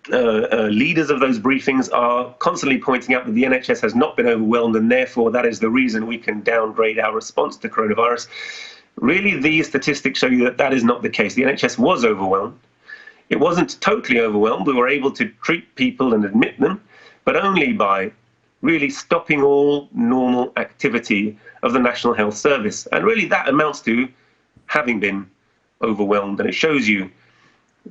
leaders of those briefings are constantly pointing out that the NHS has not been overwhelmed, and therefore that is the reason we can downgrade our response to coronavirus. Really, these statistics show you that that is not the case. The NHS was overwhelmed. It wasn't totally overwhelmed. We were able to treat people and admit them, but only by really stopping all normal activity of the National Health Service. And really that amounts to having been overwhelmed. And it shows you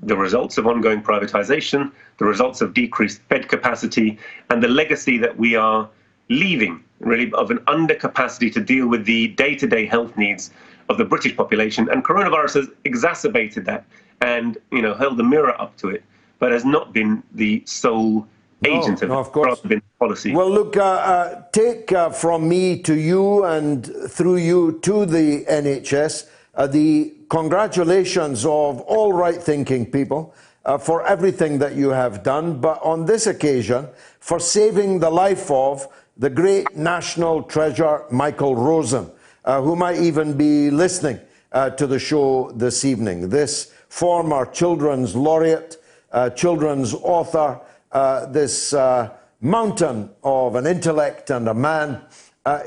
the results of ongoing privatization, the results of decreased bed capacity, and the legacy that we are leaving, really, of an undercapacity to deal with the day-to-day health needs of the British population. And coronavirus has exacerbated that and, held the mirror up to it, but has not been the sole agent of it, rather than policy. Well, look, take from me to you and through you to the NHS the congratulations of all right-thinking people for everything that you have done, but on this occasion, for saving the life of the great national treasure, Michael Rosen, who might even be listening to the show this evening. This former children's laureate, children's author, this mountain of an intellect and a man,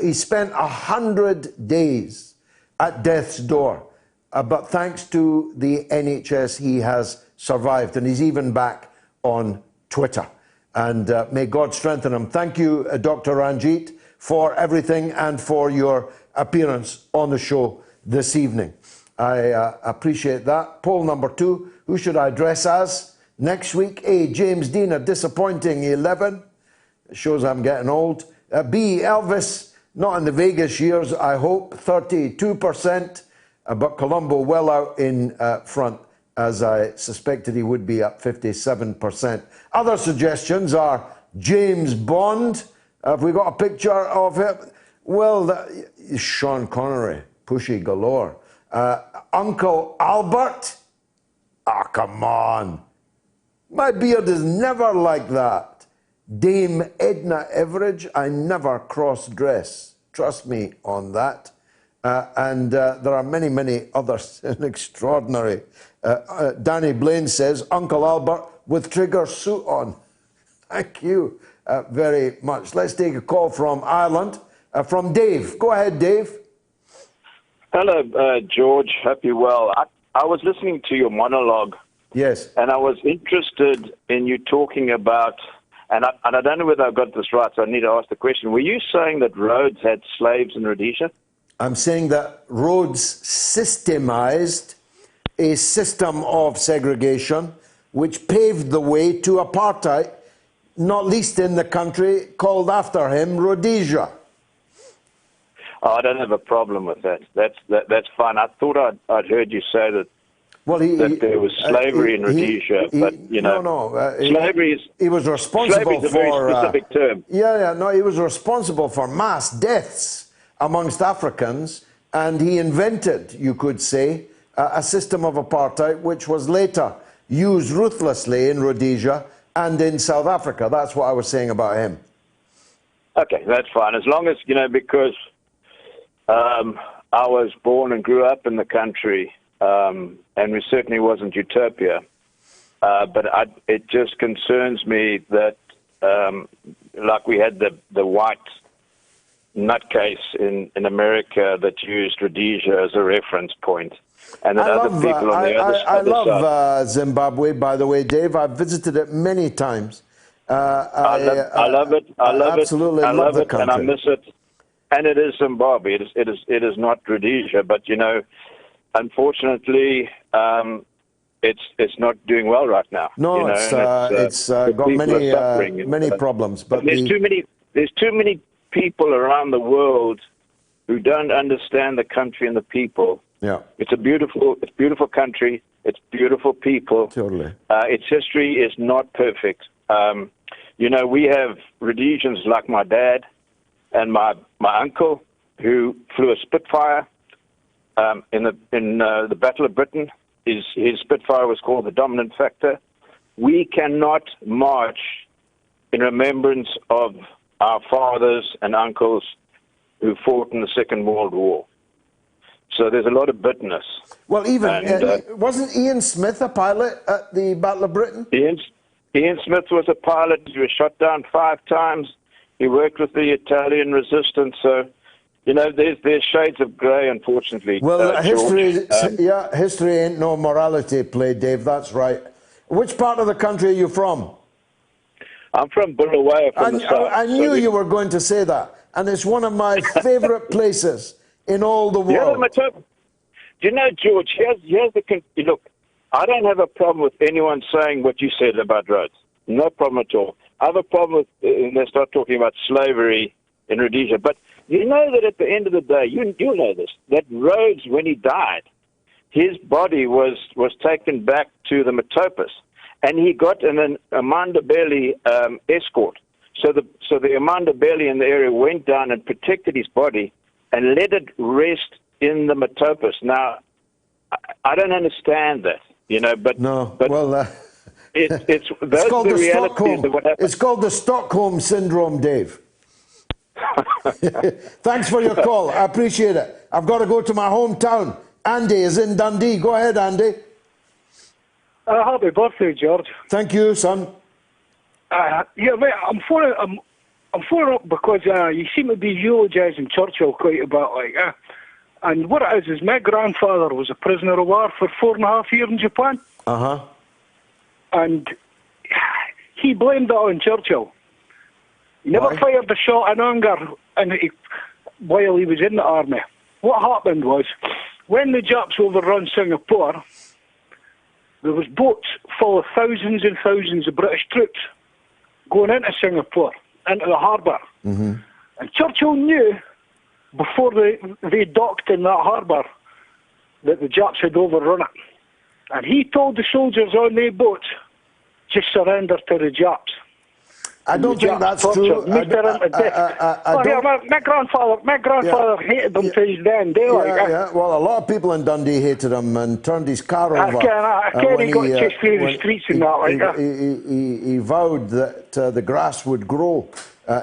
he spent 100 days at death's door. But thanks to the NHS, he has survived, and he's even back on Twitter. And may God strengthen him. Thank you, Dr. Ranjeet, for everything and for your appearance on the show this evening. I appreciate that. Poll number 2, who should I dress as next week? A, James Dean, a disappointing 11. It shows I'm getting old. B, Elvis, not in the Vegas years, I hope, 32%. But Colombo well out in front, as I suspected he would be, at 57%. Other suggestions are James Bond. Have we got a picture of him? Well, Sean Connery, pushy galore. Uncle Albert? Ah, come on. My beard is never like that. Dame Edna Everage, I never cross-dress. Trust me on that. And there are many, many others. Extraordinary. Danny Blaine says, Uncle Albert with Trigger suit on. Thank you very much. Let's take a call from Ireland, from Dave. Go ahead, Dave. Hello, George. Hope you're well. I was listening to your monologue. Yes. And I was interested in you talking about, and I don't know whether I got this right, so I need to ask the question. Were you saying that Rhodes had slaves in Rhodesia? I'm saying that Rhodes systemized a system of segregation which paved the way to apartheid, not least in the country called after him, Rhodesia. Oh, I don't have a problem with that. That's fine. I thought I'd heard you say that. Well, that there was slavery in Rhodesia, but you know, slavery is. He was responsible for. Slavery is a very specific term. No, he was responsible for mass deaths amongst Africans, and he invented, you could say, a system of apartheid which was later used ruthlessly in Rhodesia and in South Africa. That's what I was saying about him. Okay, that's fine. As long as, because I was born and grew up in the country, and we certainly wasn't utopia, but it just concerns me that, like we had the white nutcase in America that used Rhodesia as a reference point. And then other people on the other side. I love Zimbabwe, by the way, Dave. I've visited it many times. I love it. I love absolutely it. I love the it, country. and I miss it. And it is Zimbabwe. It is not Rhodesia. But unfortunately, it's not doing well right now. No, it's got many problems. But there's too many people around the world who don't understand the country and the people. Yeah, it's beautiful country. It's beautiful people. Totally. Its history is not perfect. We have Rhodesians like my dad and my uncle who flew a Spitfire in the Battle of Britain. His Spitfire was called the Dominant Factor. We cannot march in remembrance of our fathers and uncles who fought in the Second World War. So there's a lot of bitterness. Well, wasn't Ian Smith a pilot at the Battle of Britain? Ian Smith was a pilot. He was shot down 5 times. He worked with the Italian resistance. So, there's shades of grey, unfortunately. Well, history ain't no morality play, Dave. That's right. Which part of the country are you from? I'm from Bulawayo, from the south. I knew you were going to say that. And it's one of my favourite places in all the world. George, here's the look. I don't have a problem with anyone saying what you said about Rhodes. No problem at all. I have a problem with when they start talking about slavery in Rhodesia. But you know that at the end of the day, you know this, that Rhodes, when he died, his body was taken back to the Metopus, and he got an Amandabeli escort. So the Amandabeli in the area went down and protected his body and let it rest in the Metopus. Now, I don't understand that, but no. But well, it's called the Stockholm. It's called the Stockholm syndrome, Dave. Thanks for your call. I appreciate it. I've got to go to my hometown. Andy is in Dundee. Go ahead, Andy. Happy birthday, George. Thank you, son. Yeah, mate, I'm for it because you seem to be eulogising Churchill quite a bit, like. And what it is my grandfather was a prisoner of war for 4.5 years in Japan. Uh-huh. And he blamed it on Churchill. He never fired a shot in anger while he was in the army. What happened was, when the Japs overrun Singapore, there was boats full of thousands and thousands of British troops going into Singapore, into the harbour. Mm-hmm. And Churchill knew, before they docked in that harbour, that the Japs had overrun it. And he told the soldiers on their boats, just surrender to the Japs. I don't think that's true. My grandfather hated them to his damn day. Well, a lot of people in Dundee hated him and turned his car over. I can't he got chased through the streets and that like that. He vowed that the grass would grow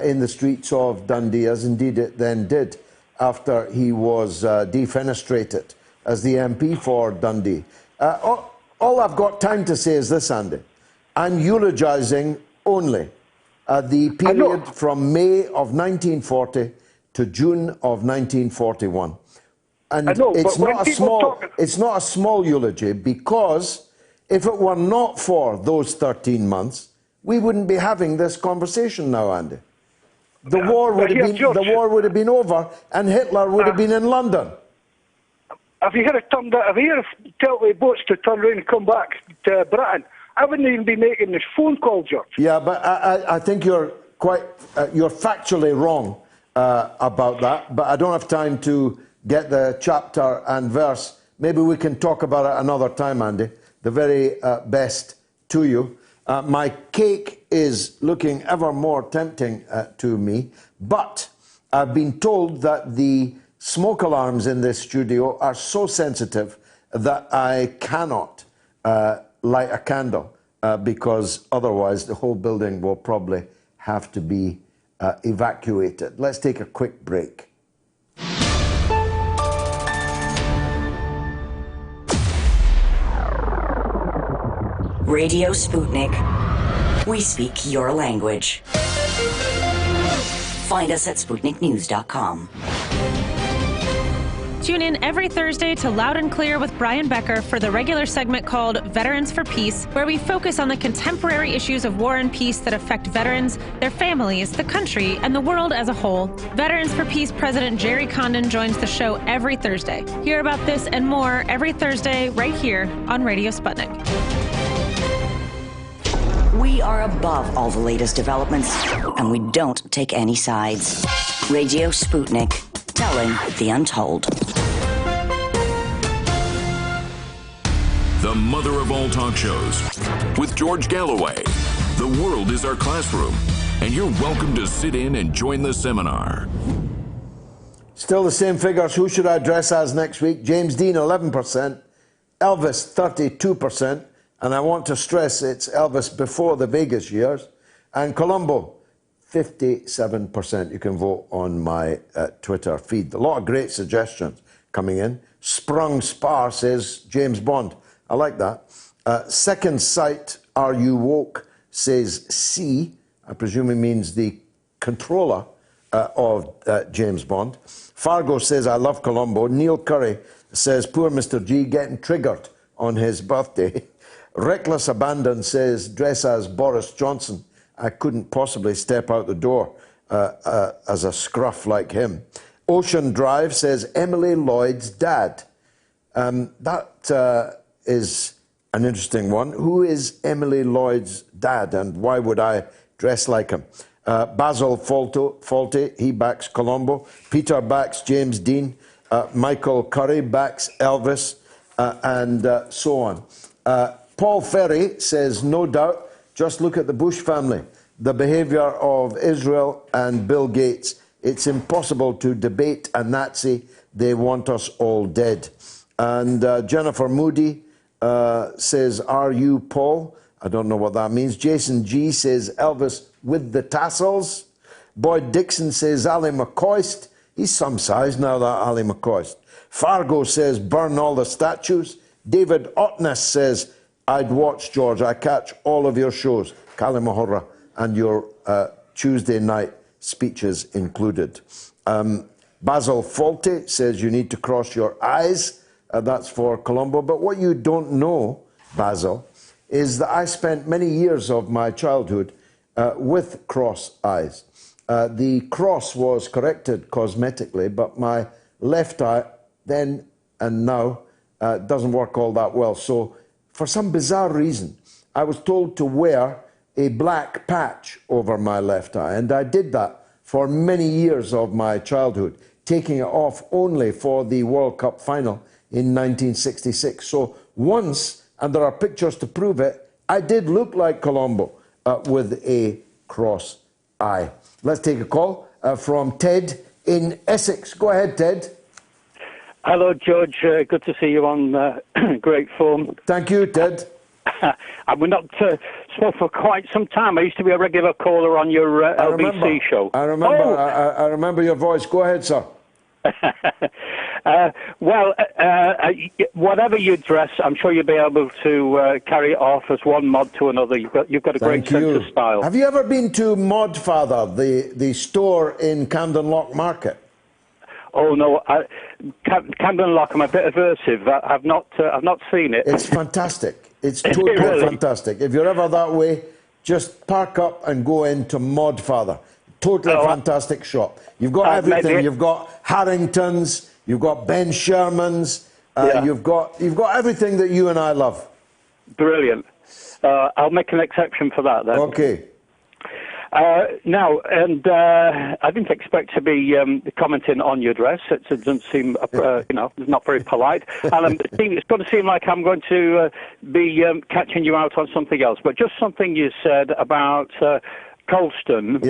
in the streets of Dundee, as indeed it then did, after he was defenestrated as the MP for Dundee. All I've got time to say is this, Andy. I'm eulogising only the period from May of 1940 to June of 1941. And it's not a small eulogy, because if it were not for those 13 months, we wouldn't be having this conversation now, Andy. The war would have been over, and Hitler would have been in London. If you had tell the boats to turn around and come back to Britain, I wouldn't even be making this phone call, George. Yeah, but I think you're factually wrong about that, but I don't have time to get the chapter and verse. Maybe we can talk about it another time, Andy. The very best to you. My cake is looking ever more tempting to me, but I've been told that the smoke alarms in this studio are so sensitive that I cannot light a candle because otherwise the whole building will probably have to be evacuated. Let's take a quick break. Radio Sputnik. We speak your language. Find us at SputnikNews.com. Tune in every Thursday to Loud and Clear with Brian Becker for the regular segment called Veterans for Peace, where we focus on the contemporary issues of war and peace that affect veterans, their families, the country, and the world as a whole. Veterans for Peace President Jerry Condon joins the show every Thursday. Hear about this and more every Thursday right here on Radio Sputnik. We are above all the latest developments, and we don't take any sides. Radio Sputnik, telling the untold. The mother of all talk shows, with George Galloway. The world is our classroom, and you're welcome to sit in and join the seminar. Still the same figures. Who should I dress as next week? James Dean, 11%. Elvis, 32%. And I want to stress it's Elvis before the Vegas years. And Columbo, 57%. You can vote on my Twitter feed. A lot of great suggestions coming in. Sprung Spar says James Bond. I like that. Second Sight, Are You Woke, says C. I presume it means the controller of James Bond. Fargo says, I love Columbo. Neil Curry says, poor Mr. G getting triggered on his birthday. Reckless Abandon says, dress as Boris Johnson. I couldn't possibly step out the door as a scruff like him. Ocean Drive says, Emily Lloyd's dad. That is an interesting one. Who is Emily Lloyd's dad, and why would I dress like him? Basil Faulty, he backs Columbo. Peter backs James Dean. Michael Curry backs Elvis, and so on. Paul Ferry says, no doubt, just look at the Bush family, the behavior of Israel and Bill Gates. It's impossible to debate a Nazi. They want us all dead. And Jennifer Moody says, are you Paul? I don't know what that means. Jason G says, Elvis with the tassels. Boyd Dixon says Ali McCoist. He's some size now, that Ali McCoist. Fargo says burn all the statues. David Otness says, I'd watch, George. I catch all of your shows, Kalimahora, and your Tuesday night speeches included. Basil Faulty says you need to cross your eyes. That's for Colombo. But what you don't know, Basil, is that I spent many years of my childhood with cross eyes. The cross was corrected cosmetically, but my left eye then and now doesn't work all that well. So for some bizarre reason, I was told to wear a black patch over my left eye, and I did that for many years of my childhood, taking it off only for the World Cup final in 1966. So once, and there are pictures to prove it, I did look like Colombo with a cross eye. Let's take a call from Ted in Essex. Go ahead, Ted. Hello, George. Good to see you on great form. Thank you, Ted. We're not spoke for quite some time. I used to be a regular caller on your LBC show. I remember your voice. Go ahead, sir. Whatever you dress, I'm sure you'll be able to carry it off as one mod to another. You've got a great sense of style. Have you ever been to Modfather, the store in Camden Lock Market? Oh no, Camden Lock. I'm a bit aversive. I've not seen it. It's fantastic. It's totally fantastic. If you're ever that way, just park up and go into Modfather. Totally fantastic shop. You've got everything. You've got Harringtons. You've got Ben Sherman's. You've got everything that you and I love. Brilliant. I'll make an exception for that then. Okay. Now, and I didn't expect to be commenting on your dress. It doesn't seem, not very polite. And it's going to seem like I'm going to be catching you out on something else. But just something you said about Colston,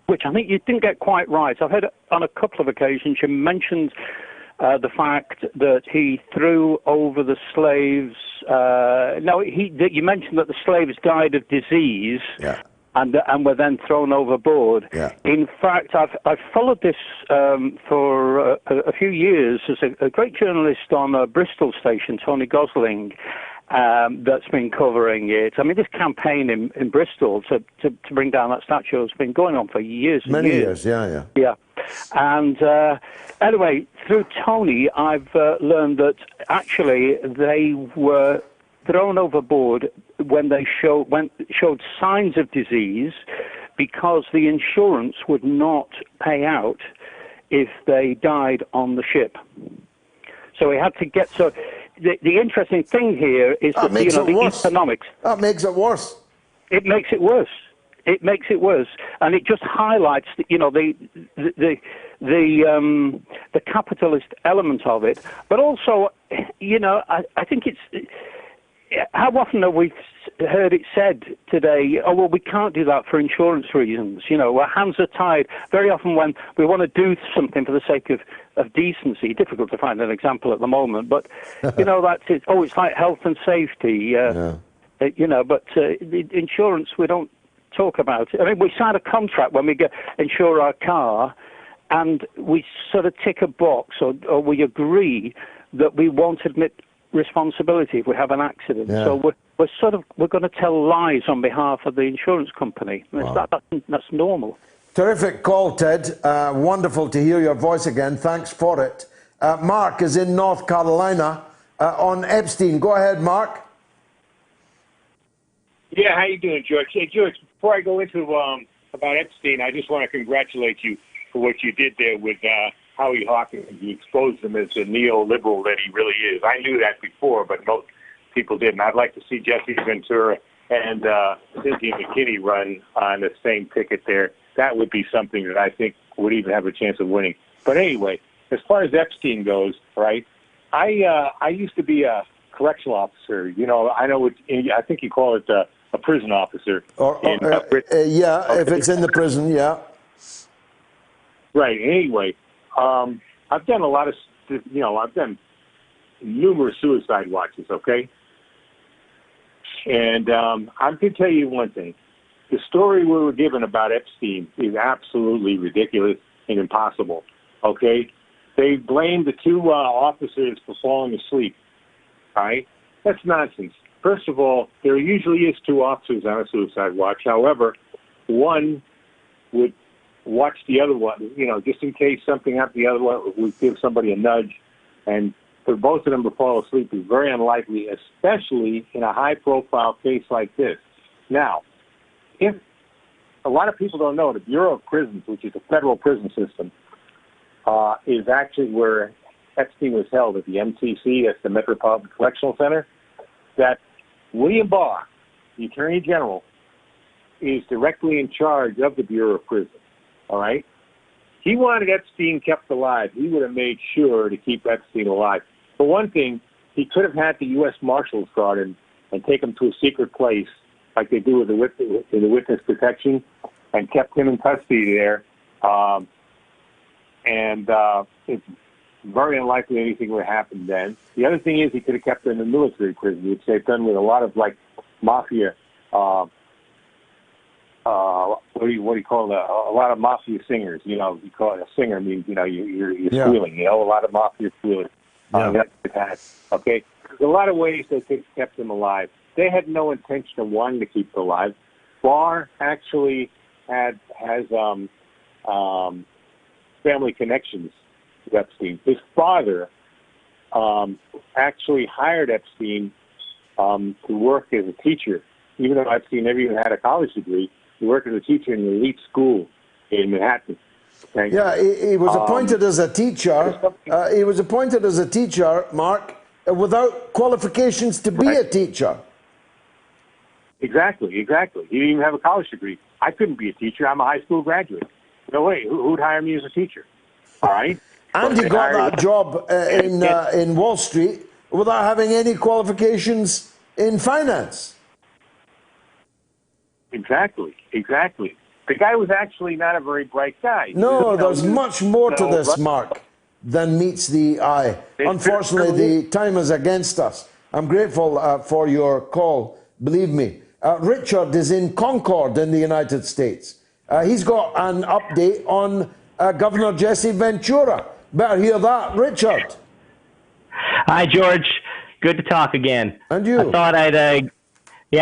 which I think you didn't get quite right. I've heard on a couple of occasions you mentioned the fact that he threw over the slaves. You mentioned that the slaves died of disease. Yeah. And were then thrown overboard. Yeah. In fact, I've followed this for a few years as a great journalist on a Bristol station, Tony Gosling, that's been covering it. I mean, this campaign in Bristol to bring down that statue has been going on for years and Many years. Yeah. And anyway, through Tony, I've learned that actually they were thrown overboard when they showed signs of disease, because the insurance would not pay out if they died on the ship. So we had to get. So the interesting thing here is that the economics. That makes it worse. It makes it worse. It makes it worse, and it just highlights the capitalist element of it. But also, I think it's. How often have we heard it said today, oh, well, we can't do that for insurance reasons. Our hands are tied. Very often when we want to do something for the sake of decency, difficult to find an example at the moment, but, that's it. Oh, it's like health and safety, but the insurance, we don't talk about it. I mean, we sign a contract when we insure our car, and we sort of tick a box, or we agree that we won't admit responsibility if we have an accident. Yeah. So we're going to tell lies on behalf of the insurance company. Wow. That's normal. Terrific call, Ted. Wonderful to hear your voice again. Thanks for it. Mark is in North Carolina on Epstein. Go ahead, Mark. Yeah, how you doing, George? Hey, George, before I go into about Epstein, I just want to congratulate you for what you did there with Howie Hawkins. You exposed him as the neoliberal that he really is. I knew that before, but most people didn't. I'd like to see Jesse Ventura and Cynthia McKinney run on the same ticket there. That would be something that I think would even have a chance of winning. But anyway, as far as Epstein goes, right, I used to be a correctional officer. I know I think you call it a prison officer. If it's in the prison, yeah. Right. Anyway, I've done a lot of, I've done numerous suicide watches, okay? And I can tell you one thing. the story we were given about Epstein is absolutely ridiculous and impossible. Okay? They blamed the two officers for falling asleep. All right? That's nonsense. First of all, there usually is two officers on a suicide watch. However, one would watch the other one, just in case something happened, the other one would give somebody a nudge. And for both of them to fall asleep is very unlikely, especially in a high-profile case like this. Now, if a lot of people don't know, the Bureau of Prisons, which is a federal prison system, is actually where Epstein was held at the MCC, that's the Metropolitan Correctional Center, that William Barr, the Attorney General, is directly in charge of the Bureau of Prisons, all right? He wanted Epstein kept alive. He would have made sure to keep Epstein alive. For one thing, he could have had the U.S. Marshals guard him and take him to a secret place like they do with the witness protection and kept him in custody there. It's very unlikely anything would happen then. The other thing is he could have kept him in a military prison, which they've done with a lot of, mafia, what do you call that? A lot of mafia singers. You call it a singer means, you're squealing, a lot of mafia squealing. Okay? There's a lot of ways they could have kept him alive. They had no intention of wanting to keep him alive. Barr actually has family connections with Epstein. His father actually hired Epstein to work as a teacher, even though Epstein never even had a college degree. He worked as a teacher in an elite school in Manhattan. Okay? Yeah, he was appointed as a teacher. He was appointed as a teacher, Mark, without qualifications to be a teacher. Exactly. He didn't even have a college degree. I couldn't be a teacher. I'm a high school graduate. No way. Who'd hire me as a teacher? All right? And he got that job in Wall Street without having any qualifications in finance. Exactly. The guy was actually not a very bright guy. No, there's much more to this, Mark, than meets the eye. Unfortunately, the time is against us. I'm grateful for your call, believe me. Richard is in Concord in the United States. He's got an update on Governor Jesse Ventura. Better hear that, Richard. Hi, George. Good to talk again. And you? I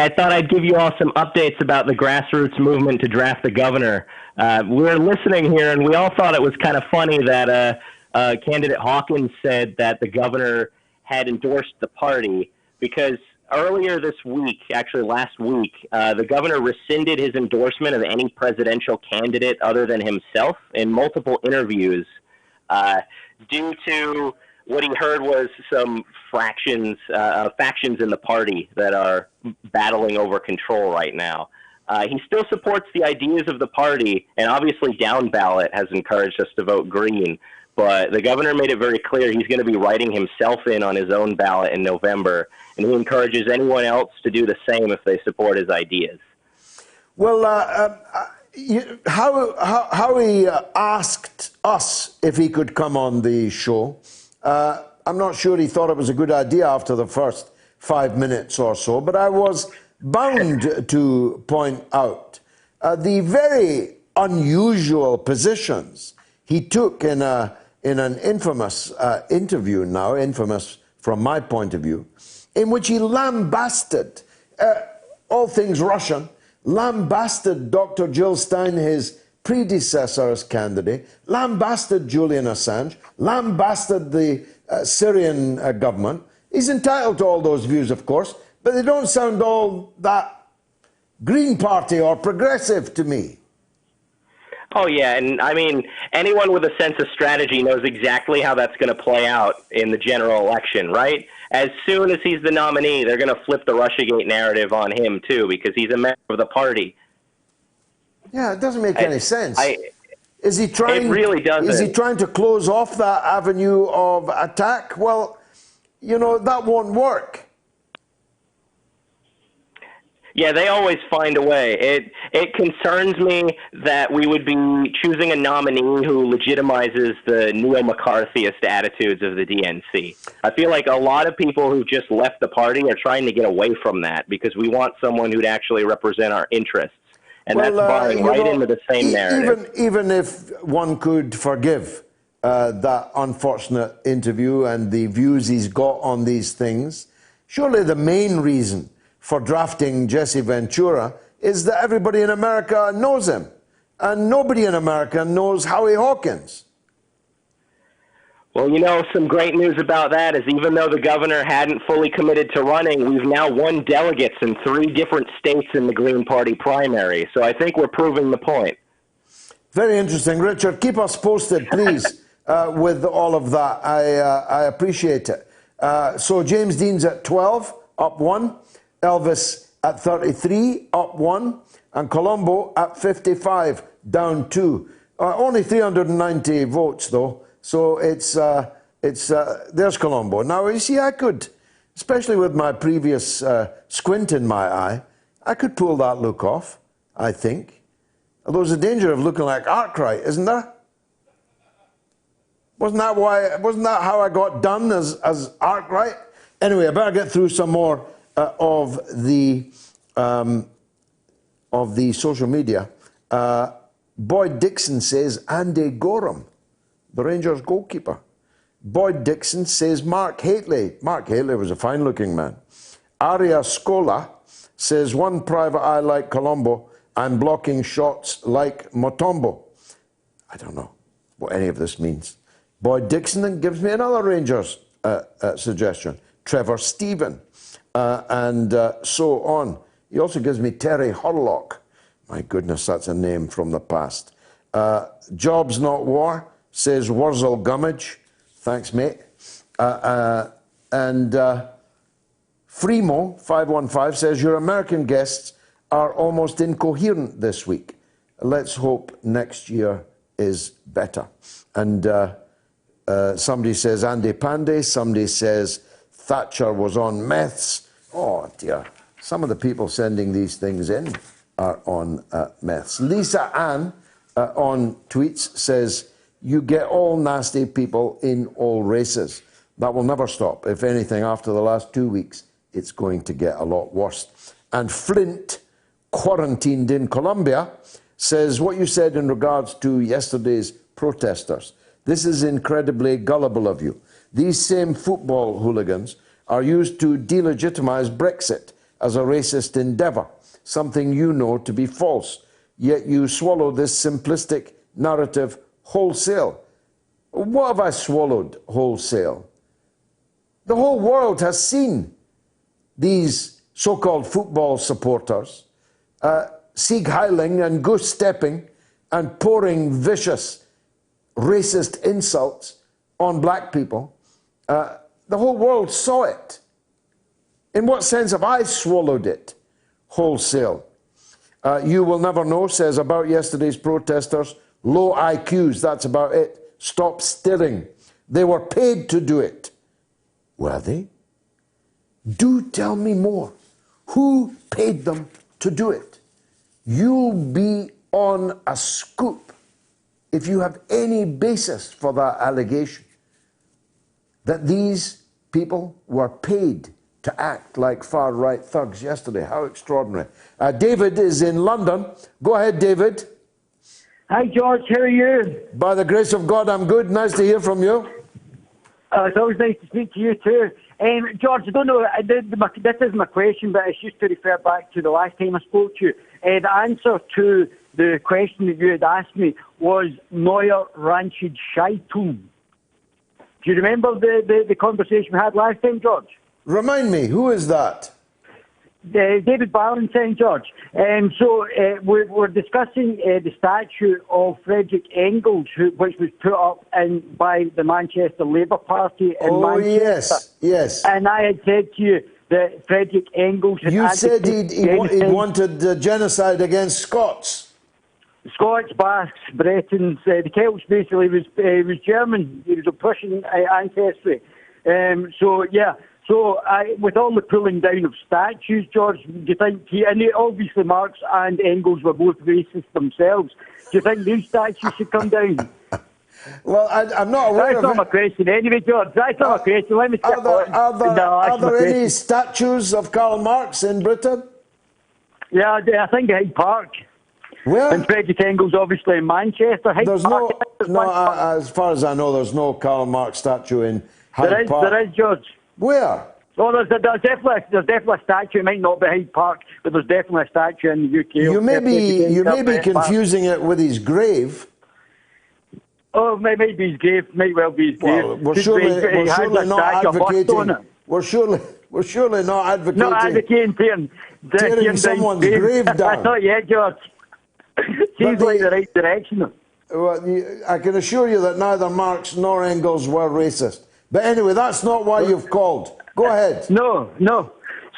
thought I'd give you all some updates about the grassroots movement to draft the governor. We were listening here, and we all thought it was kind of funny that candidate Hawkins said that the governor had endorsed the party because earlier this week, actually last week, the governor rescinded his endorsement of any presidential candidate other than himself in multiple interviews due to what he heard was some factions in the party that are battling over control right now. He still supports the ideas of the party, and obviously down ballot has encouraged us to vote green. But the governor made it very clear he's going to be writing himself in on his own ballot in November, and he encourages anyone else to do the same if they support his ideas. Well, Howie asked us if he could come on the show. I'm not sure he thought it was a good idea after the first 5 minutes or so, but I was bound to point out the very unusual positions he took in an infamous interview now, infamous from my point of view, in which he lambasted all things Russian, lambasted Dr. Jill Stein, his predecessor as candidate, lambasted Julian Assange, lambasted the Syrian government. He's entitled to all those views, of course, but they don't sound all that Green Party or progressive to me. Oh, yeah, and I mean, anyone with a sense of strategy knows exactly how that's going to play out in the general election, right? As soon as he's the nominee, they're going to flip the Russiagate narrative on him, too, because he's a member of the party. Yeah, it doesn't make any sense. Is he trying? It really doesn't. Is he trying to close off that avenue of attack? Well, that won't work. Yeah, they always find a way. It concerns me that we would be choosing a nominee who legitimizes the neo-McCarthyist attitudes of the DNC. I feel like a lot of people who just left the party are trying to get away from that because we want someone who'd actually represent our interests. And that's buying right into the same narrative. Even if one could forgive that unfortunate interview and the views he's got on these things, surely the main reason for drafting Jesse Ventura is that everybody in America knows him. And nobody in America knows Howie Hawkins. Well, you know, some great news about that is even though the governor hadn't fully committed to running, we've now won delegates in 3 different states in the Green Party primary. So I think we're proving the point. Very interesting. Richard, keep us posted, please, with all of that. I appreciate it. So James Dean's at 12, up 1. Elvis at 33, up 1. And Colombo at 55, down 2. Only 390 votes, though. So there's Colombo. Now, you see, I could, especially with my previous squint in my eye, I could pull that look off, I think. Although there's a danger of looking like Arkwright, isn't there? Wasn't that how I got done as Arkwright? Anyway, I better get through some more of the social media. Boyd Dixon says Andy Gorham, the Rangers goalkeeper. Boyd Dixon says Mark Hateley. Mark Hateley was a fine-looking man. Aria Scola says, one private eye like Colombo and blocking shots like Mutombo. I don't know what any of this means. Boyd Dixon then gives me another Rangers suggestion. Trevor Stephen, and so on. He also gives me Terry Hurlock. My goodness, that's a name from the past. Jobs Not War says Wurzel Gummidge. Thanks, mate. And Freemo, 515, says, your American guests are almost incoherent this week. Let's hope next year is better. And somebody says Andy Panday. Somebody says Thatcher was on meths. Oh, dear. Some of the people sending these things in are on meths. Lisa Ann on tweets says, you get all nasty people in all races. That will never stop. If anything, after the last 2 weeks, it's going to get a lot worse. And Flint, quarantined in Colombia, says what you said in regards to yesterday's protesters. This is incredibly gullible of you. These same football hooligans are used to delegitimize Brexit as a racist endeavour, something you know to be false. Yet you swallow this simplistic narrative wholesale. What have I swallowed wholesale? The whole world has seen these so-called football supporters Sieg Heiling and goose stepping and pouring vicious racist insults on black people. The whole world saw it. In what sense have I swallowed it wholesale? You will never know says about yesterday's protesters, low IQs, that's about it. Stop stirring. They were paid to do it. Were they? Do tell me more. Who paid them to do it? You'll be on a scoop if you have any basis for that allegation, that these people were paid to act like far-right thugs yesterday. How extraordinary. David is in London. Go ahead, David. Hi, George. How are you? By the grace of God, I'm good. Nice to hear from you. It's always nice to speak to you, too. George, I don't know, this is my question, but it's just to refer back to the last time I spoke to you. The answer to the question that you had asked me was Neuer Ranchid Scheitum. Do you remember the conversation we had last time, George? Remind me, who is that? David Ballantyne, George. So we're discussing the statue of Frederick Engels, which was put up by the Manchester Labour Party in Manchester. Yes. And I had said to you that Frederick Engels... You said he wanted genocide against Scots. Scots, Basques, Bretons. The Celts basically was German. He was of Prussian ancestry. So, with all the pulling down of statues, George, do you think and obviously Marx and Engels were both racist themselves, do you think these statues should come down? Well, I'm not aware That's not my question anyway, George. That's not my question. Let me skip on. Are there any statues of Karl Marx in Britain? Yeah, I think Hyde Park. Where? And Frederick Engels, obviously, in Manchester. There's no, as far as I know, there's no Karl Marx statue in Hyde Park. There is, George. Where? Oh, there's definitely a statue. It might not be Hyde Park, but there's definitely a statue in the UK. You may be confusing it with his grave. Oh, maybe his grave. Might well be his grave. Well, we're surely not advocating. We're surely not advocating. Not advocating tearing someone's grave down. Not yet, George. Seems like the right direction. Well, I can assure you that neither Marx nor Engels were racist. But anyway, that's not why you've called. Go ahead. No.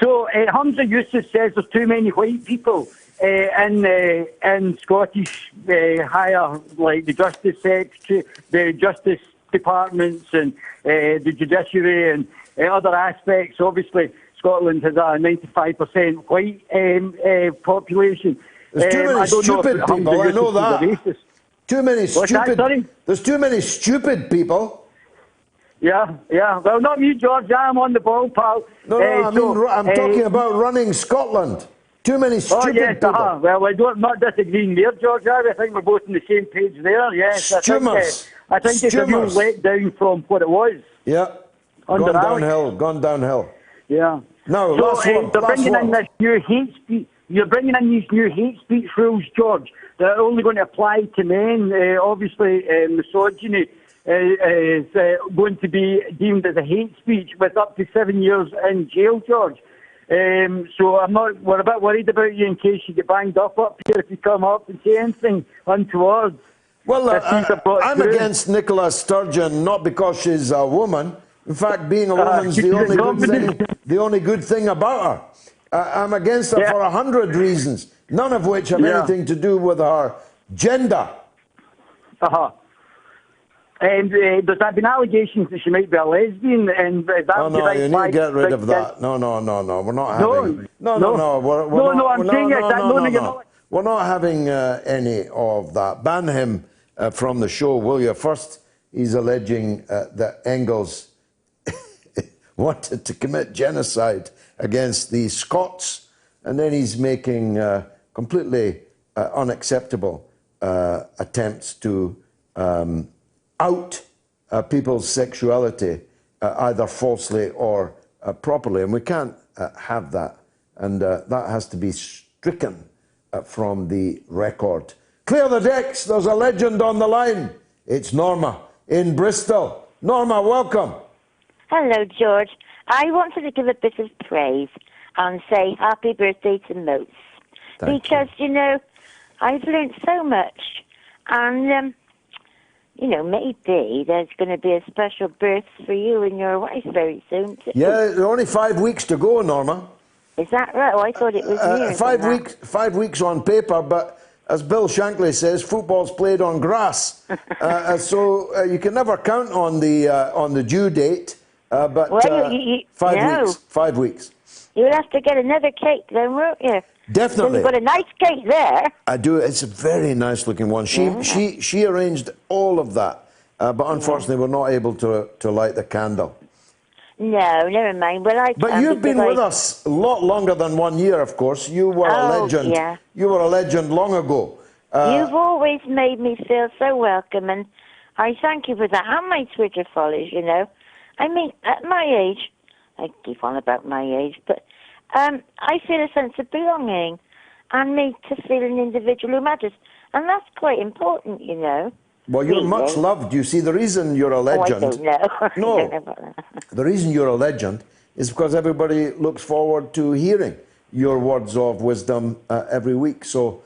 So Hamza Yusuf says there's too many white people in Scottish higher, like the Justice Secretary, the Justice Departments, and the judiciary, and other aspects. Obviously, Scotland has a 95% white population. There's too many stupid people. I know that. Too many stupid. There's too many stupid people. Yeah. Well, not me, George. I'm on the ball, pal. No, I'm talking about running Scotland. Too many stupid people. Well, we're not disagreeing there, George. I think we're both on the same page there. Yes, I think it's a real letdown from what it was. Yeah. Gone downhill. Yeah. No, they're bringing in this new hate speech. You're bringing in these new hate speech rules, George. They're only going to apply to men. Obviously, misogyny is going to be deemed as a hate speech with up to 7 years in jail, George. So we're a bit worried about you in case you get banged up here if you come up and say anything untoward. Well, I'm against Nicola Sturgeon not because she's a woman. In fact, being a woman's the only good thing about her. I'm against her for 100 reasons, none of which have anything to do with her gender. And there's been allegations that she might be a lesbian, and you need to get rid of that. No, we're not having. We're not having any of that. Ban him from the show, will you? First, he's alleging that Engels wanted to commit genocide against the Scots, and then he's making completely unacceptable attempts to out people's sexuality, either falsely or properly, and we can't have that, and that has to be stricken from the record. Clear the decks, there's a legend on the line. It's Norma in Bristol. Norma, welcome. Hello, George. I wanted to give a bit of praise and say happy birthday to Moats. Because, you know, I've learned so much. And, you know, maybe there's going to be a special birth for you and your wife very soon, too. Yeah, there are only 5 weeks to go, Norma. Is that right? Oh, I thought it was nearer 5 weeks on paper, but as Bill Shankly says, football's played on grass. So you can never count on the due date. But 5 weeks. You'll have to get another cake then, won't you? Definitely. You've got a nice cake there. I do. It's a very nice looking one. She arranged all of that, but unfortunately we're not able to light the candle. No, never mind. But you've been with us a lot longer than 1 year, of course. You were a legend. Yeah. You were a legend long ago. You've always made me feel so welcome, and I thank you for that. And my Twitter followers, you know. I mean, at my age, I keep on about my age, but I feel a sense of belonging and me to feel an individual who matters. And that's quite important, you know. Well, you're much loved. You see, the reason you're a legend... Oh, I don't know. No, I don't know about that. The reason you're a legend is because everybody looks forward to hearing your words of wisdom every week. So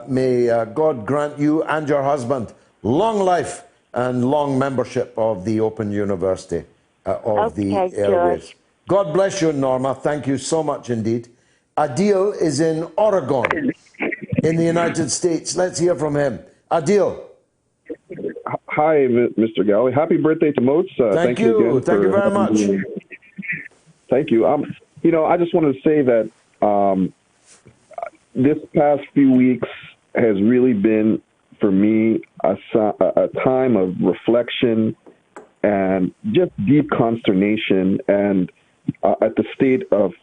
may God grant you and your husband long life and long membership of the Open University of the Airways. God bless you, Norma. Thank you so much indeed. Adil is in Oregon, in the United States. Let's hear from him. Adil. Hi, Mr. Galloway. Happy birthday to Moats. Thank you. Again Thank you very much. Thank you. You know, I just wanted to say that this past few weeks has really been, for me, a time of reflection and just deep consternation and at the state of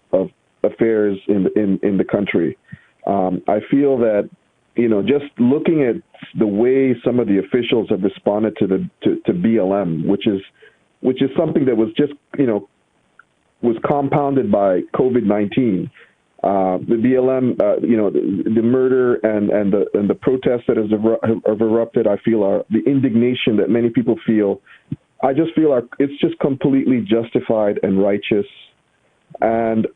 affairs in the country. I feel that just looking at the way some of the officials have responded to BLM, which is something that was just, was compounded by COVID-19. The BLM, the murder and the protests that have erupted, I feel are the indignation that many people feel. I just feel it's just completely justified and righteous. And,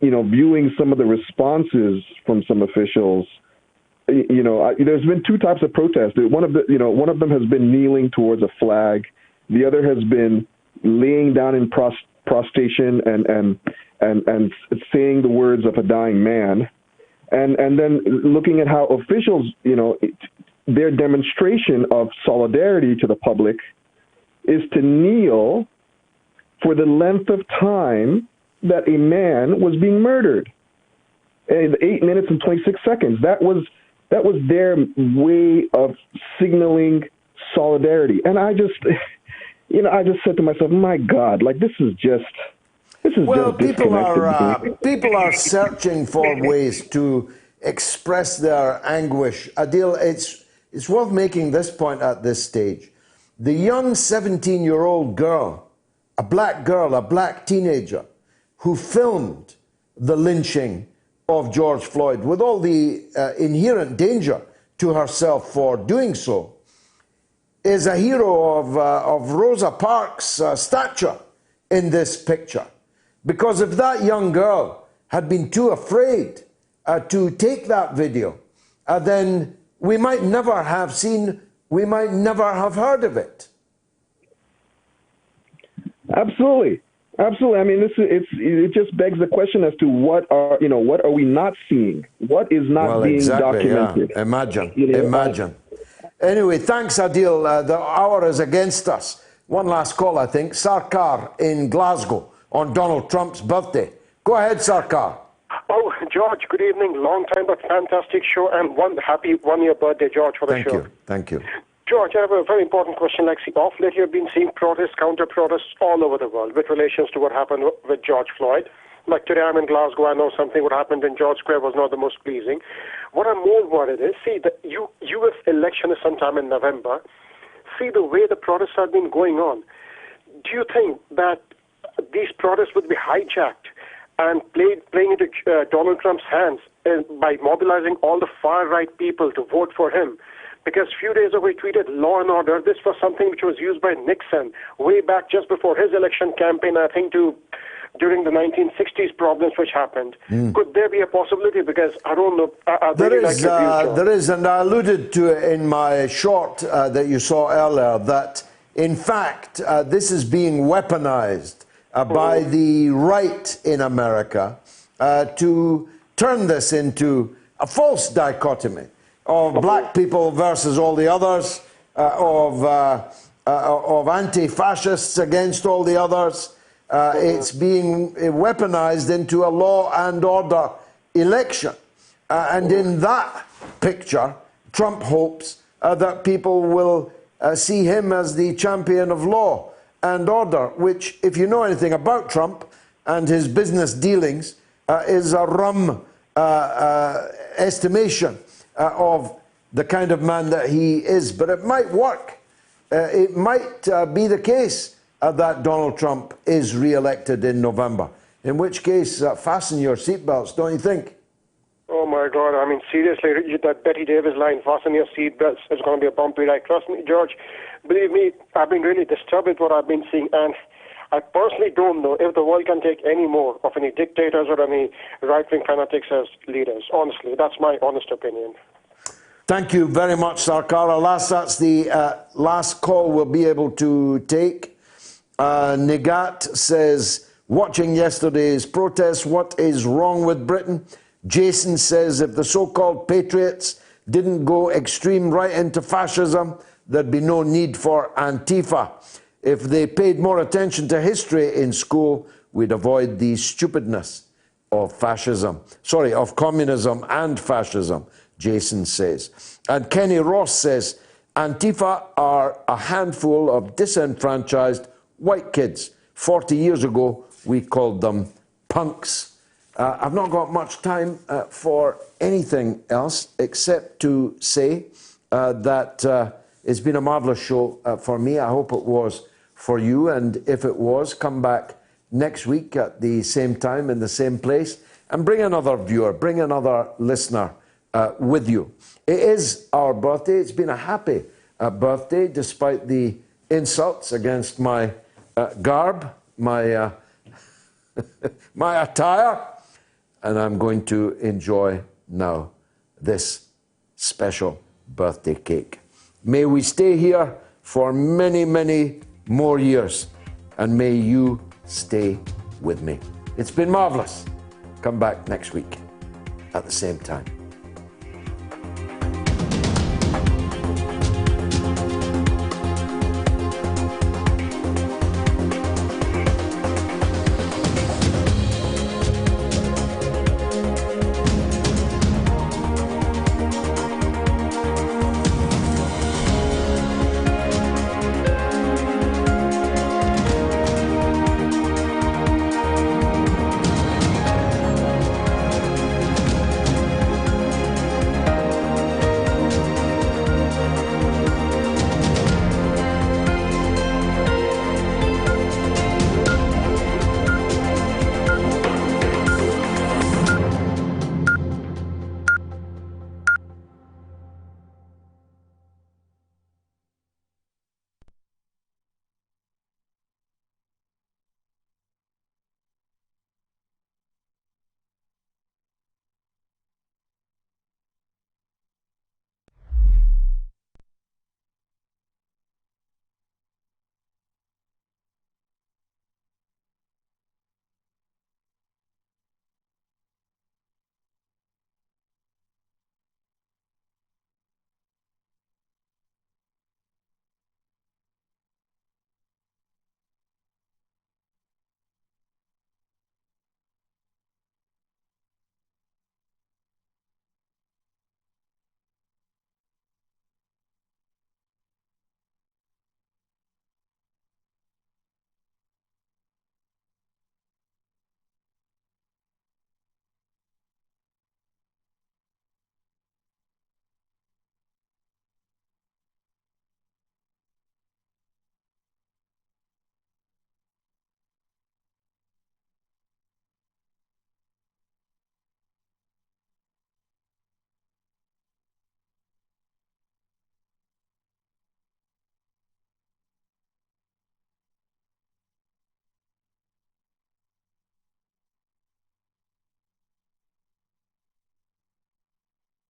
viewing some of the responses from some officials, there's been two types of protests. One of them has been kneeling towards a flag. The other has been laying down in prostration and saying the words of a dying man. And then looking at how officials, their demonstration of solidarity to the public is to kneel for the length of time that a man was being murdered. 8 minutes and 26 seconds. That was their way of signaling solidarity. And I just said to myself, my God, this is just people are searching for ways to express their anguish. Adil, it's worth making this point at this stage. The young 17-year-old girl, a black teenager, who filmed the lynching of George Floyd with all the inherent danger to herself for doing so, is a hero of Rosa Parks' stature in this picture. Because if that young girl had been too afraid to take that video, then we might never have heard of it. Absolutely. Absolutely. I mean, it just begs the question as to what are we not seeing? What is not being documented? Yeah. Imagine. Anyway, thanks, Adil. The hour is against us. One last call, I think. Sarkar in Glasgow on Donald Trump's birthday. Go ahead, Sarkar. Oh, George, good evening. Long time, but fantastic show. And happy one-year birthday, George, for the show. Thank you. George, I have a very important question. Off late, you've been seeing protests, counter-protests all over the world with relations to what happened with George Floyd. Like today, I'm in Glasgow. I know something what happened in George Square was not the most pleasing. What I'm more worried is, the U.S. election is sometime in November. See the way the protests have been going on. Do you think that these protests would be hijacked and playing into Donald Trump's hands by mobilizing all the far-right people to vote for him? Because a few days ago he tweeted law and order. This was something which was used by Nixon way back just before his election campaign, I think, during the 1960s problems which happened. Could there be a possibility? Because I don't know. There is, and I alluded to it in my short that you saw earlier, that in fact this is being weaponized by the right in America to turn this into a false dichotomy of black people versus all the others, of anti-fascists against all the others. It's being weaponized into a law and order election. And in that picture, Trump hopes that people will see him as the champion of law and order, which, if you know anything about Trump and his business dealings, is a rum estimation of the kind of man that he is. But it might work. It might be the case that Donald Trump is re-elected in November, in which case fasten your seatbelts, don't you think? Oh my God, I mean, seriously, that Betty Davis line, fasten your seatbelts, is going to be a bumpy ride. Trust me, George, believe me, I've been really disturbed with what I've been seeing, and I personally don't know if the world can take any more of any dictators or any right-wing fanatics as leaders. Honestly, that's my honest opinion. Thank you very much, Sarkar. Alas, that's the last call we'll be able to take. Nigat says, watching yesterday's protests, what is wrong with Britain? Jason says, if the so-called patriots didn't go extreme right into fascism, there'd be no need for Antifa. If they paid more attention to history in school, we'd avoid the stupidness of fascism. Sorry, of communism and fascism, Jason says. And Kenny Ross says, Antifa are a handful of disenfranchised white kids. 40 years ago, we called them punks. I've not got much time for anything else except to say that it's been a marvellous show for me. I hope it was for you. And if it was, come back next week at the same time in the same place and bring another viewer, bring another listener with you. It is our birthday. It's been a happy birthday despite the insults against my garb, my my attire. And I'm going to enjoy now this special birthday cake. May we stay here for many, many more years, and may you stay with me. It's been marvellous. Come back next week at the same time.